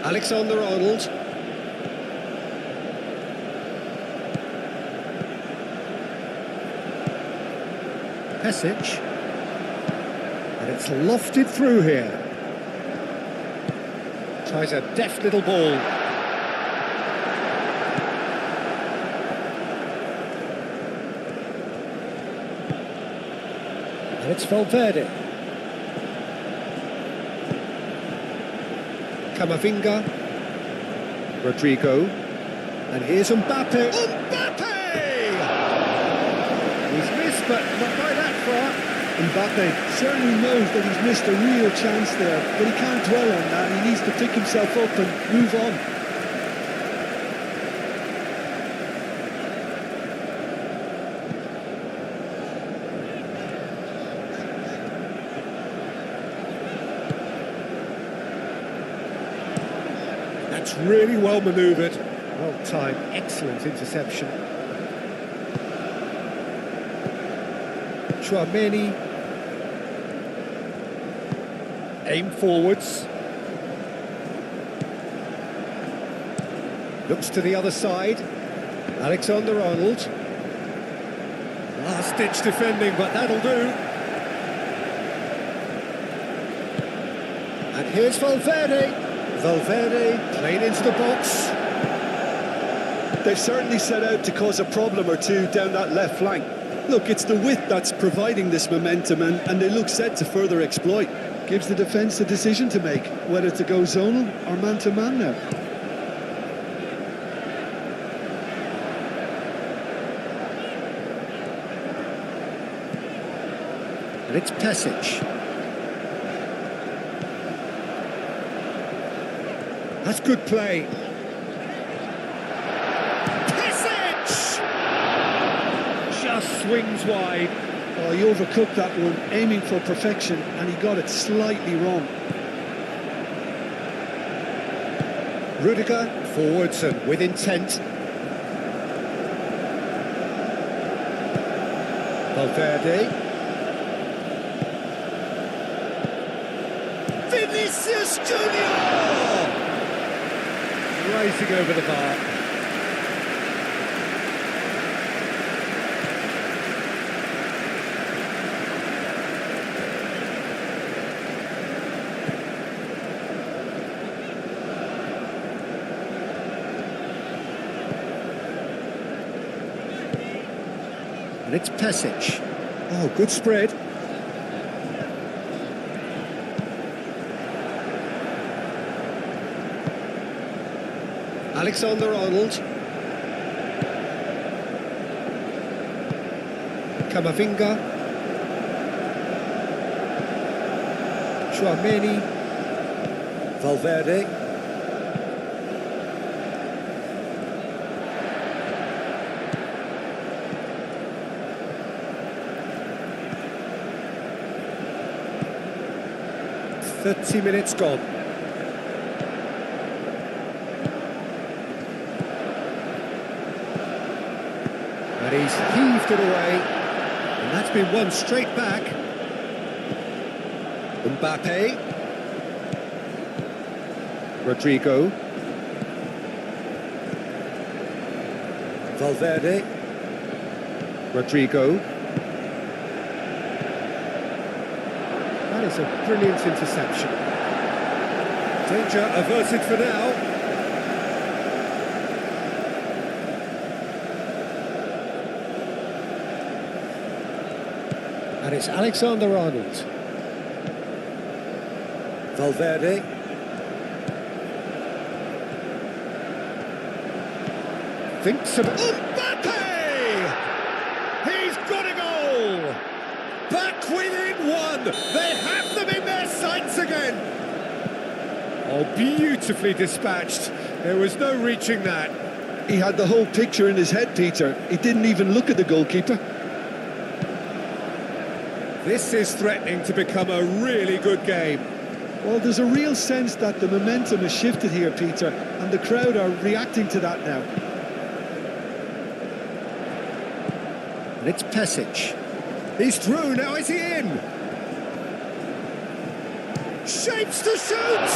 Alexander-Arnold. Pesic. And it's lofted through here. Tries a deft little ball. And it's Valverde. Kamavinga. Rodrigo. And here's Mbappe. Mbappe! He's missed, but not by that far. Mbappe certainly knows that he's missed a real chance there, but he can't dwell on that. He needs to pick himself up and move on. That's really well manoeuvred. Well timed, excellent interception. Chouameni. Aim forwards. Looks to the other side. Alexander-Arnold. Last-ditch defending, but that'll do. And here's Valverde. Valverde played into the box. They've certainly set out to cause a problem or two down that left flank. Look, it's the width that's providing this momentum, and they look set to further exploit. Gives the defence a decision to make, whether to go zonal or man-to-man now. And it's Pesic. That's good play. Pesic! Just swings wide. Oh, he overcooked that one, aiming for perfection, and he got it slightly wrong. Rudiger, forwards and with intent. Valverde. Vinicius Junior! Rising over the bar. And it's Pesic. Oh, good spread. Alexander-Arnold. Camavinga. Tchouaméni. Valverde. "30 minutes gone." And he's heaved it away, and that's been won straight back. Mbappe. Rodrigo. Valverde. Rodrigo. That is a brilliant interception. Danger averted for now. And it's Alexander-Arnold. Valverde. Thinks of Mbappe! He's got a goal! Back within one! They have them in their sights again! Oh, beautifully dispatched. There was no reaching that. He had the whole picture in his head, Peter. He didn't even look at the goalkeeper. This is threatening to become a really good game. Well, there's a real sense that the momentum has shifted here, Peter, and the crowd are reacting to that now. And it's Pesic. He's through, now is he in? Shapes to shoot!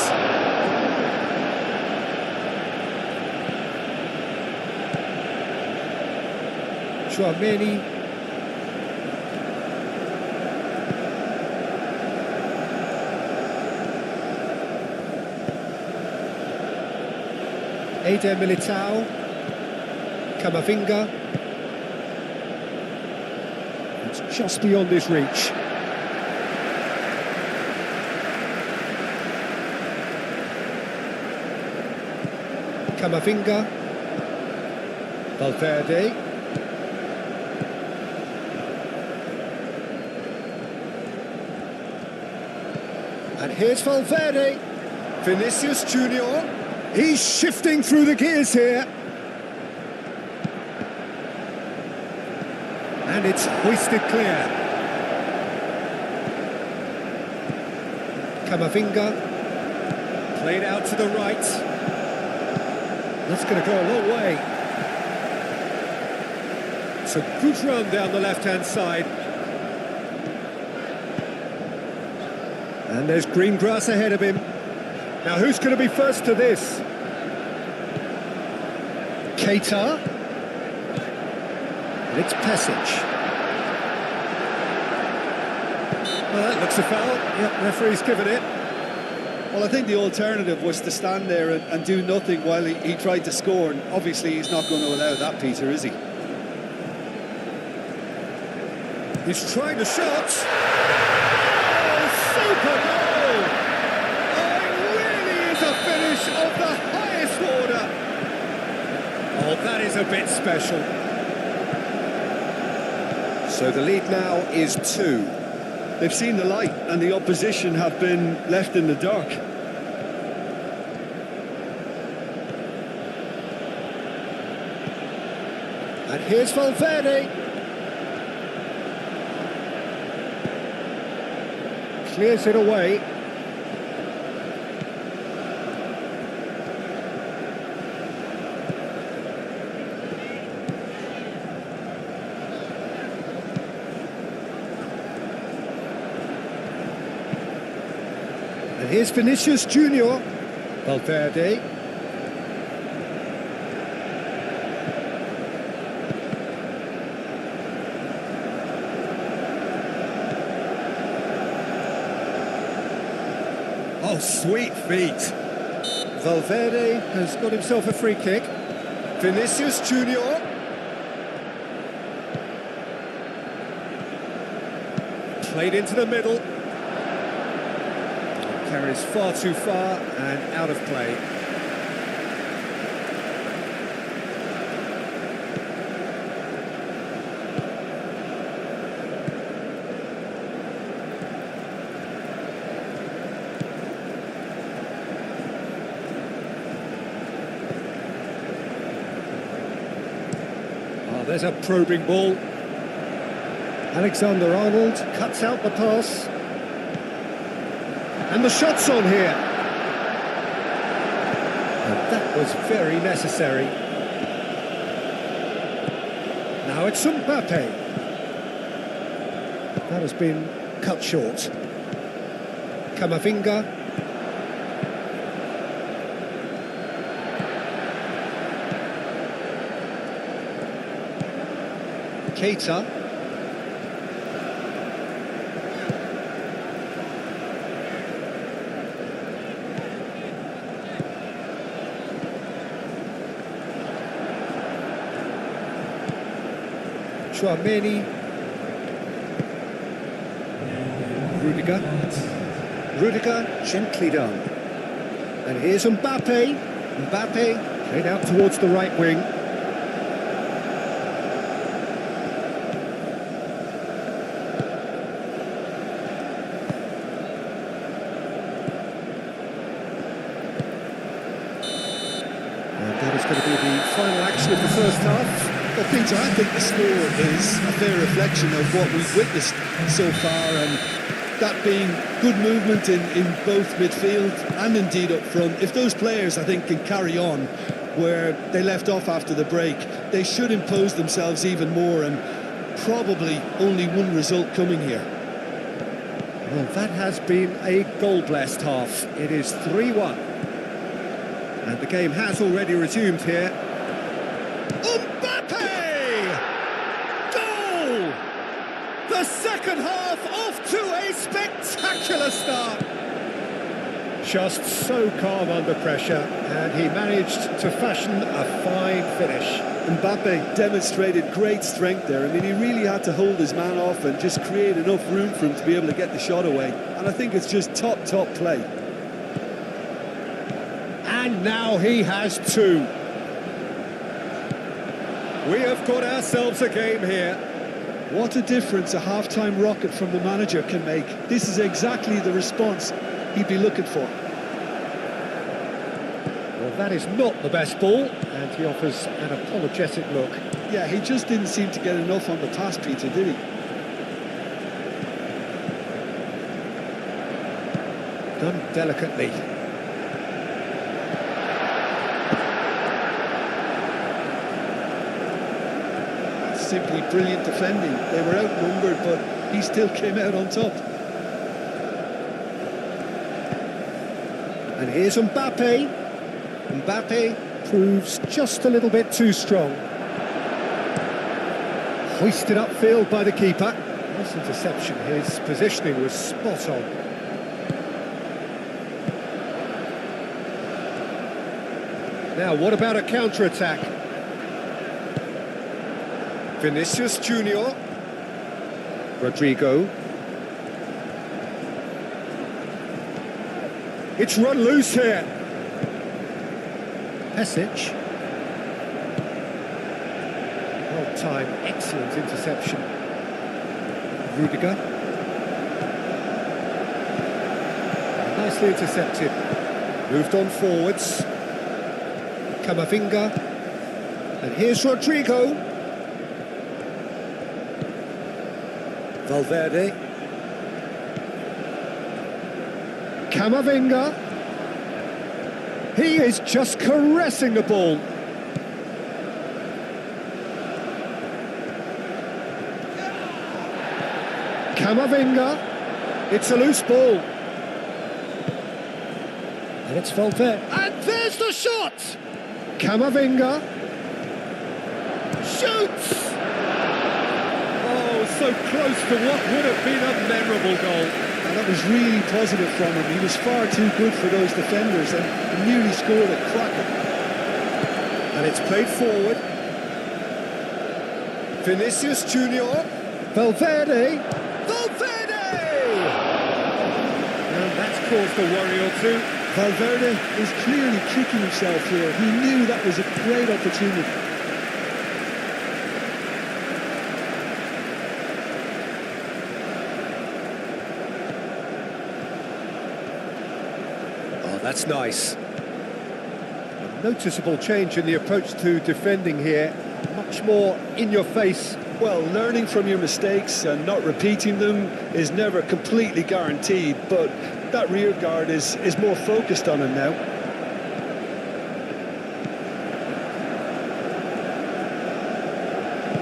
Tchouaméni. Eder Militao. Camavinga. It's just beyond his reach. Camavinga. Valverde. And here's Valverde. Vinicius Junior. He's shifting through the gears here. And it's hoisted clear. Camavinga. Played out to the right. That's going to go a long way. It's a good run down the left-hand side. And there's green grass ahead of him. Now who's going to be first to this? Keita. And it's Pesic. Well, that looks a foul. Yep, referee's given it. Well, I think the alternative was to stand there and do nothing while he tried to score, and obviously he's not going to allow that, Peter, is he? He's trying the shot. Oh, super goal! Oh, it really is a finish of the highest order. Oh, that is a bit special. So the lead now is 2. They've seen the light and the opposition have been left in the dark. And here's Valverde. Clears it away. And here's Vinicius Junior. Valverde. Oh, sweet feet. Valverde has got himself a free kick. Vinicius Junior. Played into the middle. Carries far too far and out of play. There's a probing ball. Alexander-Arnold cuts out the pass. And the shot's on here. And that was very necessary. Now it's Mbappe. That has been cut short. Camavinga. Keita. Chouameni. Rudiger gently done. And here's Mbappe. Mbappe played out towards the right wing. Going to be the final action of the first half. Well, Peter, I think the score is a fair reflection of what we've witnessed so far, and that being good movement in both midfield and indeed up front. If those players, I think, can carry on where they left off after the break, they should impose themselves even more, and probably only one result coming here. Well, that has been a goal-blessed half. It is 3-1. And the game has already resumed here. Mbappe! Goal! The second half off to a spectacular start. Just so calm under pressure, and he managed to fashion a fine finish. Mbappe demonstrated great strength there. I mean, he really had to hold his man off and just create enough room for him to be able to get the shot away. And I think it's just top play. And now he has two. We have got ourselves a game here. What a difference a half-time rocket from the manager can make. This is exactly the response he'd be looking for. Well, that is not the best ball, and he offers an apologetic look. Yeah, he just didn't seem to get enough on the pass, Peter, did he? Done delicately. Simply brilliant defending. They were outnumbered, but he still came out on top. And here's Mbappe. Mbappe proves just a little bit too strong. Hoisted upfield by the keeper. Nice interception. His positioning was spot on. Now, what about a counter-attack? Vinicius Junior. Rodrigo. It's run loose here. Pesic. Well timed, excellent interception. Rudiger. nicely intercepted. Moved on forwards. Camavinga. And here's Rodrigo. Valverde. Camavinga. He is just caressing the ball. Camavinga. It's a loose ball. And it's Valverde. And there's the shot! Camavinga. Shoots! Oh, so close to what would have been a memorable goal. And that was really positive from him. He was far too good for those defenders and nearly scored a cracker. And it's played forward. Vinicius Junior. Valverde. Valverde! And that's caused a worry or two. Valverde is clearly kicking himself here. He knew that was a great opportunity. Oh, that's nice. A noticeable change in the approach to defending here. Much more in your face. Well, learning from your mistakes and not repeating them is never completely guaranteed, but that rear guard is more focused on him now.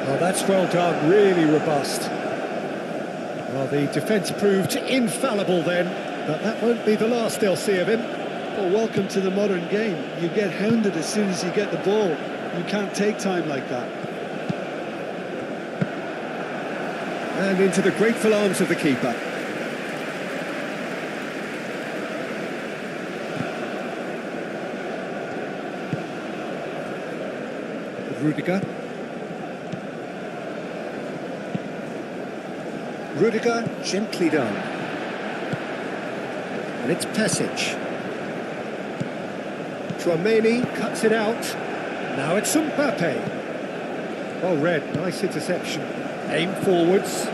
Oh, that's well done, really robust. Well, the defence proved infallible then, but that won't be the last they'll see of him. Well, welcome to the modern game. You get hounded as soon as you get the ball. You can't take time like that. And into the grateful arms of the keeper. Rudiger. Rudiger, gently done. And it's Passage. Tchouaméni cuts it out. Now it's Mbappe. Well read, nice interception. Aim forwards.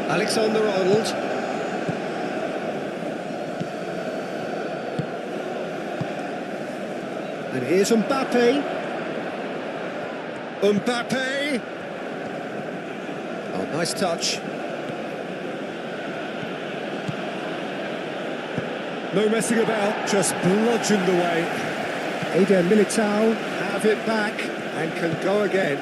Alexander-Arnold. And here's Mbappe. Mbappe! Oh, nice touch. No messing about, just bludgeoned away. Eder Militao have it back and can go again.